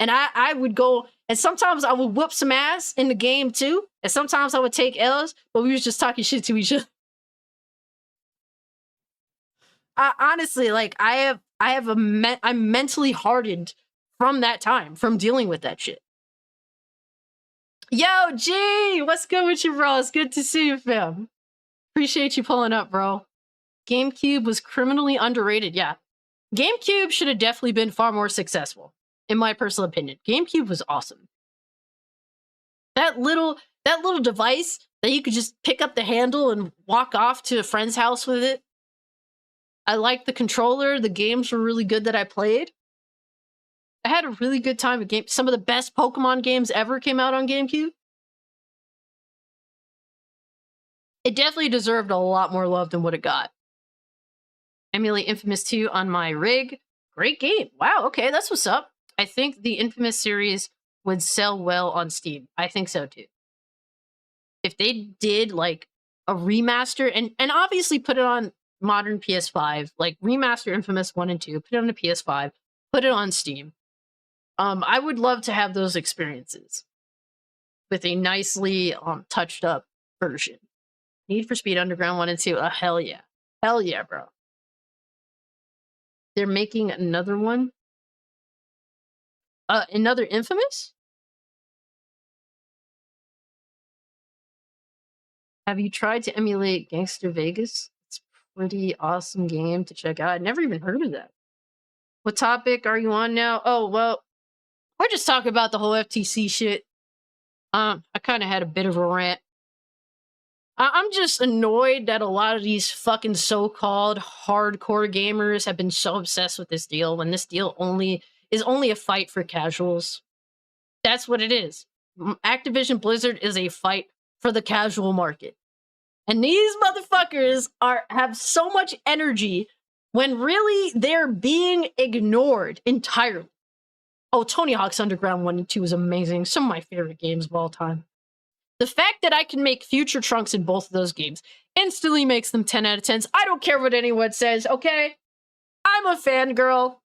And I would go, and sometimes I would whoop some ass in the game too. And sometimes I would take L's, but we was just talking shit to each other. Honestly, like I'm mentally hardened from that time, from dealing with that shit. Yo, G, what's good with you, bro? It's good to see you, fam. Appreciate you pulling up, bro. GameCube was criminally underrated. Yeah, GameCube should have definitely been far more successful, in my personal opinion. GameCube was awesome. That little device that you could just pick up the handle and walk off to a friend's house with it. I liked the controller. The games were really good that I played. I had a really good time with game. Some of the best Pokemon games ever came out on GameCube. It definitely deserved a lot more love than what it got. Emulate Infamous 2 on my rig. Great game. Wow, okay, that's what's up. I think the Infamous series would sell well on Steam. I think so too. If they did like a remaster and obviously put it on modern PS5, like remaster Infamous 1 and 2, put it on the PS5, put it on Steam. I would love to have those experiences with a nicely touched up version. Need for Speed Underground 1 and 2. Hell yeah. Hell yeah, bro. They're making another one. Another Infamous? Have you tried to emulate Gangster Vegas? It's a pretty awesome game to check out. I'd never even heard of that. What topic are you on now? Oh, well, we're just talking about the whole FTC shit. I kind of had a bit of a rant. I'm just annoyed that a lot of these fucking so-called hardcore gamers have been so obsessed with this deal when this deal is only a fight for casuals. That's what it is. Activision Blizzard is a fight for the casual market. And these motherfuckers have so much energy when really they're being ignored entirely. Oh, Tony Hawk's Underground 1 and 2 is amazing. Some of my favorite games of all time. The fact that I can make Future Trunks in both of those games instantly makes them 10 out of 10s. I don't care what anyone says, okay? I'm a fangirl.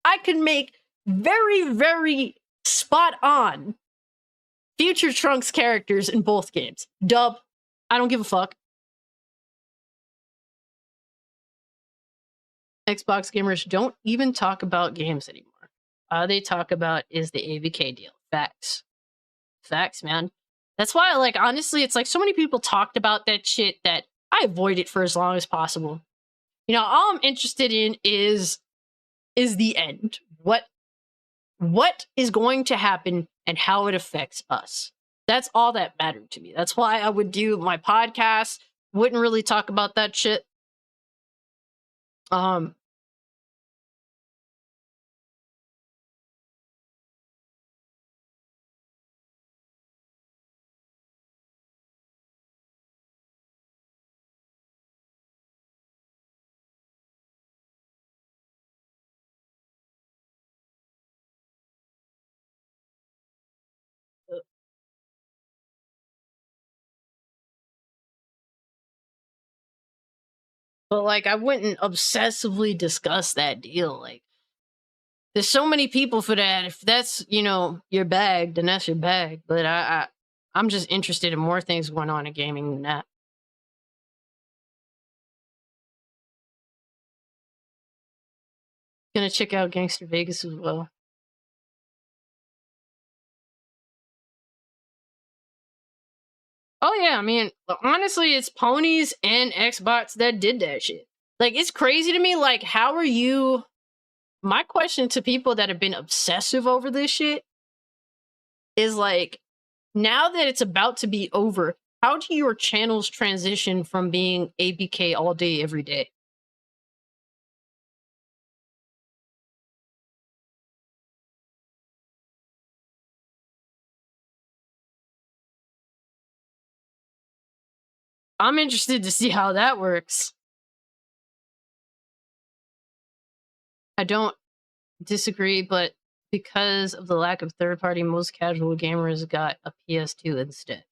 I can make very, very spot on Future Trunks characters in both games. Dub. I don't give a fuck. Xbox gamers don't even talk about games anymore. All they talk about is the ABK deal. Facts. Facts, man. That's why, like, honestly, it's like so many people talked about that shit that I avoid it for as long as possible. You know, all I'm interested in is the end. What is going to happen and how it affects us. That's all that mattered to me. That's why I would do my podcast. Wouldn't really talk about that shit. But, like, I wouldn't obsessively discuss that deal. Like, there's so many people for that. If that's, you know, your bag, then that's your bag. But I'm just interested in more things going on in gaming than that. Gonna check out Gangster Vegas as well. Oh yeah, I mean, honestly, it's ponies and Xbox that did that shit. Like, it's crazy to me, like, how are you... My question to people that have been obsessive over this shit is, like, now that it's about to be over, how do your channels transition from being ABK all day, every day? I'm interested to see how that works. I don't disagree, but because of the lack of third party, most casual gamers got a PS2 instead.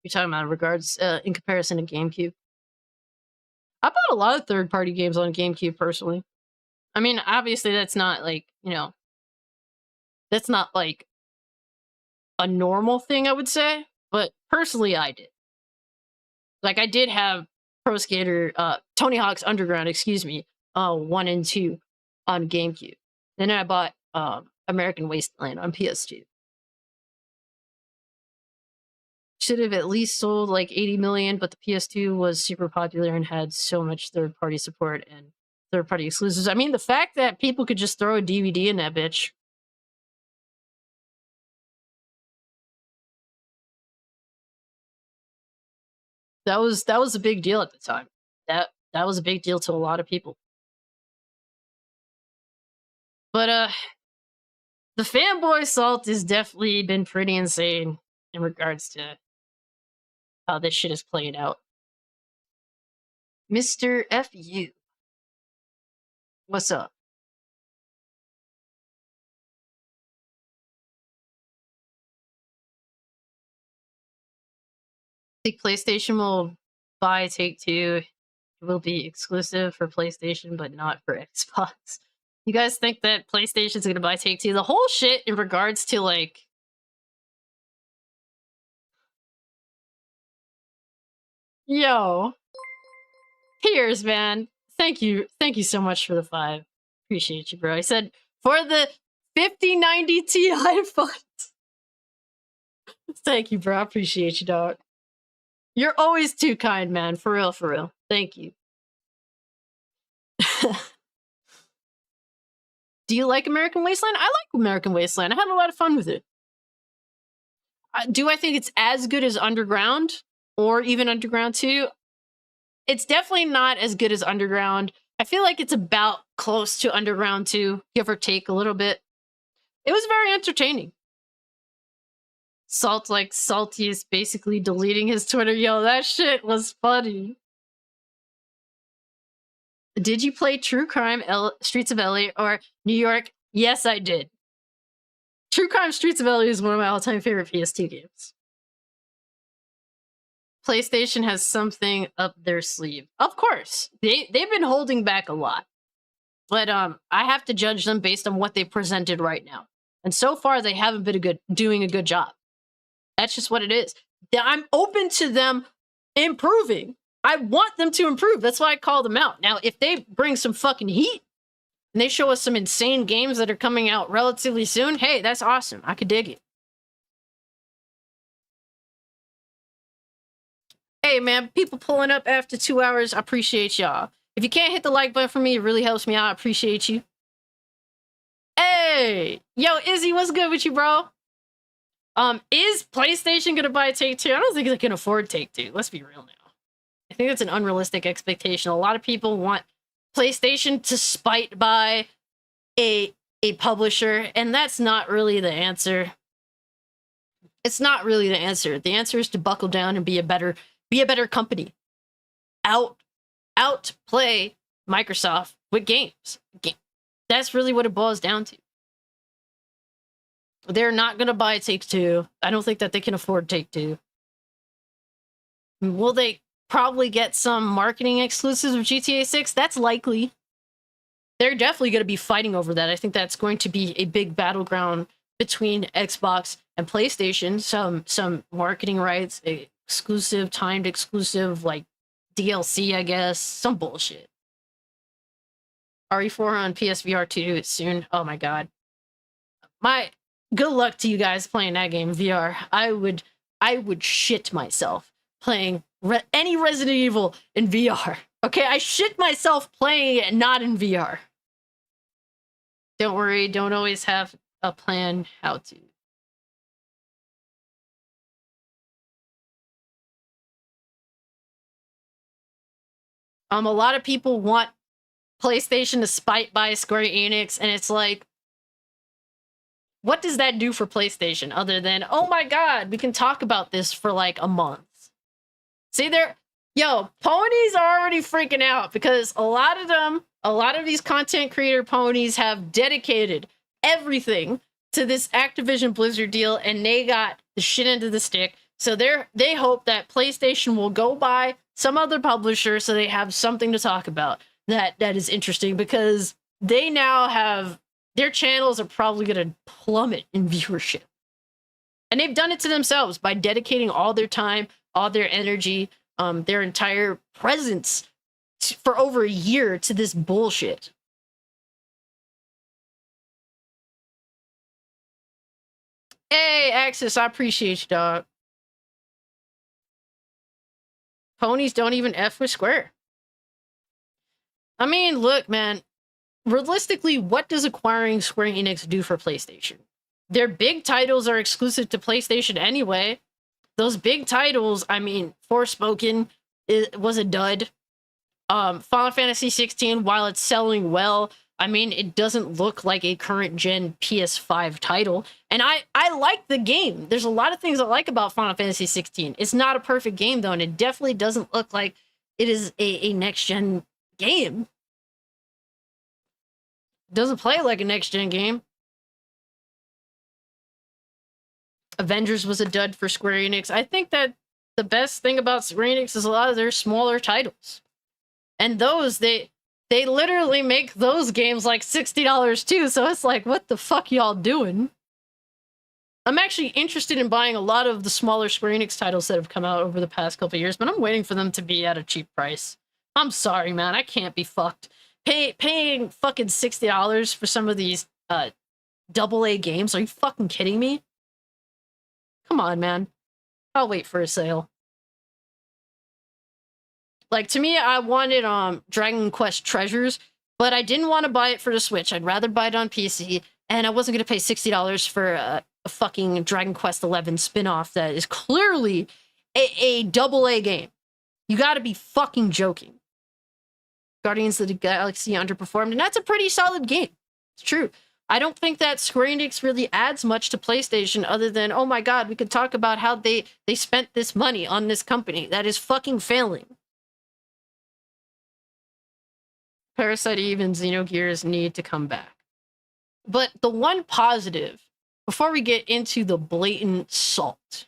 You're talking about in regards, in comparison to GameCube? I bought a lot of third party games on GameCube personally. I mean, obviously that's not like, you know, that's not like a normal thing, I would say, but personally I did. Like, I did have Pro Skater, Tony Hawk's Underground, 1 and 2 on GameCube. Then I bought American Wasteland on PS2. Should have at least sold like 80 million, but the PS2 was super popular and had so much third-party support and third-party exclusives. I mean, the fact that people could just throw a DVD in that bitch. That was a big deal at the time. That that was a big deal to a lot of people. But the fanboy salt has definitely been pretty insane in regards to how this shit is playing out. Mr. FU. What's up? I think PlayStation will buy Take-Two. It will be exclusive for PlayStation, but not for Xbox. You guys think that PlayStation's gonna buy Take-Two? The whole shit in regards to, like... Yo. Piers, man. Thank you so much for the 5. Appreciate you, bro. I said, for the 5090 Ti funds. Thank you, bro. I appreciate you, dog. You're always too kind, man. For real, for real. Thank you. Do you like American Wasteland? I like American Wasteland. I had a lot of fun with it. Do I think it's as good as Underground or even Underground 2? It's definitely not as good as Underground. I feel like it's about close to Underground 2, give or take a little bit. It was very entertaining. Salt, like, Salty is basically deleting his Twitter. Yo, that shit was funny. Did you play True Crime Streets of LA or New York? Yes, I did. True Crime Streets of LA is one of my all-time favorite PS2 games. PlayStation has something up their sleeve. Of course. They've been holding back a lot. But I have to judge them based on what they presented right now. And so far, they haven't been doing a good job. That's just what it is. I'm open to them improving. I want them to improve. That's why I call them out. Now, if they bring some fucking heat and they show us some insane games that are coming out relatively soon, hey, that's awesome. I could dig it. Hey, man, people pulling up after 2 hours, I appreciate y'all. If you can't hit the like button for me, it really helps me out. I appreciate you. Hey! Yo, Izzy, what's good with you, bro? Is PlayStation gonna buy Take-Two? I don't think they can afford Take-Two. Let's be real now. I think that's an unrealistic expectation. A lot of people want PlayStation to spite by a publisher, and that's not really the answer. It's not really the answer. The answer is to buckle down and be a better company. Outplay Microsoft with games. That's really what it boils down to. They're not going to buy Take-Two. I don't think that they can afford Take-Two. Will they probably get some marketing exclusives of GTA 6? That's likely. They're definitely going to be fighting over that. I think that's going to be a big battleground between Xbox and PlayStation. Some marketing rights, exclusive, timed exclusive, like DLC, I guess. Some bullshit. RE4 on PSVR 2 soon. Oh my god. Good luck to you guys playing that game VR. I would shit myself playing any Resident Evil in VR. Okay, I shit myself playing it not in VR. Don't worry, don't always have a plan how to. A lot of people want PlayStation to spite by Square Enix, and it's like, what does that do for PlayStation other than, oh my god, we can talk about this for like a month? See, ponies are already freaking out because a lot of these content creator ponies have dedicated everything to this Activision Blizzard deal, and they got the shit end of the stick. So they hope that PlayStation will go buy some other publisher so they have something to talk about that is interesting, because they now have, their channels are probably going to plummet in viewership. And they've done it to themselves by dedicating all their time, all their energy, their entire presence for over a year to this bullshit. Hey, Axis, I appreciate you, dog. Ponies don't even F with Square. I mean, look, man. Realistically, what does acquiring Square Enix do for PlayStation? Their big titles are exclusive to PlayStation anyway. Those big titles, I mean, Forspoken was a dud. Final Fantasy 16, while it's selling well, I mean, it doesn't look like a current gen PS5 title. And I like the game. There's a lot of things I like about Final Fantasy 16. It's not a perfect game, though, and it definitely doesn't look like it is a next gen game. It doesn't play like a next gen game. Avengers was a dud for Square Enix. I think that the best thing about Square Enix is a lot of their smaller titles. And those, they literally make those games like $60 too, so it's like, what the fuck y'all doing? I'm actually interested in buying a lot of the smaller Square Enix titles that have come out over the past couple of years, but I'm waiting for them to be at a cheap price. I'm sorry, man, I can't be fucked. Paying fucking $60 for some of these AA games, are you fucking kidding me? Come on, man. I'll wait for a sale. Like, to me, I wanted Dragon Quest Treasures, but I didn't want to buy it for the Switch. I'd rather buy it on PC, and I wasn't going to pay $60 for a fucking Dragon Quest 11 spin-off that is clearly a AA game. You gotta be fucking joking. Guardians of the Galaxy underperformed, and that's a pretty solid game. It's true. I don't think that Square Enix really adds much to PlayStation other than, oh my god, we could talk about how they spent this money on this company that is fucking failing. Parasite Eve and Xenogears need to come back. But the one positive, before we get into the blatant salt,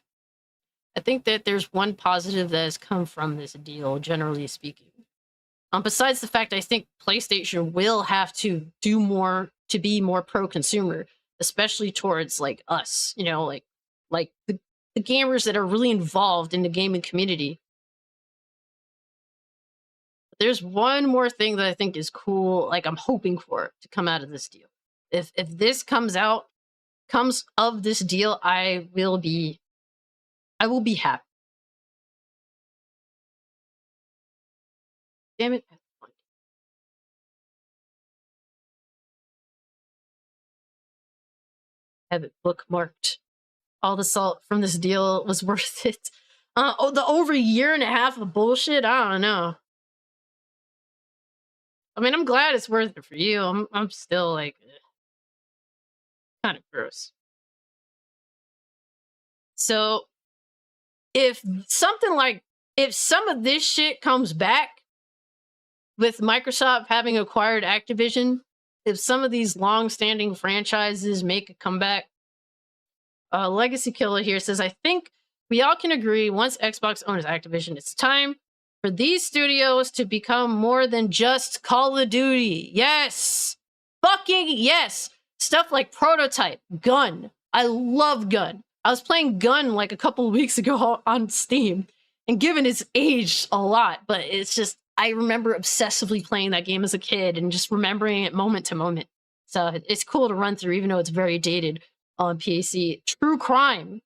I think that there's one positive that has come from this deal, generally speaking. Besides the fact I think PlayStation will have to do more to be more pro-consumer, especially towards, like, us, you know, like the gamers that are really involved in the gaming community. There's one more thing that I think is cool, like I'm hoping for to come out of this deal. If this comes of this deal, I will be happy. Damn it. Have it bookmarked. All the salt from this deal was worth it. The over a year and a half of bullshit, I don't know. I mean, I'm glad it's worth it for you. I'm still like, kind of gross. So, if some of this shit comes back with Microsoft having acquired Activision, if some of these long-standing franchises make a comeback, Legacy Killer here says, I think we all can agree once Xbox owns Activision, it's time for these studios to become more than just Call of Duty. Yes! Fucking yes! Stuff like Prototype, Gun. I love Gun. I was playing Gun like a couple of weeks ago on Steam, and given it's aged a lot, but it's just, I remember obsessively playing that game as a kid and just remembering it moment to moment. So it's cool to run through, even though it's very dated on PC. True Crime,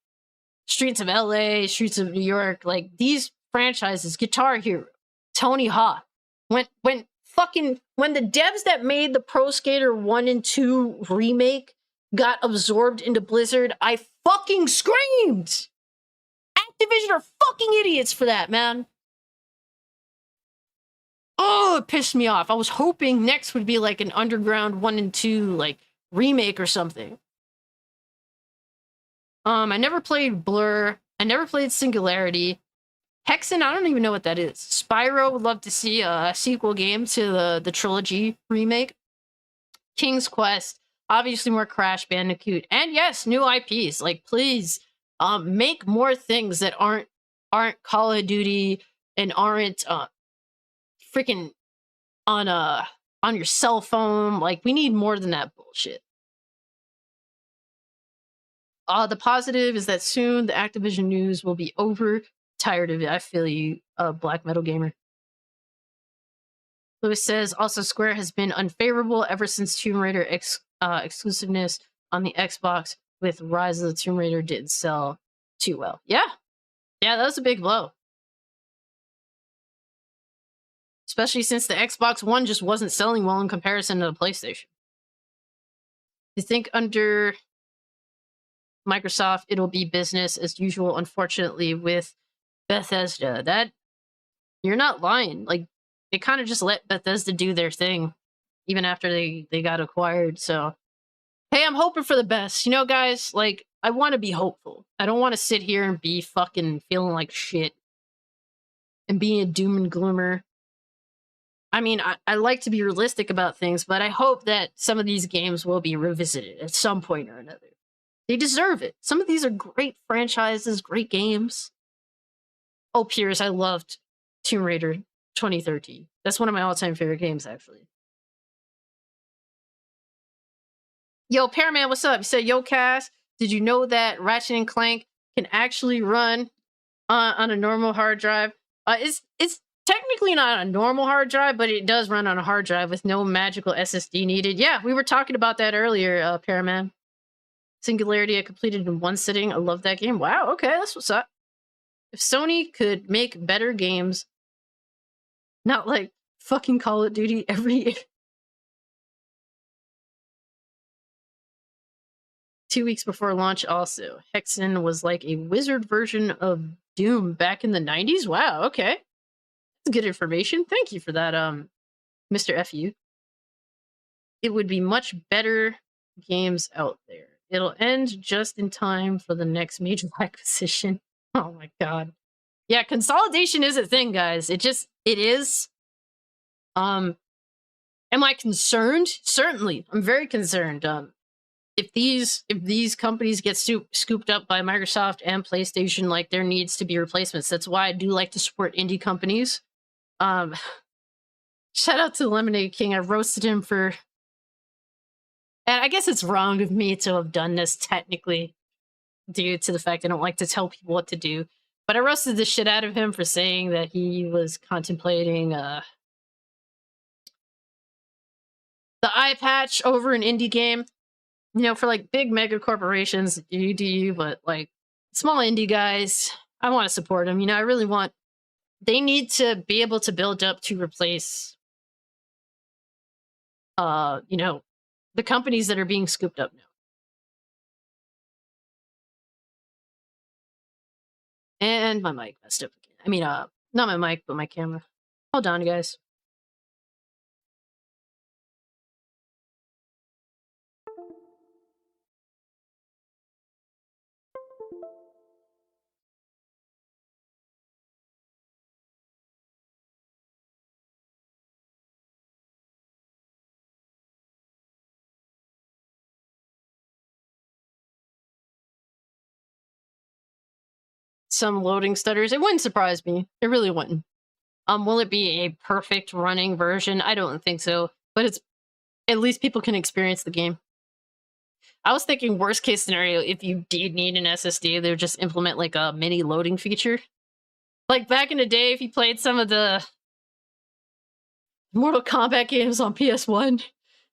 Streets of LA, Streets of New York, like these franchises, Guitar Hero, Tony Hawk. When the devs that made the Pro Skater 1 and 2 remake got absorbed into Blizzard, I fucking screamed! Activision are fucking idiots for that, man. Oh, it pissed me off. I was hoping next would be like an Underground 1 and 2 like remake or something. I never played Blur. I never played Singularity. Hexen, I don't even know what that is. Spyro, would love to see a sequel game to the trilogy remake. King's Quest, obviously more Crash Bandicoot, and yes, new IPs. Like, please, make more things that aren't Call of Duty and aren't freaking on your cell phone. Like, we need more than that bullshit. The positive is that soon the Activision news will be over. Tired of it. I feel you, Black Metal Gamer. Lewis says, also Square has been unfavorable ever since Tomb Raider exclusiveness on the Xbox with Rise of the Tomb Raider didn't sell too well. Yeah, that was a big blow. Especially since the Xbox One just wasn't selling well in comparison to the PlayStation. You think under Microsoft it'll be business as usual, unfortunately, with Bethesda. That, you're not lying. Like, they kind of just let Bethesda do their thing, even after they got acquired. So, hey, I'm hoping for the best. You know, guys, like, I want to be hopeful. I don't want to sit here and be fucking feeling like shit and being a doom and gloomer. I mean, I like to be realistic about things, but I hope that some of these games will be revisited at some point or another. They deserve it. Some of these are great franchises, great games. Oh, Piers, I loved Tomb Raider 2013. That's one of my all-time favorite games, actually. Yo, Paraman, what's up? You said, yo, Cass, did you know that Ratchet and Clank can actually run on a normal hard drive? It's technically not a normal hard drive, but it does run on a hard drive with no magical SSD needed. Yeah, we were talking about that earlier, Paraman. Singularity I completed in one sitting. I love that game. Wow, okay, that's what's up. If Sony could make better games, not like fucking Call of Duty every year. 2 weeks before launch also. Hexen was like a wizard version of Doom back in the 90s? Wow, okay. That's good information. Thank you for that, Mr. FU. It would be much better games out there. It'll end just in time for the next major acquisition. Oh my god. Yeah, consolidation is a thing, guys. It is. Am I concerned? Certainly. I'm very concerned. If these companies get scooped up by Microsoft and PlayStation, like, there needs to be replacements. That's why I do like to support indie companies. Shout out to Lemonade King. I roasted him for, and I guess it's wrong of me to have done this technically, due to the fact I don't like to tell people what to do. But I roasted the shit out of him for saying that he was contemplating the eye patch over an indie game. You know, for like big mega corporations, you do, but like small indie guys, I want to support them. You know, I really want, they need to be able to build up to replace, you know, the companies that are being scooped up now. And my mic messed up again. I mean, not my mic, but my camera. Hold on, guys. Some loading stutters. It wouldn't surprise me. It really wouldn't. Will it be a perfect running version? I don't think so. But it's, at least people can experience the game. I was thinking worst case scenario, if you did need an SSD, they would just implement like a mini loading feature. Like back in the day, if you played some of the Mortal Kombat games on PS1,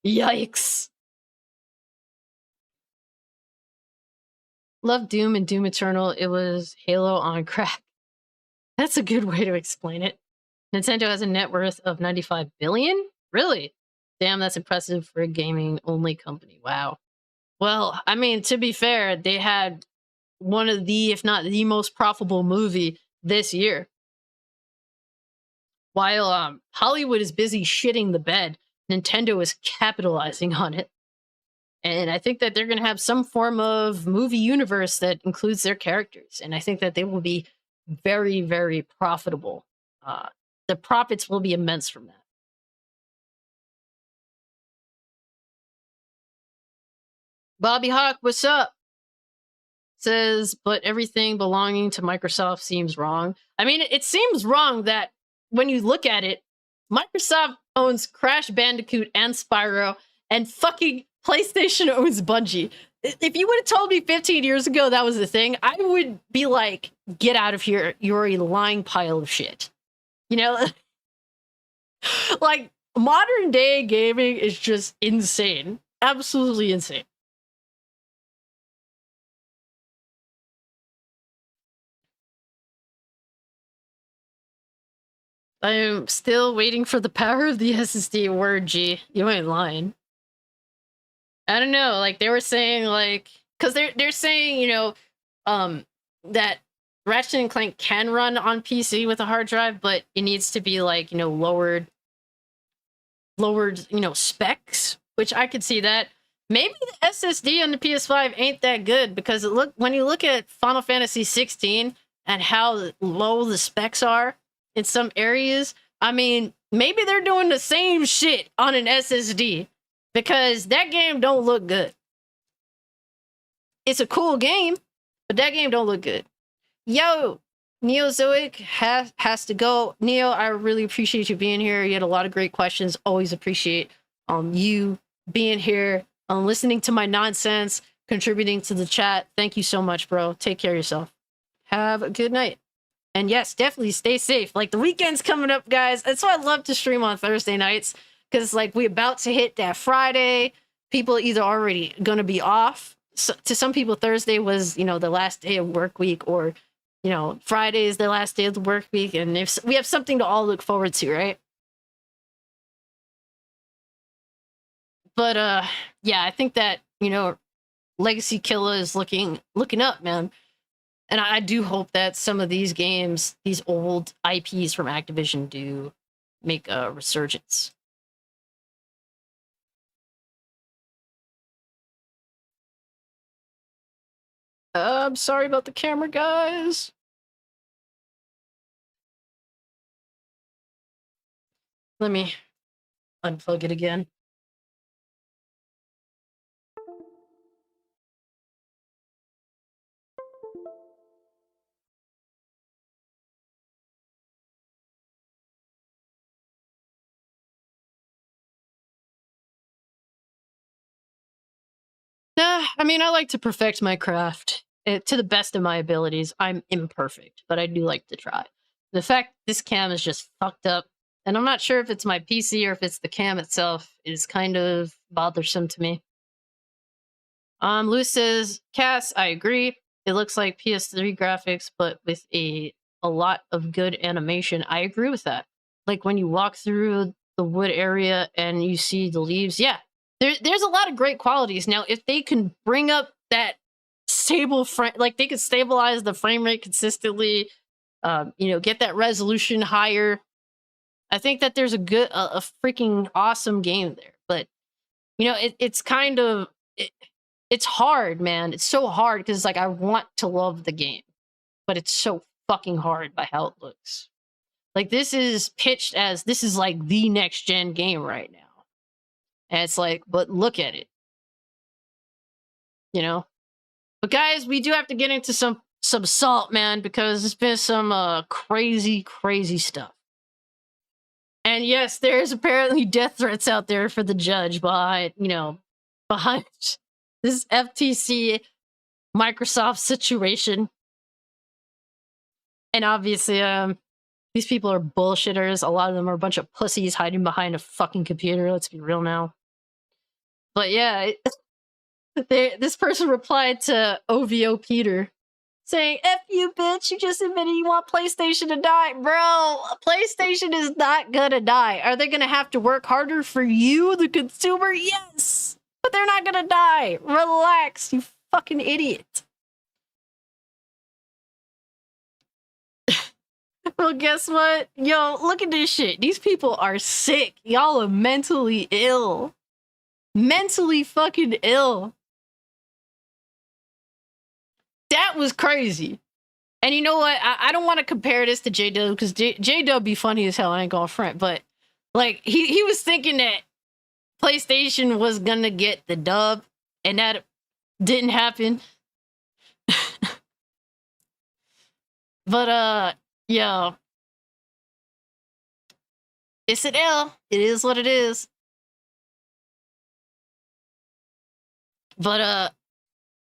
yikes. Love Doom and Doom Eternal. It was Halo on crack. That's a good way to explain it. Nintendo has a net worth of 95 billion? Really? Damn, that's impressive for a gaming-only company. Wow. Well, I mean, to be fair, they had one of the, if not the most profitable movie this year. While Hollywood is busy shitting the bed, Nintendo is capitalizing on it. And I think that they're going to have some form of movie universe that includes their characters. And I think that they will be very, very profitable. The profits will be immense from that. Bobby Hawk, what's up? Says, but everything belonging to Microsoft seems wrong. I mean, it seems wrong that when you look at it, Microsoft owns Crash Bandicoot and Spyro, and fucking PlayStation owns Bungie. If you would have told me 15 years ago that was the thing, I would be like, get out of here. You're a lying pile of shit. You know? Like, modern day gaming is just insane. Absolutely insane. I'm still waiting for the power of the SSD. Word, G. You ain't lying. I don't know, like, they were saying, like, because they're saying, you know, that Ratchet and Clank can run on PC with a hard drive, but it needs to be like, you know, lowered, you know, specs, which I could see that. Maybe the SSD on the PS5 ain't that good because when you look at Final Fantasy 16 and how low the specs are in some areas, I mean, maybe they're doing the same shit on an SSD because that game don't look good. It's a cool game, but that game don't look good. Yo, Neozoic has to go. Neo, I really appreciate you being here. You had a lot of great questions. Always appreciate you being here, listening to my nonsense, contributing to the chat. Thank you so much, bro. Take care of yourself. Have a good night. And yes, definitely stay safe. Like, the weekend's coming up, guys. That's why I love to stream on Thursday nights, because like we're about to hit that Friday. People either already gonna be off. So, to some people, Thursday was, you know, the last day of work week, or you know, Friday is the last day of the work week, and if we have something to all look forward to, right? But yeah, I think that, you know, Legacy Killer is looking up, man. And I do hope that some of these games, these old IPs from Activision, do make a resurgence. I'm sorry about the camera, guys. Let me unplug it again. I mean, I like to perfect my craft to the best of my abilities. I'm imperfect, but I do like to try. The fact this cam is just fucked up, and I'm not sure if it's my PC or if it's the cam itself, is kind of bothersome to me. Lou says, Cass, I agree. It looks like PS3 graphics, but with a lot of good animation. I agree with that. Like when you walk through the wood area and you see the leaves, yeah. There's a lot of great qualities. Now, if they can bring up that stable frame, like they could stabilize the frame rate consistently, you know, get that resolution higher, I think that there's a freaking awesome game there. But, you know, it's kind of, it's hard, man. It's so hard because, like, I want to love the game, but it's so fucking hard by how it looks. Like, this is pitched as, this is like the next gen game right now. And it's like, but look at it. You know? But guys, we do have to get into some salt, man, because there's been some crazy, crazy stuff. And yes, there's apparently death threats out there for the judge behind, you know, behind this FTC Microsoft situation. And obviously, these people are bullshitters. A lot of them are a bunch of pussies hiding behind a fucking computer. Let's be real now. But yeah, this person replied to OVO Peter saying, F you, bitch, you just admitted you want PlayStation to die. Bro, PlayStation is not gonna die. Are they gonna have to work harder for you, the consumer? Yes, but they're not gonna die. Relax, you fucking idiot. Well, guess what? Yo, look at this shit. These people are sick. Y'all are mentally ill. Mentally fucking ill. That was crazy. And you know what? I don't want to compare this to J-Dub because J-Dub be funny as hell. I ain't gonna front. But, like, he was thinking that PlayStation was gonna get the dub, and that didn't happen. But, yeah. It's an L. It is what it is. But,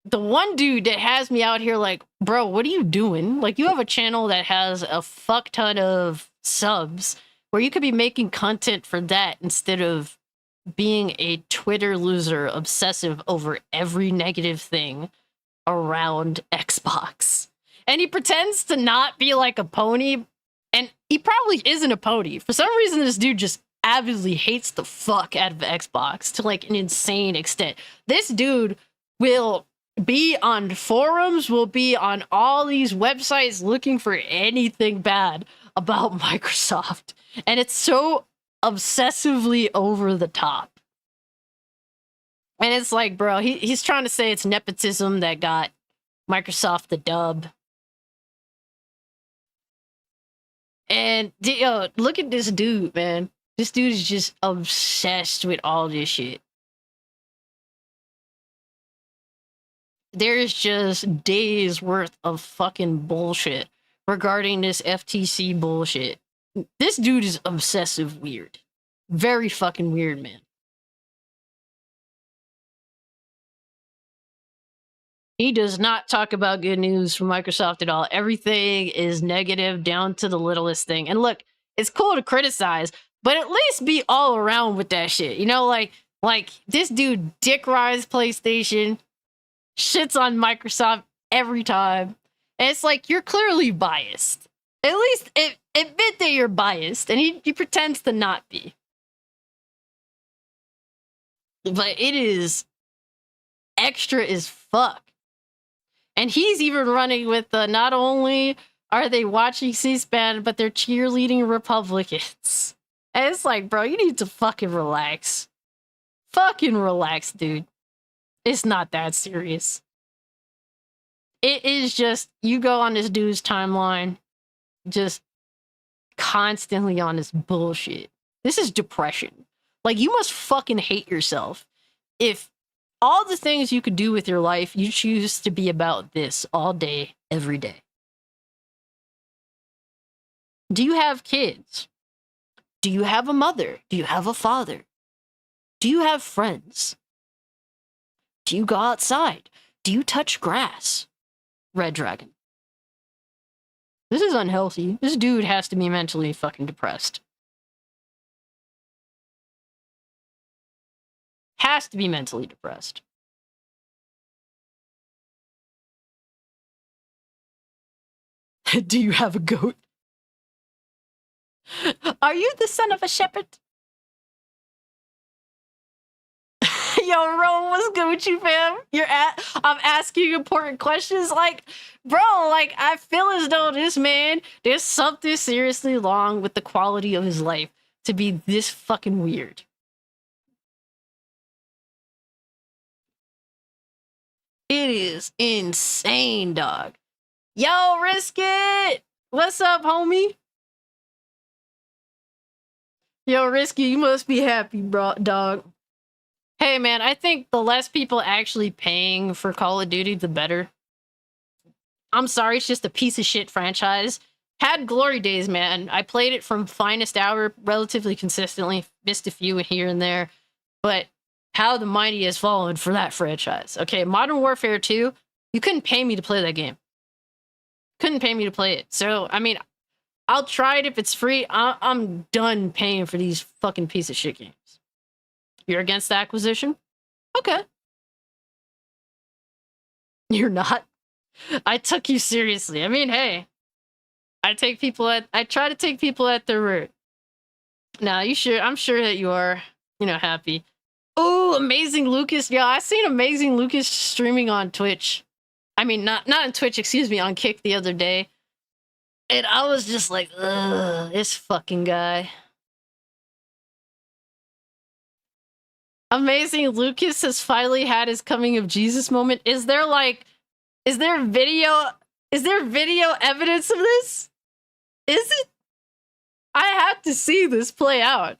the one dude that has me out here like, bro, what are you doing? Like, you have a channel that has a fuck ton of subs where you could be making content for that instead of being a Twitter loser obsessive over every negative thing around Xbox. And he pretends to not be like a pony, and he probably isn't a pony. For some reason, this dude just avidly hates the fuck out of Xbox to like an insane extent. This dude will be on forums, will be on all these websites looking for anything bad about Microsoft. And it's so obsessively over the top. And it's like, bro, he's trying to say it's nepotism that got Microsoft the dub. And yo, look at this dude, man. This dude is just obsessed with all this shit. There's just days worth of fucking bullshit regarding this FTC bullshit. This dude is obsessive weird. Very fucking weird, man. He does not talk about good news from Microsoft at all. Everything is negative down to the littlest thing. And look, it's cool to criticize, but at least be all around with that shit. You know, like this dude dick rides PlayStation, shits on Microsoft every time. And it's like, you're clearly biased. At least admit that you're biased. And he pretends to not be. But it is extra as fuck. And he's even running with not only are they watching C-SPAN, but they're cheerleading Republicans. And it's like, bro, you need to fucking relax. Fucking relax, dude. It's not that serious. It is just, you go on this dude's timeline, just constantly on this bullshit. This is depression. Like, you must fucking hate yourself if all the things you could do with your life, you choose to be about this all day, every day. Do you have kids? Do you have a mother? Do you have a father? Do you have friends? Do you go outside? Do you touch grass? Red Dragon. This is unhealthy. This dude has to be mentally fucking depressed. Has to be mentally depressed. Do you have a goat? Are you the son of a shepherd? Yo, Ro, what's good with you, fam? I'm asking important questions. Like, bro, like, I feel as though this man, there's something seriously wrong with the quality of his life to be this fucking weird. It is insane, dog. Yo, Risk It! What's up, homie? Yo, Risky, you must be happy, bro, dog. Hey, man, I think the less people actually paying for Call of Duty, the better. I'm sorry, it's just a piece of shit franchise. Had glory days, man. I played it from finest hour relatively consistently. Missed a few here and there. But how the mighty has fallen for that franchise. Okay, Modern Warfare 2, you couldn't pay me to play that game. Couldn't pay me to play it. So, I mean, I'll try it if it's free. I'm done paying for these fucking piece of shit games. You're against the acquisition? Okay. You're not? I took you seriously. I mean, hey. I try to take people at their word. Nah, you sure? I'm sure that you are, happy. Oh, Amazing Lucas. Yeah, I seen Amazing Lucas streaming on Twitch. I mean, not on Twitch, excuse me, on Kick the other day. And I was just like, ugh, this fucking guy. Amazing Lucas has finally had his coming of Jesus moment. Is there video evidence of this? Is it? I have to see this play out.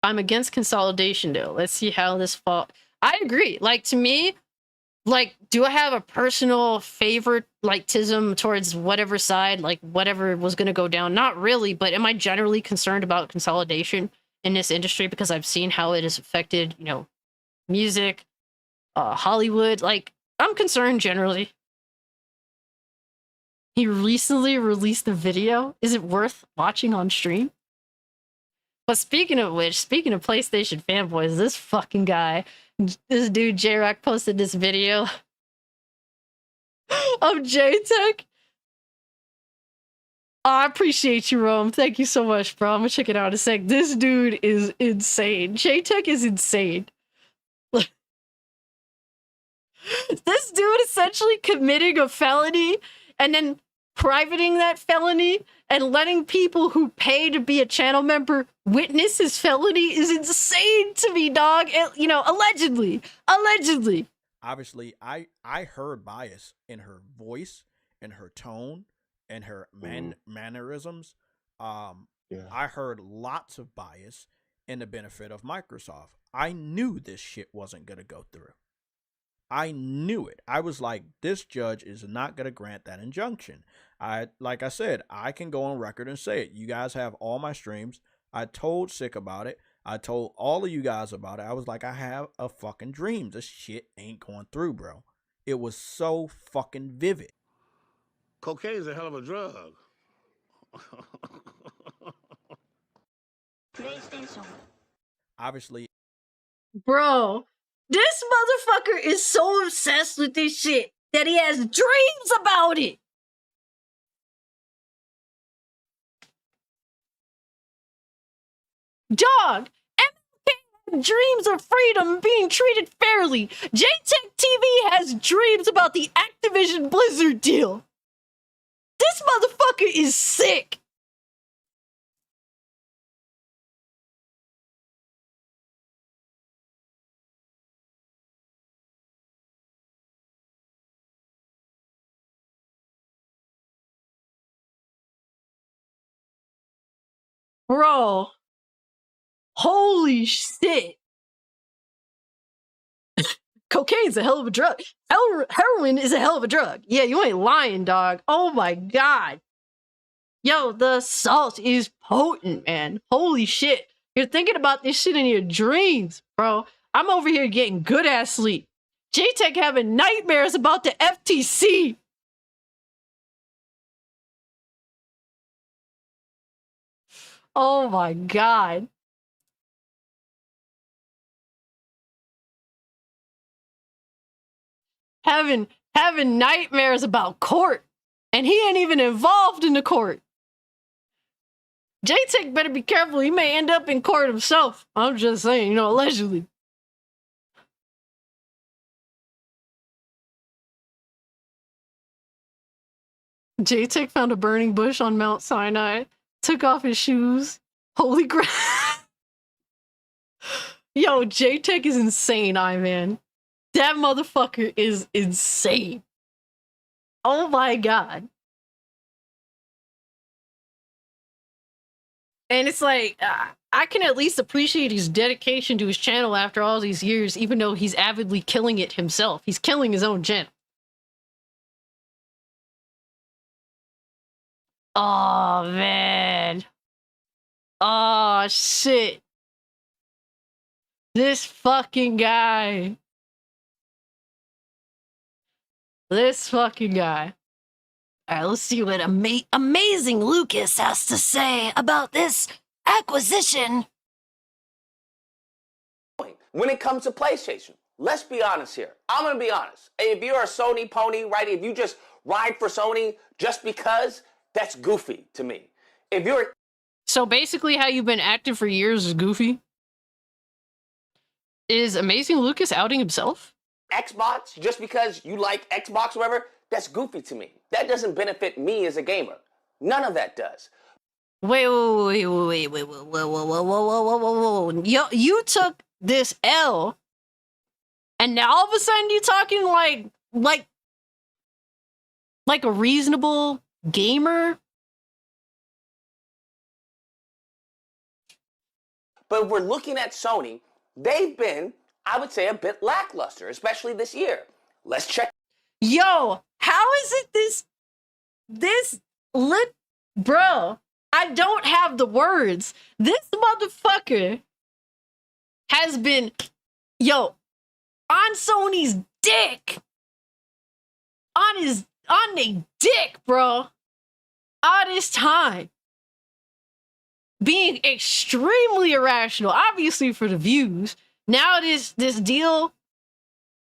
I'm against consolidation though. Let's see how this fall. I agree. Like, to me, like, do I have a personal favoritism towards whatever side, like whatever was going to go down? Not really, but am I generally concerned about consolidation in this industry because I've seen how it has affected, music, Hollywood? Like, I'm concerned generally. He recently released a video. Is it worth watching on stream? But speaking of which, speaking of PlayStation fanboys, this fucking guy, this dude J-Rock posted this video of J-Tech. Oh, I appreciate you, Rome. Thank you so much, bro. I'm gonna check it out in a sec. This dude is insane. J-Tech is insane. This dude essentially committing a felony and then privating that felony and letting people who pay to be a channel member witness his felony is insane to me, dog. You know, allegedly. Obviously, I heard bias in her voice, in her tone, and her mannerisms. I heard lots of bias in the benefit of Microsoft. I knew this shit wasn't going to go through. I knew it. I was like, this judge is not going to grant that injunction. Like I said, I can go on record and say it. You guys have all my streams. I told Sick about it. I told all of you guys about it. I was like, I have a fucking dream. This shit ain't going through, bro. It was so fucking vivid. Cocaine's a hell of a drug. PlayStation. Obviously, Bro, this motherfucker is so obsessed with this shit that he has dreams about it. Dog, MLK has dreams of freedom being treated fairly. JTech TV has dreams about the Activision Blizzard deal. This motherfucker is sick. Bro, holy shit. Cocaine's a hell of a drug. Heroin is a hell of a drug. Yeah, you ain't lying, dog. Oh my god. Yo, the salt is potent, man. Holy shit. You're thinking about this shit in your dreams, bro. I'm over here getting good ass sleep. JTech having nightmares about the FTC. Oh my god. Having nightmares about court. And he ain't even involved in the court. JTech better be careful. He may end up in court himself. I'm just saying, you know, allegedly. JTech found a burning bush on Mount Sinai. Took off his shoes. Holy crap. Yo, JTech is insane, man. That motherfucker is insane. Oh my god. And it's like, I can at least appreciate his dedication to his channel after all these years, even though he's avidly killing it himself. He's killing his own channel. Oh, man. Oh, shit. This fucking guy. This fucking guy. All right, let's see what amazing Lucas has to say about this acquisition. When it comes to PlayStation, let's be honest here. I'm going to be honest. If you're a Sony pony, right, if you just ride for Sony just because, that's goofy to me. If you're... So basically how you've been acting for years is goofy? Is Amazing Lucas outing himself? Xbox, just because you like Xbox or whatever, that's goofy to me. That doesn't benefit me as a gamer. None of that does. Wait. Yo, you took this L, and now all of a sudden you're talking like a reasonable gamer? But if we're looking at Sony, they've been, I would say, a bit lackluster, especially this year. Let's check. Yo, how is it bro, I don't have the words. This motherfucker has been, on Sony's dick. On their dick, bro. All this time. Being extremely irrational, obviously for the views. Now this deal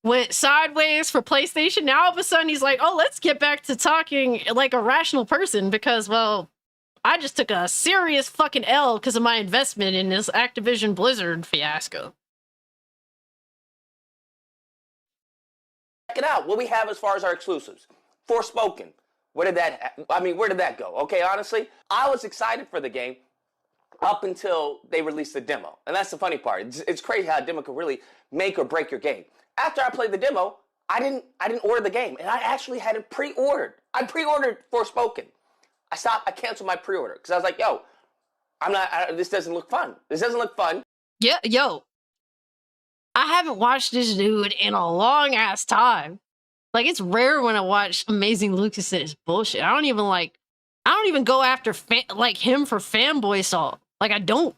went sideways for PlayStation. Now all of a sudden he's like, oh, let's get back to talking like a rational person because, well, I just took a serious fucking L because of my investment in this Activision Blizzard fiasco. check it out. What we have as far as our exclusives. Forspoken. Where did that go? Okay, honestly, I was excited for the game up until they released the demo. And that's the funny part. It's crazy how a demo can really make or break your game. After I played the demo, I didn't order the game, and I actually had it pre-ordered. I pre-ordered Forspoken. I canceled my pre-order because I was like, yo, this doesn't look fun. This doesn't look fun. Yeah, yo. I haven't watched this dude in a long ass time. Like, it's rare when I watch Amazing Lucas and his bullshit. I don't even go after him for fanboy salt. Like, I don't.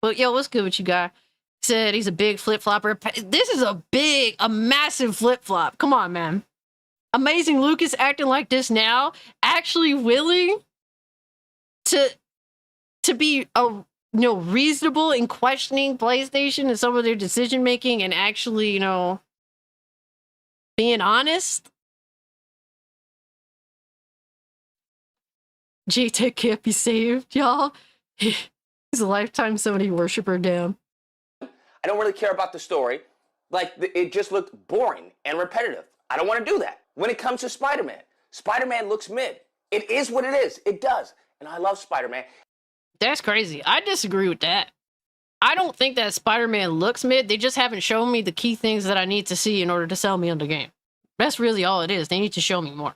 But yo, what's good with you, guy? Said he's a big flip-flopper. This is a massive flip-flop. Come on, man. Amazing Lucas acting like this now, actually willing to be reasonable in questioning PlayStation and some of their decision making, and actually, being honest. J-Tech can't be saved, y'all. He's a lifetime Sony worshiper, damn. I don't really care about the story. Like, it just looked boring and repetitive. I don't want to do that. When it comes to Spider-Man, Spider-Man looks mid. It is what it is. It does. And I love Spider-Man. That's crazy. I disagree with that. I don't think that Spider-Man looks mid. They just haven't shown me the key things that I need to see in order to sell me on the game. That's really all it is. They need to show me more.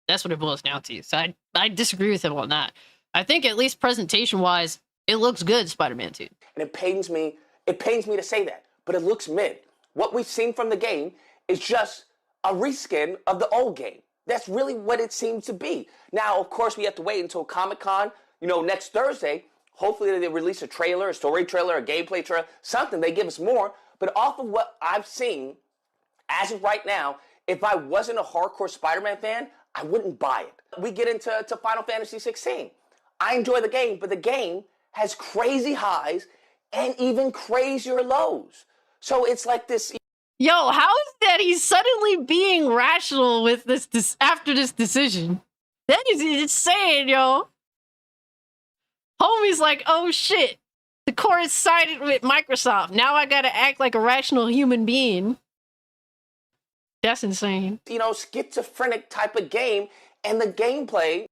That's what it boils down to. So I disagree with him on that. I think at least presentation-wise, it looks good, Spider-Man 2. And it pains me to say that, but it looks mid. What we've seen from the game is just a reskin of the old game. That's really what it seems to be. Now, of course, we have to wait until Comic-Con, next Thursday. Hopefully they release a trailer, a story trailer, a gameplay trailer, something. They give us more. But off of what I've seen, as of right now, if I wasn't a hardcore Spider-Man fan, I wouldn't buy it. We get into Final Fantasy 16. I enjoy the game, but the game has crazy highs and even crazier lows. So it's like this. Yo, how is that he's suddenly being rational with this after this decision? That is insane, yo. Homie's like, oh shit, the court sided with Microsoft. Now I gotta act like a rational human being. That's insane. Schizophrenic type of game, and the gameplay.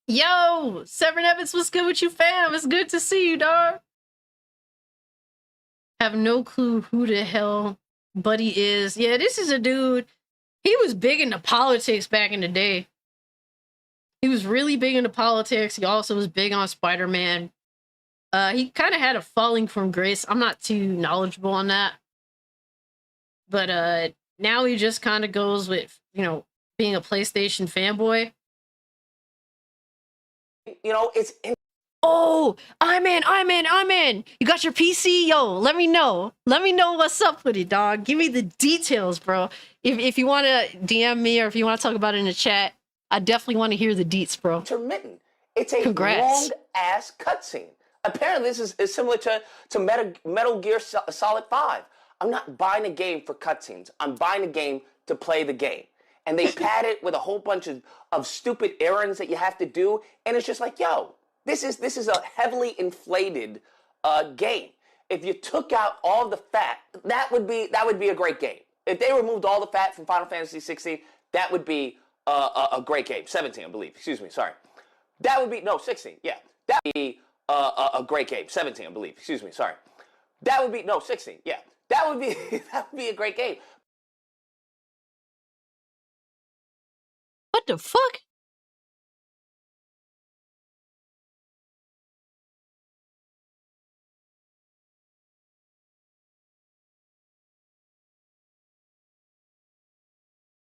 Yo, Severn Evans, what's good with you, fam? It's good to see you, dog. Have no clue who the hell Buddy is. Yeah, this is a dude. He was big into politics back in the day. He was really big into politics. He also was big on Spider-Man. He kind of had a falling from grace. I'm not too knowledgeable on that. But now he just kind of goes with, being a PlayStation fanboy. It's... Oh, I'm in. You got your PC? Yo, let me know. Let me know what's up with it, dog. Give me the details, bro. If you want to DM me or if you want to talk about it in the chat, I definitely want to hear the deets, bro. Intermittent. It's a Congrats. long-ass cutscene. Apparently, this is similar to Metal Gear Solid 5. I'm not buying a game for cutscenes. I'm buying a game to play the game. And they pad it with a whole bunch of stupid errands that you have to do. And it's just like, yo, this is a heavily inflated game. If you took out all the fat, that would be a great game. If they removed all the fat from Final Fantasy 16, that would be a great game. 17, I believe. Excuse me, sorry. That would be, no, 16, yeah. That would be a great game. 17, I believe. Excuse me, sorry. That would be, no, 16, yeah. That would be a great game. What the fuck?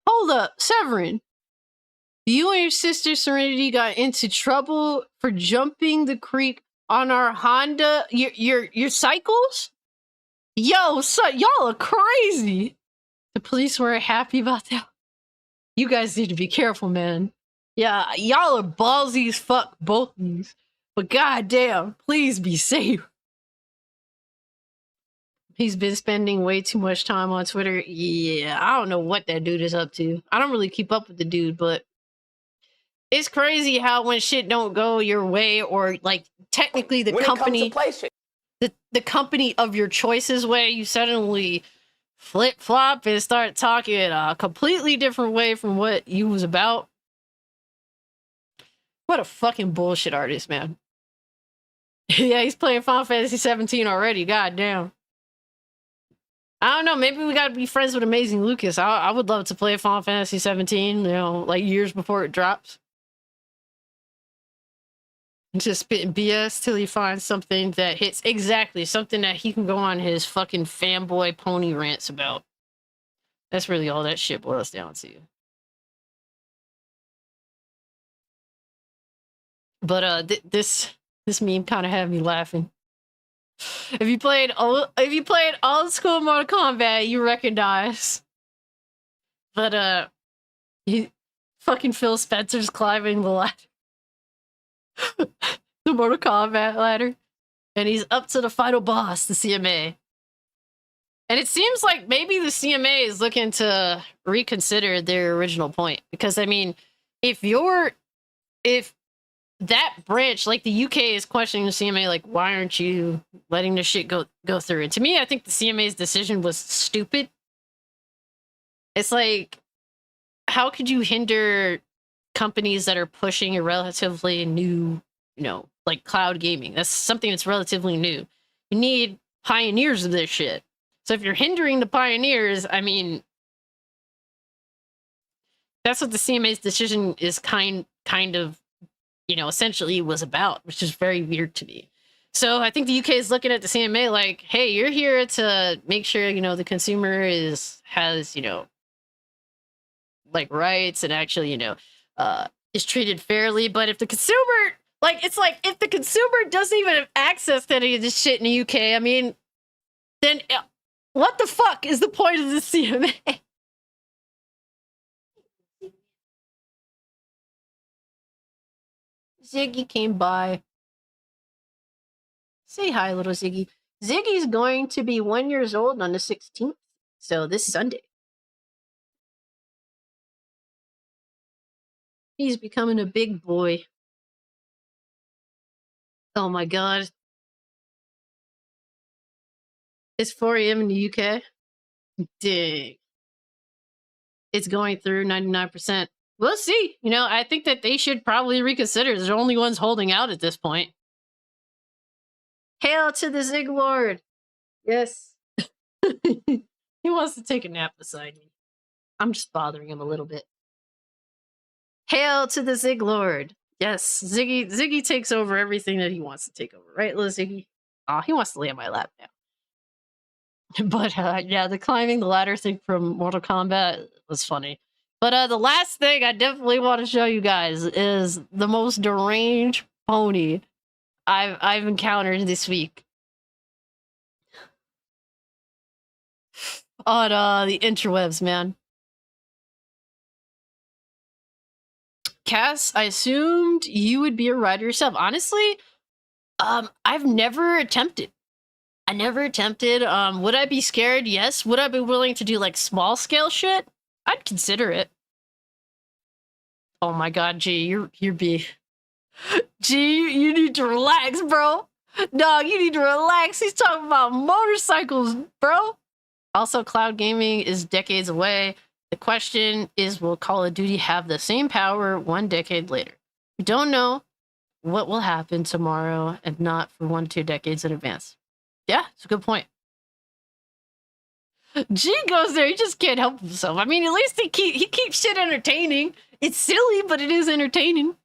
Hold up, Severin. You and your sister Serenity got into trouble for jumping the creek on our Honda, your cycles? Yo, son, y'all are crazy. The police weren't happy about that. You guys need to be careful, man. Yeah, y'all are ballsy as fuck, both of these. But goddamn, please be safe. He's been spending way too much time on Twitter. Yeah, I don't know what that dude is up to. I don't really keep up with the dude, but it's crazy how when shit don't go your way, or like technically the company, the company of your choices way, you suddenly flip-flop and start talking a completely different way from what you was about. What a fucking bullshit artist, man. Yeah, he's playing Final Fantasy 17 already. God damn. I don't know. Maybe we gotta be friends with Amazing Lucas. I would love to play Final Fantasy 17, you know, like years before it drops. Just spitting BS till he finds something that hits exactly something that he can go on his fucking fanboy pony rants about. That's really all that shit boils down to. But this meme kind of had me laughing. If you played old school Mortal Kombat, you recognize. But fucking Phil Spencer's climbing the ladder. The Mortal Kombat ladder. And he's up to the final boss, the CMA. And it seems like maybe the CMA is looking to reconsider their original point. Because, I mean, if that branch, like the UK is questioning the CMA, like, why aren't you letting this shit go through? And to me, I think the CMA's decision was stupid. It's like, how could you hinder companies that are pushing a relatively new, you know, like cloud gaming? That's something that's relatively new. You need pioneers of this shit. So if you're hindering the pioneers, I mean, that's what the CMA's decision is kind of, you know, essentially was about, which is very weird to me. So I think the UK is looking at the CMA like, hey, you're here to make sure, you know, the consumer has, you know, like rights and actually, you know, is treated fairly. But if the consumer, like, it's like, if the consumer doesn't even have access to any of this shit in the UK, I mean, then what the fuck is the point of the CMA? Ziggy came by. Say hi, little Ziggy. Ziggy's going to be 1 year old on the 16th, so this Sunday. He's becoming a big boy. Oh my god. It's 4 a.m. in the UK? Dang. It's going through 99%. We'll see. You know, I think that they should probably reconsider. They're the only ones holding out at this point. Hail to the Zig Lord. Yes. He wants to take a nap beside me. I'm just bothering him a little bit. Hail to the Zig Lord. Yes, Ziggy takes over everything that he wants to take over. Right, little Ziggy? Aw, he wants to lay on my lap now. But yeah, the climbing the ladder thing from Mortal Kombat was funny. But the last thing I definitely want to show you guys is the most deranged pony I've encountered this week on the interwebs, man. Cass, I assumed you would be a rider yourself. Honestly, I've never attempted. I never attempted. Would I be scared? Yes. Would I be willing to do like small scale shit? I'd consider it. Oh my god, G, you're B. G, you need to relax, bro. Dog, you need to relax. He's talking about motorcycles, bro. Also, cloud gaming is decades away. The question is, will Call of Duty have the same power 1 decade later? We don't know what will happen tomorrow, and not for 1 to 2 decades in advance. Yeah, it's a good point. G goes there, he just can't help himself. I mean, at least he keeps shit entertaining. It's silly, but it is entertaining.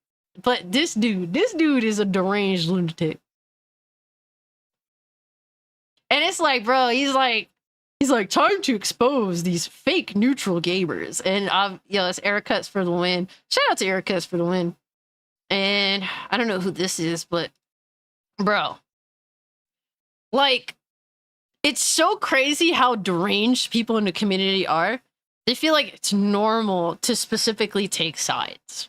But this dude is a deranged lunatic. And it's like, bro, he's like, time to expose these fake neutral gamers. And yo, it's Eric Cuts for the win. Shout out to Eric Cuts for the win. And I don't know who this is, but bro, like, it's so crazy how deranged people in the community are. They feel like it's normal to specifically take sides.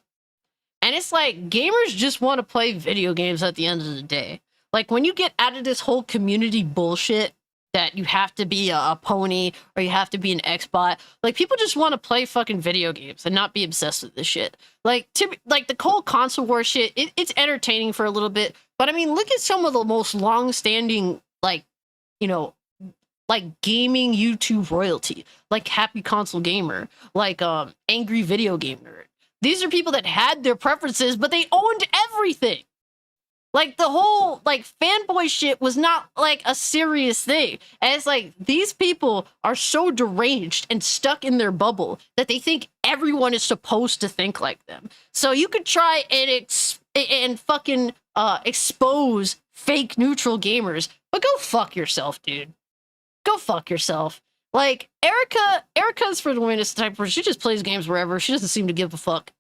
And it's like, gamers just want to play video games at the end of the day. Like, when you get out of this whole community bullshit that you have to be a pony or you have to be an Xbot, like, people just want to play fucking video games and not be obsessed with this shit. Like, the whole console war shit, it's entertaining for a little bit. But I mean, look at some of the most long-standing, like, you know, like gaming YouTube royalty, like Happy Console Gamer, like Angry Video Game Nerd. These are people that had their preferences, but they owned everything. Like the whole like fanboy shit was not like a serious thing. And it's like these people are so deranged and stuck in their bubble that they think everyone is supposed to think like them. So you could try and fucking expose fake neutral gamers, but go fuck yourself, dude. Go fuck yourself. Like Erica's for the winest type where she just plays games wherever. She doesn't seem to give a fuck.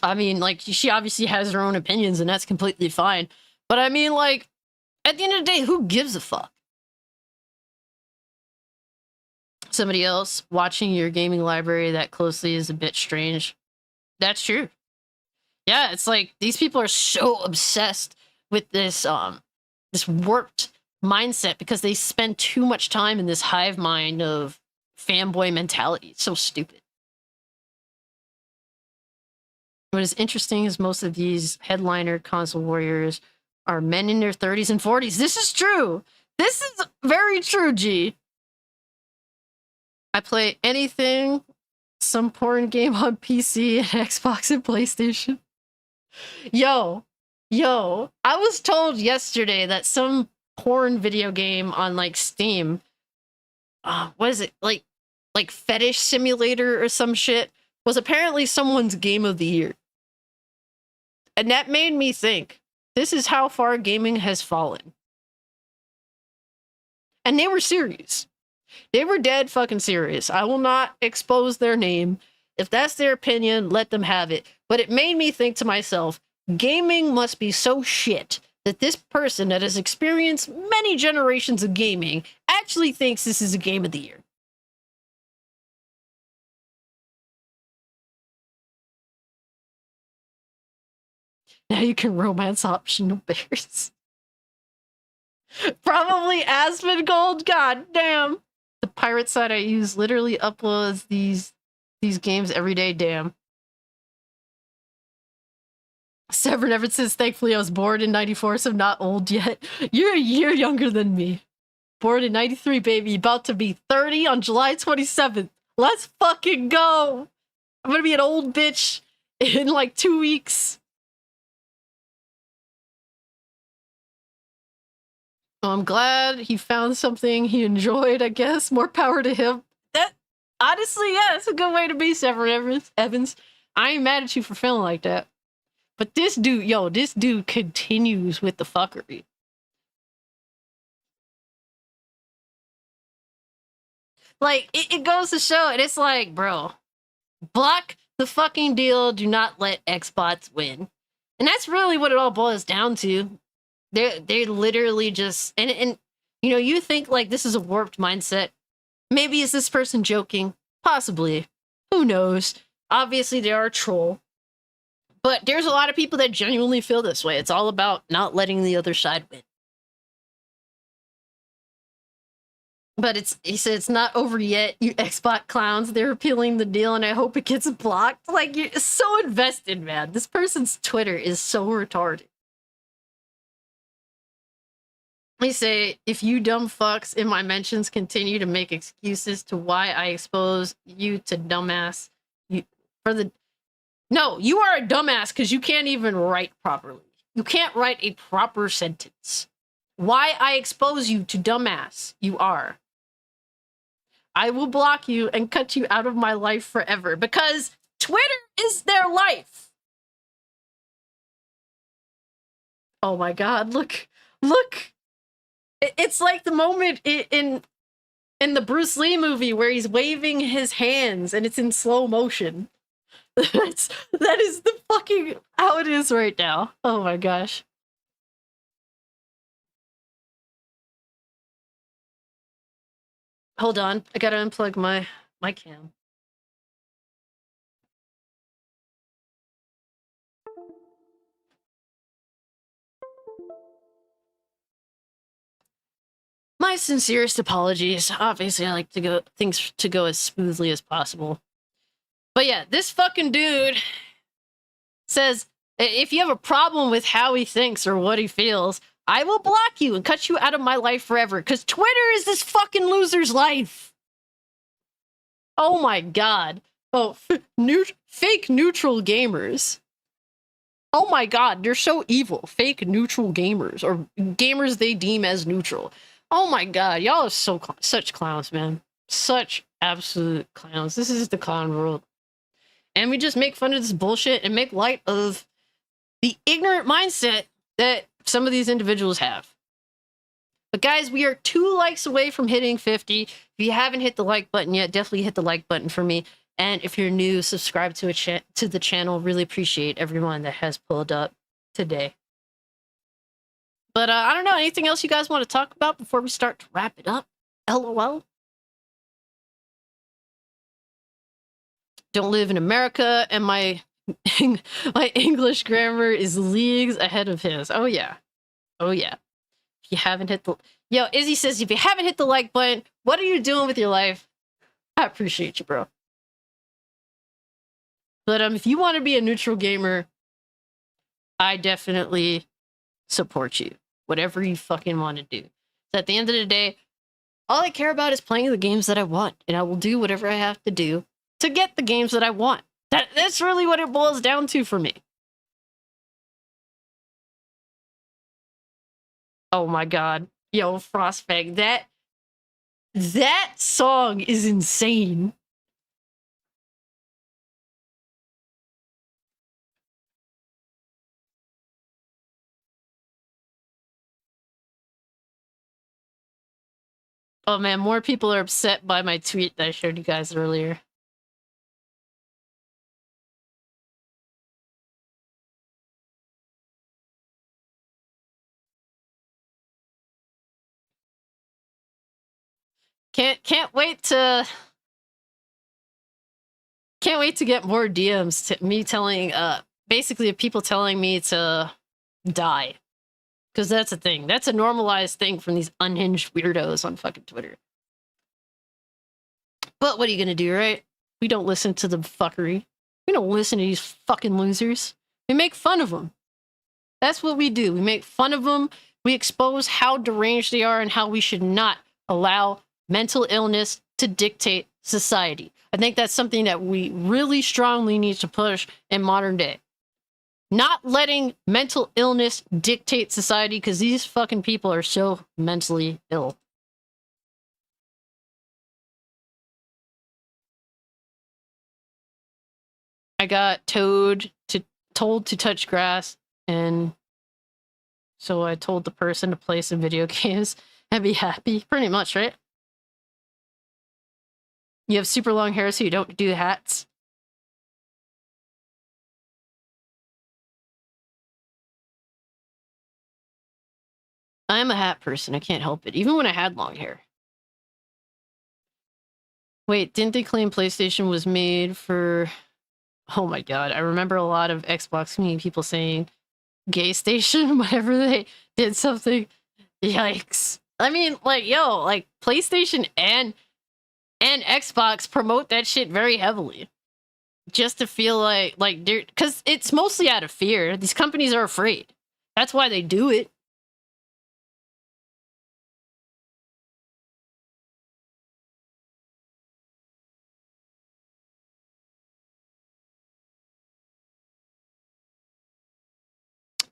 I mean, like, she obviously has her own opinions, and that's completely fine. But I mean, like, at the end of the day, who gives a fuck? Somebody else watching your gaming library that closely is a bit strange. That's true. Yeah, it's like, these people are so obsessed with this, this warped mindset because they spend too much time in this hive mind of fanboy mentality. It's so stupid. What is interesting is most of these headliner console warriors are men in their 30s and 40s. This is true. This is very true, G. I play anything, some porn game on PC, and Xbox and PlayStation. Yo, I was told yesterday that some porn video game on like Steam, what is it, like Fetish Simulator or some shit, was apparently someone's game of the year. And that made me think, this is how far gaming has fallen. And they were serious. They were dead fucking serious. I will not expose their name. If that's their opinion, let them have it. But it made me think to myself, gaming must be so shit that this person that has experienced many generations of gaming actually thinks this is a game of the year. Now you can romance optional bears. Probably Asmongold. God damn. The pirate site I use literally uploads these games every day. Damn. Severn Everett says, thankfully I was born in 94, so not old yet. You're a year younger than me. Born in 93, baby. About to be 30 on July 27th. Let's fucking go. I'm gonna be an old bitch in like 2 weeks. Well, I'm glad he found something he enjoyed, I guess. More power to him. That, honestly, yeah, that's a good way to be, Severn Evans. I ain't mad at you for feeling like that. But this dude continues with the fuckery. Like, it goes to show, and it's like, bro, block the fucking deal. Do not let Xbox win. And that's really what it all boils down to. They literally just, and you know, you think like this is a warped mindset. Maybe is this person joking? Possibly. Who knows? Obviously, they are a troll. But there's a lot of people that genuinely feel this way. It's all about not letting the other side win. But he said it's not over yet, you Xbox clowns. They're appealing the deal, and I hope it gets blocked. Like, you're so invested, man. This person's Twitter is so retarded. They say, if you dumb fucks in my mentions continue to make excuses to why I expose you to dumbass, no, you are a dumbass because you can't even write properly. You can't write a proper sentence. Why I expose you to dumbass, you are. I will block you and cut you out of my life forever because Twitter is their life. Oh my God, look. It's like the moment in the Bruce Lee movie where he's waving his hands and it's in slow motion. That is the fucking how it is right now. Oh my gosh. Hold on, I gotta unplug my cam. My sincerest apologies. Obviously, I like things to go as smoothly as possible. But yeah, this fucking dude says if you have a problem with how he thinks or what he feels, I will block you and cut you out of my life forever because Twitter is this fucking loser's life. Oh my god. Oh, fake neutral gamers. Oh my god, you're so evil. Fake neutral gamers, or gamers they deem as neutral. Oh my god, y'all are such clowns, man. Such absolute clowns. This is the clown world. And we just make fun of this bullshit and make light of the ignorant mindset that some of these individuals have. But guys, we are 2 likes away from hitting 50. If you haven't hit the like button yet, definitely hit the like button for me. And if you're new, subscribe to the channel. Really appreciate everyone that has pulled up today. But I don't know, anything else you guys want to talk about before we start to wrap it up? LOL. Don't live in America, and my English grammar is leagues ahead of his. Oh yeah. Oh yeah. If you haven't hit the... Yo, Izzy says, if you haven't hit the like button, what are you doing with your life? I appreciate you, bro. But if you want to be a neutral gamer, I definitely support you. Whatever you fucking want to do. So at the end of the day, all I care about is playing the games that I want, and I will do whatever I have to do to get the games that I want. That's really what it boils down to for me. Oh my god. Yo, Frostfang, that song is insane. Oh man, more people are upset by my tweet that I showed you guys earlier. Can't wait to get more DMs to me telling basically people telling me to die. Because that's a thing. That's a normalized thing from these unhinged weirdos on fucking Twitter. But what are you gonna do, right? We don't listen to the fuckery. We don't listen to these fucking losers. We make fun of them. That's what we do. We make fun of them. We expose how deranged they are and how we should not allow mental illness to dictate society. I think that's something that we really strongly need to push in modern day. Not letting mental illness dictate society, because these fucking people are so mentally ill. I got told to touch grass, and so I told the person to play some video games and be happy. Pretty much, right? You have super long hair, so you don't do hats. I'm a hat person. I can't help it. Even when I had long hair. Wait, didn't they claim PlayStation was made for... Oh my god. I remember a lot of Xbox community people saying gay station whenever they did something. Yikes. I mean, like, yo, like, PlayStation and Xbox promote that shit very heavily. Just to feel like they're... Because it's mostly out of fear. These companies are afraid. That's why they do it.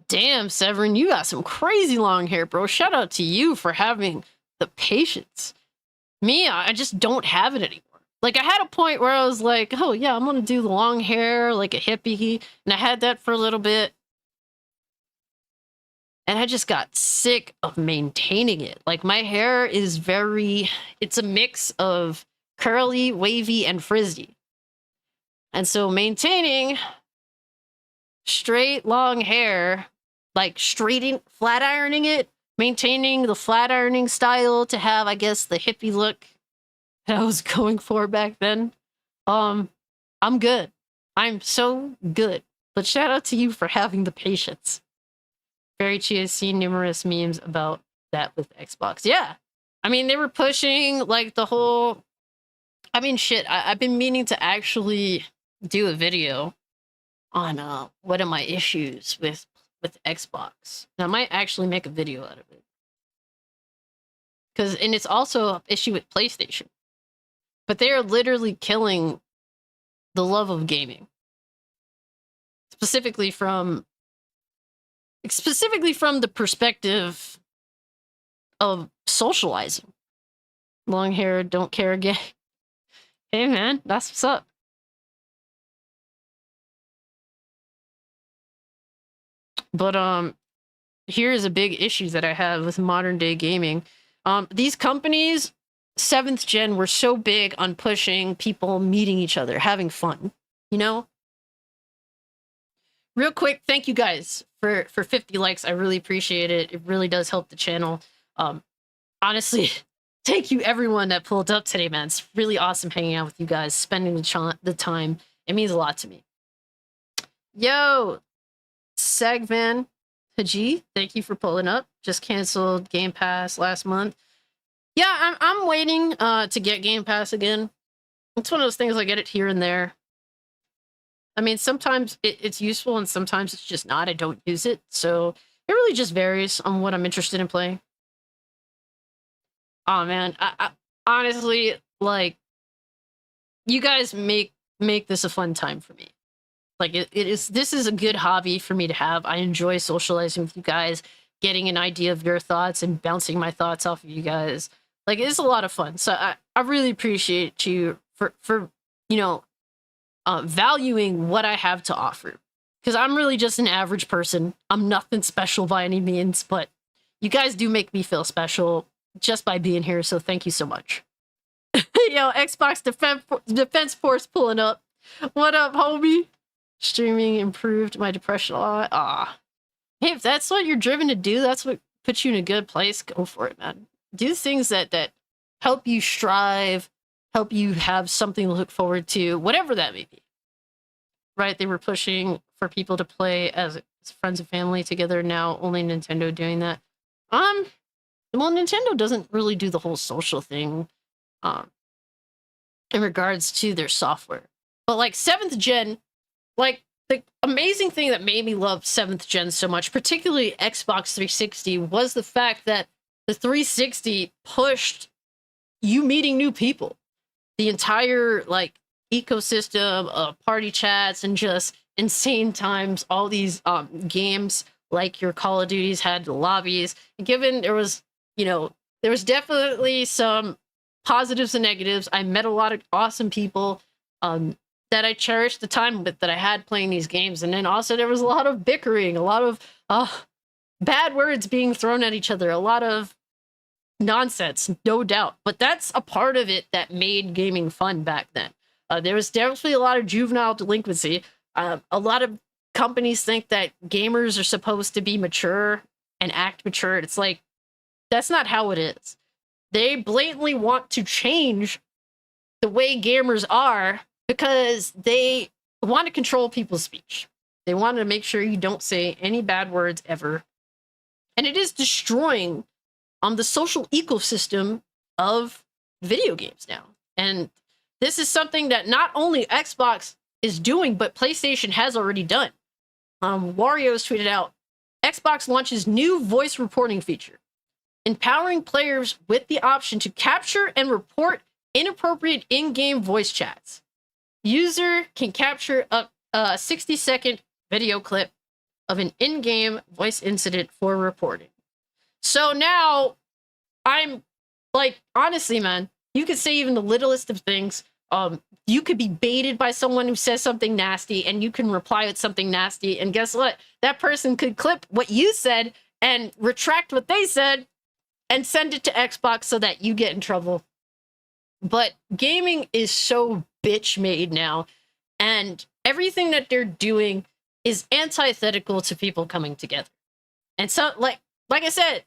Damn, Severin, you got some crazy long hair, bro. Shout out to you for having the patience. Me, I just don't have it anymore. Like, I had a point where I was like, oh yeah, I'm gonna do the long hair like a hippie, and I had that for a little bit. And I just got sick of maintaining it. Like, my hair is it's a mix of curly, wavy, and frizzy. And so maintaining straight long hair, like flat ironing it, maintaining the flat ironing style to have, I guess, the hippie look that I was going for back then. I'm good. I'm so good. But shout out to you for having the patience. Very Chi has seen numerous memes about that with Xbox. Yeah. I mean, they were pushing like the whole... I mean, shit, I've been meaning to actually do a video on what are my issues with with Xbox. And I might actually make a video out of it. And it's also an issue with PlayStation. But they are literally killing the love of gaming. Specifically from the perspective of socializing. Long hair, don't care again. Hey man, that's what's up. But here's a big issue that I have with modern day gaming. These companies, 7th gen, were so big on pushing people meeting each other, having fun, you know? Real quick, thank you guys for 50 likes. I really appreciate it. It really does help the channel. Honestly, thank you everyone that pulled up today, man. It's really awesome hanging out with you guys, spending the time. It means a lot to me. Yo, Sagvan Haji, thank you for pulling up. Just canceled Game Pass last month. Yeah, I'm waiting to get Game Pass again. It's one of those things I get it here and there. I mean, sometimes it's useful and sometimes it's just not. I don't use it. So it really just varies on what I'm interested in playing. Oh man, I honestly, like, you guys make this a fun time for me. Like, this is a good hobby for me to have. I enjoy socializing with you guys, getting an idea of your thoughts and bouncing my thoughts off of you guys. Like, it's a lot of fun. So I really appreciate you for you know, valuing what I have to offer. Because I'm really just an average person. I'm nothing special by any means, but you guys do make me feel special just by being here, so thank you so much. Yo, Xbox Defense Force pulling up. What up, homie? Streaming improved my depression a lot. Ah. Hey, if that's what you're driven to do, that's what puts you in a good place, go for it, man. Do things that help you strive, help you have something to look forward to, whatever that may be. Right? They were pushing for people to play as friends and family together. Now only Nintendo doing that. Well, Nintendo doesn't really do the whole social thing in regards to their software. But like 7th gen, like the amazing thing that made me love 7th gen so much, particularly Xbox 360, was the fact that the 360 pushed you meeting new people. The entire like ecosystem of party chats and just insane times, all these games like your Call of Duties had lobbies. Given there was, you know, there was definitely some positives and negatives. I met a lot of awesome people that I cherished the time with that I had playing these games. And then also there was a lot of bickering, a lot of bad words being thrown at each other, a lot of nonsense, no doubt. But that's a part of it that made gaming fun back then. There was definitely a lot of juvenile delinquency. A lot of companies think that gamers are supposed to be mature and act mature. It's like, that's not how it is. They blatantly want to change the way gamers are because they want to control people's speech. They want to make sure you don't say any bad words ever. And it is destroying the social ecosystem of video games now. And this is something that not only Xbox is doing, but PlayStation has already done. Wario's tweeted out, Xbox launches new voice reporting feature, empowering players with the option to capture and report inappropriate in-game voice chats. User can capture a 60-second video clip of an in-game voice incident for reporting. So now, I'm like, honestly, man, you could say even the littlest of things. You could be baited by someone who says something nasty, and you can reply with something nasty, and guess what? That person could clip what you said and retract what they said and send it to Xbox so that you get in trouble. But gaming is so bitch made now, and everything that they're doing is antithetical to people coming together. And so, like I said,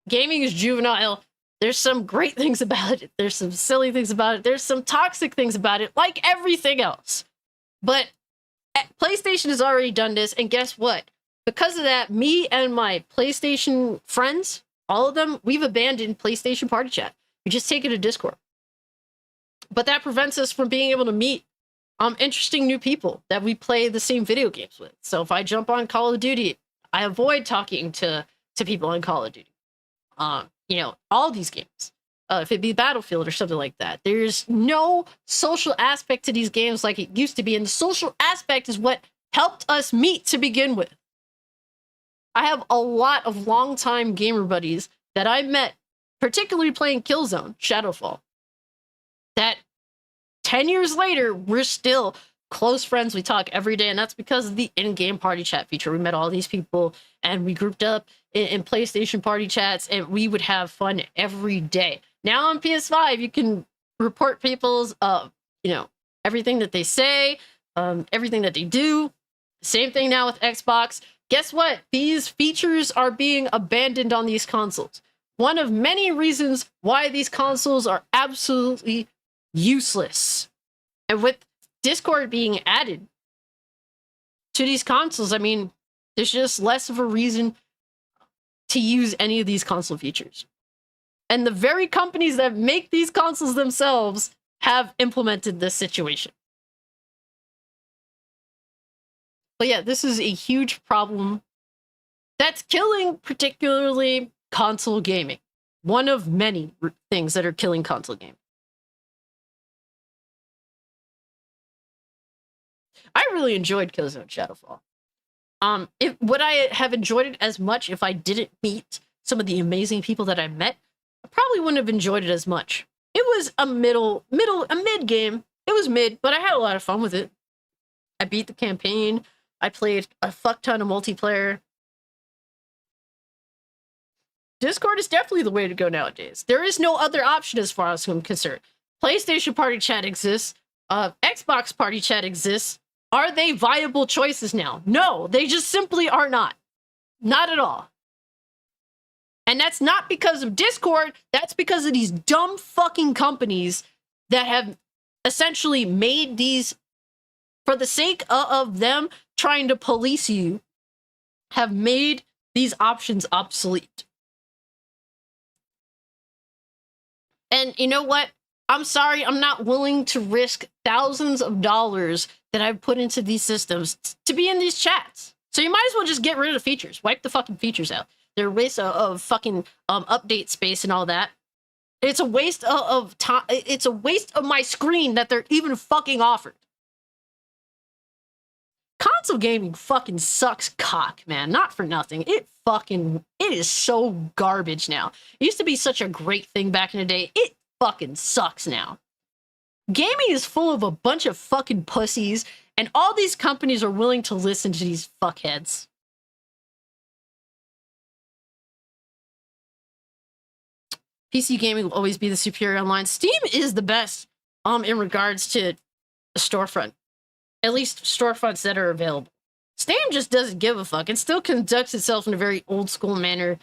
gaming is juvenile. There's some great things about it. There's some silly things about it. There's some toxic things about it, like everything else. But PlayStation has already done this, and guess what? Because of that, me and my PlayStation friends, all of them, we've abandoned PlayStation Party Chat. We just take it to Discord. But that prevents us from being able to meet interesting new people that we play the same video games with. So if I jump on Call of Duty, I avoid talking to people on Call of Duty. You know, all these games. If it be Battlefield or something like that, there's no social aspect to these games like it used to be, and the social aspect is what helped us meet to begin with. I have a lot of longtime gamer buddies that I met, particularly playing Killzone, Shadowfall, that 10 years later, we're still close friends. We talk every day, and that's because of the in-game party chat feature. We met all these people, and we grouped up in PlayStation party chats, and we would have fun every day. Now on PS5, you can report people's, you know, everything that they say, everything that they do. Same thing now with Xbox. Guess what? These features are being abandoned on these consoles. One of many reasons why these consoles are absolutely useless. And with Discord being added to these consoles, I mean, there's just less of a reason to use any of these console features. And the very companies that make these consoles themselves have implemented this situation. But yeah, this is a huge problem that's killing particularly console gaming. One of many things that are killing console gaming. I really enjoyed Killzone Shadowfall. Would I have enjoyed it as much if I didn't meet some of the amazing people that I met? I probably wouldn't have enjoyed it as much. It was a mid game. It was mid, but I had a lot of fun with it. I beat the campaign. I played a fuck ton of multiplayer. Discord is definitely the way to go nowadays. There is no other option as far as I'm concerned. PlayStation Party Chat exists. Xbox Party Chat exists. Are they viable choices now? No, they just simply are not. Not at all. And that's not because of Discord. That's because of these dumb fucking companies that have essentially made these, for the sake of them trying to police you, have made these options obsolete. And you know what? I'm sorry, I'm not willing to risk thousands of dollars that I've put into these systems to be in these chats. So you might as well just get rid of the features. Wipe the fucking features out. They're a waste of fucking update space and all that. It's a waste of time. It's a waste of my screen that they're even fucking offered. Console gaming fucking sucks cock, man. Not for nothing. It is so garbage now. It used to be such a great thing back in the day. It fucking sucks now. Gaming is full of a bunch of fucking pussies, and all these companies are willing to listen to these fuckheads. PC gaming will always be the superior online. Steam is the best in regards to a storefront. At least storefronts that are available. Steam just doesn't give a fuck. It still conducts itself in a very old school manner.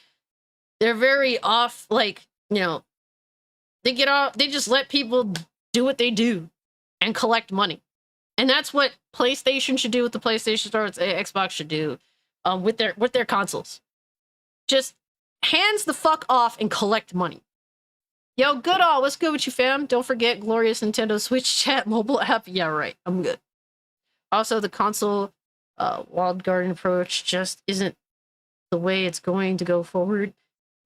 They're very off, like, you know, they just let people do what they do and collect money. And that's what PlayStation should do with the PlayStation Store, Xbox should do with their consoles. Just hands the fuck off and collect money. Yo, Goodall, what's good with you, fam? Don't forget glorious Nintendo Switch chat mobile app. Yeah, right. I'm good. Also, the console walled garden approach just isn't the way it's going to go forward.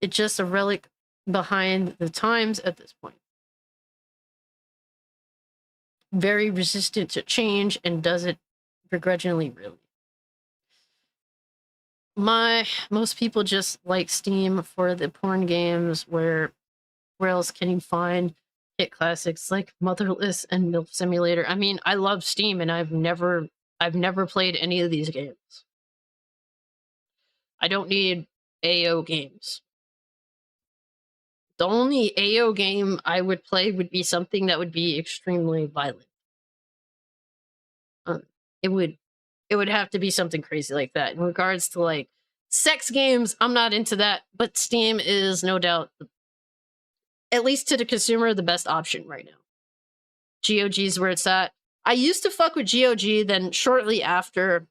It's just a relic behind the times at this point. Very resistant to change and does it begrudgingly, really. Most people just like Steam for the porn games. Where else can you find hit classics like Motherless and MILF Simulator? I mean, I love Steam, and I've never played any of these games. I don't need AO games. The only AO game I would play would be something that would be extremely violent. It would have to be something crazy like that. In regards to like sex games, I'm not into that, but Steam is no doubt, at least to the consumer, the best option right now. GOG is where it's at. I used to fuck with GOG, then shortly after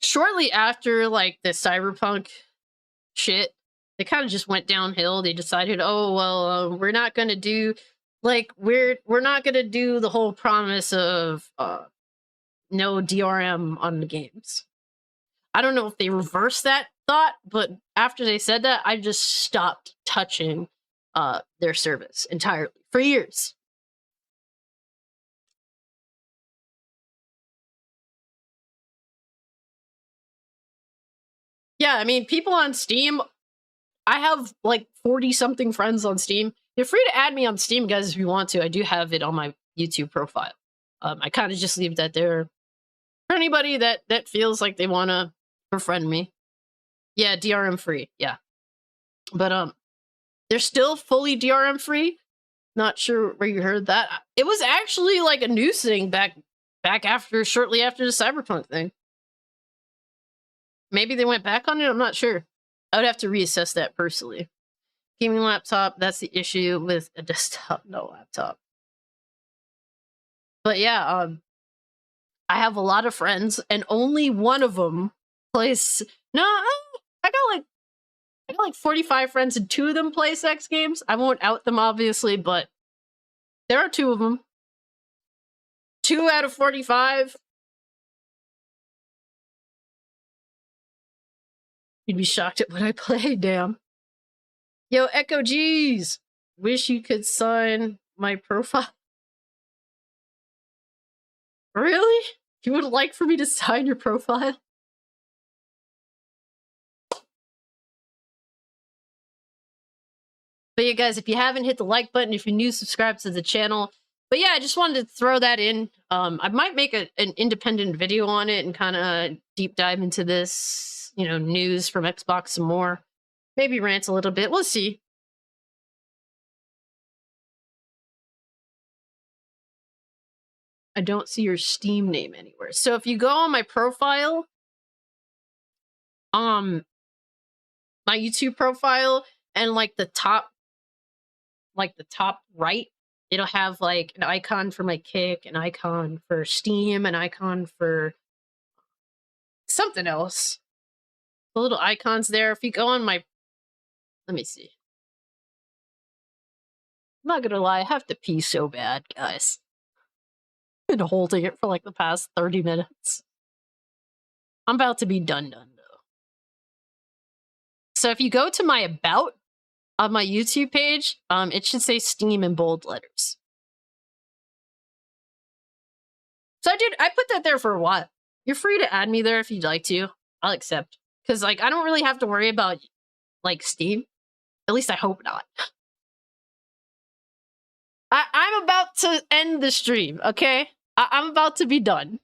like the cyberpunk shit, they kind of just went downhill. They decided, oh well, we're not gonna do the whole promise of no DRM on the games. I don't know if they reversed that thought, but after they said that, I just stopped touching their service entirely for years. Yeah, I mean, people on Steam, I have like 40-something friends on Steam. You're free to add me on Steam, guys, if you want to. I do have it on my YouTube profile. I kind of just leave that there for anybody that feels like they want to befriend me. Yeah, DRM free. Yeah. But they're still fully DRM free. Not sure where you heard that. It was actually like a news thing back shortly after the Cyberpunk thing. Maybe they went back on it. I'm not sure. I would have to reassess that personally. Gaming laptop, that's the issue with a desktop, no laptop. But yeah, I have a lot of friends, and only one of them plays. No, I got like 45 friends, and 2 of them play sex games. I won't out them, obviously, but there are 2 of them. 2 out of 45. You'd be shocked at what I play, damn. Yo, Echo G's! Wish you could sign my profile. Really? You would like for me to sign your profile? But yeah, guys, if you haven't hit the like button, if you're new, subscribe to the channel. But yeah, I just wanted to throw that in. I might make an independent video on it and kind of deep dive into this, you know, news from Xbox some more. Maybe rant a little bit. We'll see. I don't see your Steam name anywhere. So if you go on my profile, my YouTube profile, and like the top right, it'll have like an icon for my Kick, an icon for Steam, an icon for something else. The little icons there. If you go on my, let me see. I'm not gonna lie, I have to pee so bad, guys. Been holding it for like the past 30 minutes. I'm about to be done though. So if you go to my About on my YouTube page, it should say Steam in bold letters. So I put that there for a while. You're free to add me there if you'd like to. I'll accept. Because like I don't really have to worry about like Steam. At least I hope not. I'm about to end the stream, okay? I'm about to be done.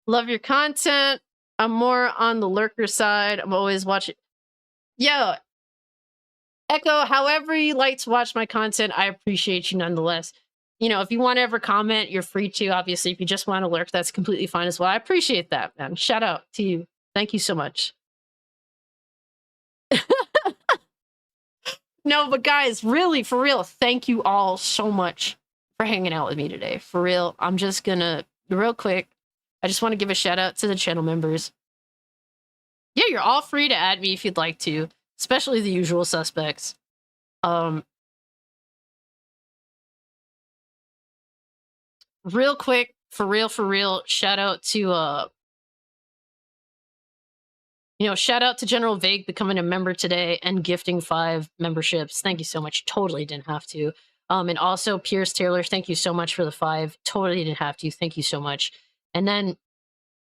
Love your content. I'm more on the lurker side. I'm always watching. Yo, Echo, however you like to watch my content, I appreciate you nonetheless. You know, if you want to ever comment, you're free to. Obviously, if you just want to lurk, that's completely fine as well. I appreciate that, man. Shout out to you. Thank you so much. No, but guys, really, for real, thank you all so much for hanging out with me today. For real, I'm just gonna, real quick, I just want to give a shout out to the channel members. Yeah, you're all free to add me if you'd like to, especially the usual suspects. Real quick, for real, shout out to, shout out to General Vague becoming a member today and gifting 5 memberships. Thank you so much. Totally didn't have to. And also Pierce Taylor, thank you so much for the 5. Totally didn't have to. Thank you so much. And then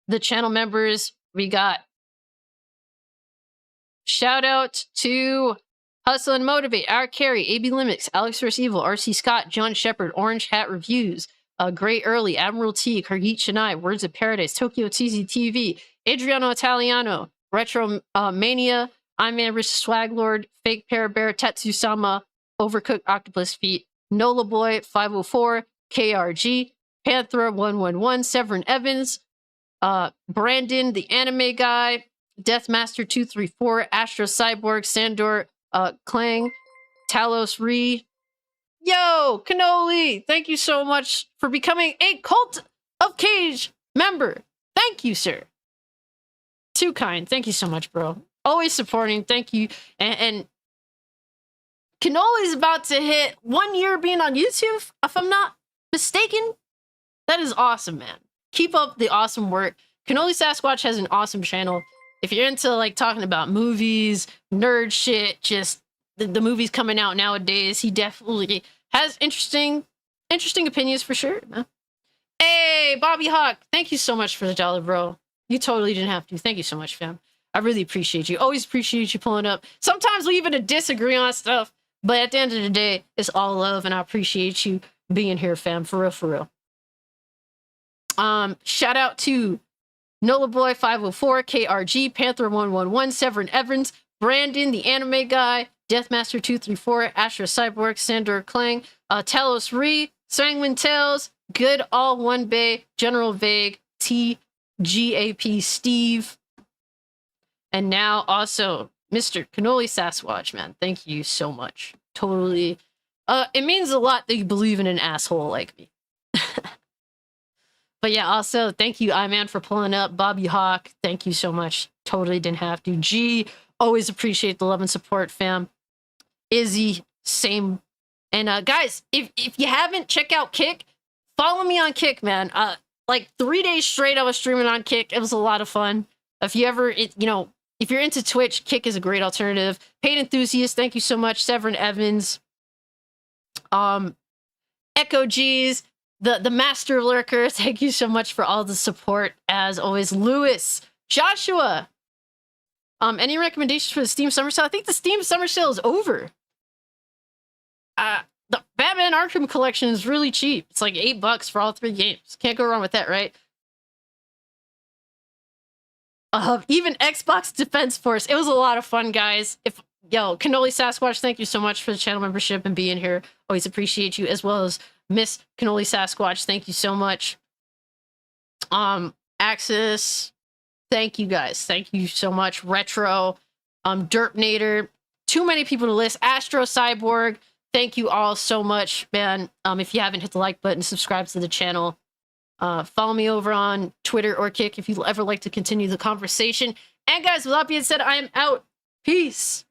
the channel members, we got shout out to Hustle and Motivate, Our Carry, AB Limits, Alex vs. Evil, RC Scott, John Shepard, Orange Hat Reviews, Gray Early, Admiral T, Kargit Chennai, Words of Paradise, Tokyo TZ TV, Adriano Italiano, Retro Mania, I'm Man vs. Swaglord, Fake Pear Bear, Tetsu-sama, Overcooked Octopus Feet, Nola Boy 504, KRG, Panthera 111, Severin Evans, Brandon, the anime guy, Deathmaster 234, Astro Cyborg, Sandor, Clang, Talos REE. Yo, Cannoli, thank you so much for becoming a Cult of Cage member. Thank you, sir. Too kind. Thank you so much, bro. Always supporting. Thank you. And Cannoli's about to hit 1 year being on YouTube, if I'm not mistaken. That is awesome, man. Keep up the awesome work. Cannoli Sasquatch has an awesome channel. If you're into like talking about movies, nerd shit, just the movies coming out nowadays, he definitely has interesting opinions for sure, man. Hey, Bobby Hawk, thank you so much for the $1, bro. You totally didn't have to. Thank you so much, fam. I really appreciate you. Always appreciate you pulling up. Sometimes we even disagree on stuff, but at the end of the day, it's all love, and I appreciate you being here, fam. For real, for real. Shout out to Nola Boy 504, KRG, Panther 111, Severin Evans, Brandon, the anime guy, Deathmaster 234, Astro Cyborg, Sandor Clang, Talos REE, Sanguine Tales, Good All One Bay, General Vague, TGAP Steve, and now also Mr. Cannoli Sasquatch, man. Thank you so much. Totally. It means a lot that you believe in an asshole like me. But yeah, also, thank you, I-Man, for pulling up. Bobby Hawk, thank you so much. Totally didn't have to. G, always appreciate the love and support, fam. Izzy, same. And guys, if you haven't, check out Kick. Follow me on Kick, man. Like 3 days straight, I was streaming on Kick. It was a lot of fun. If you ever, if you're into Twitch, Kick is a great alternative. Paid Enthusiast, thank you so much. Severin Evans. Echo G's. The Master Lurker, thank you so much for all the support, as always. Lewis, Joshua, any recommendations for the Steam Summer Sale? I think the Steam Summer Sale is over. The Batman Arkham Collection is really cheap. It's like $8 for all 3 games. Can't go wrong with that, right? Even Xbox Defense Force. It was a lot of fun, guys. Cannoli Sasquatch, thank you so much for the channel membership and being here. Always appreciate you, as well as Miss Cannoli Sasquatch, thank you so much. Axis, thank you guys. Thank you so much. Retro, Derpnator, too many people to list. Astro Cyborg, thank you all so much, man. If you haven't hit the like button, subscribe to the channel. Follow me over on Twitter or Kick if you'd ever like to continue the conversation. And guys, with that being said, I am out. Peace.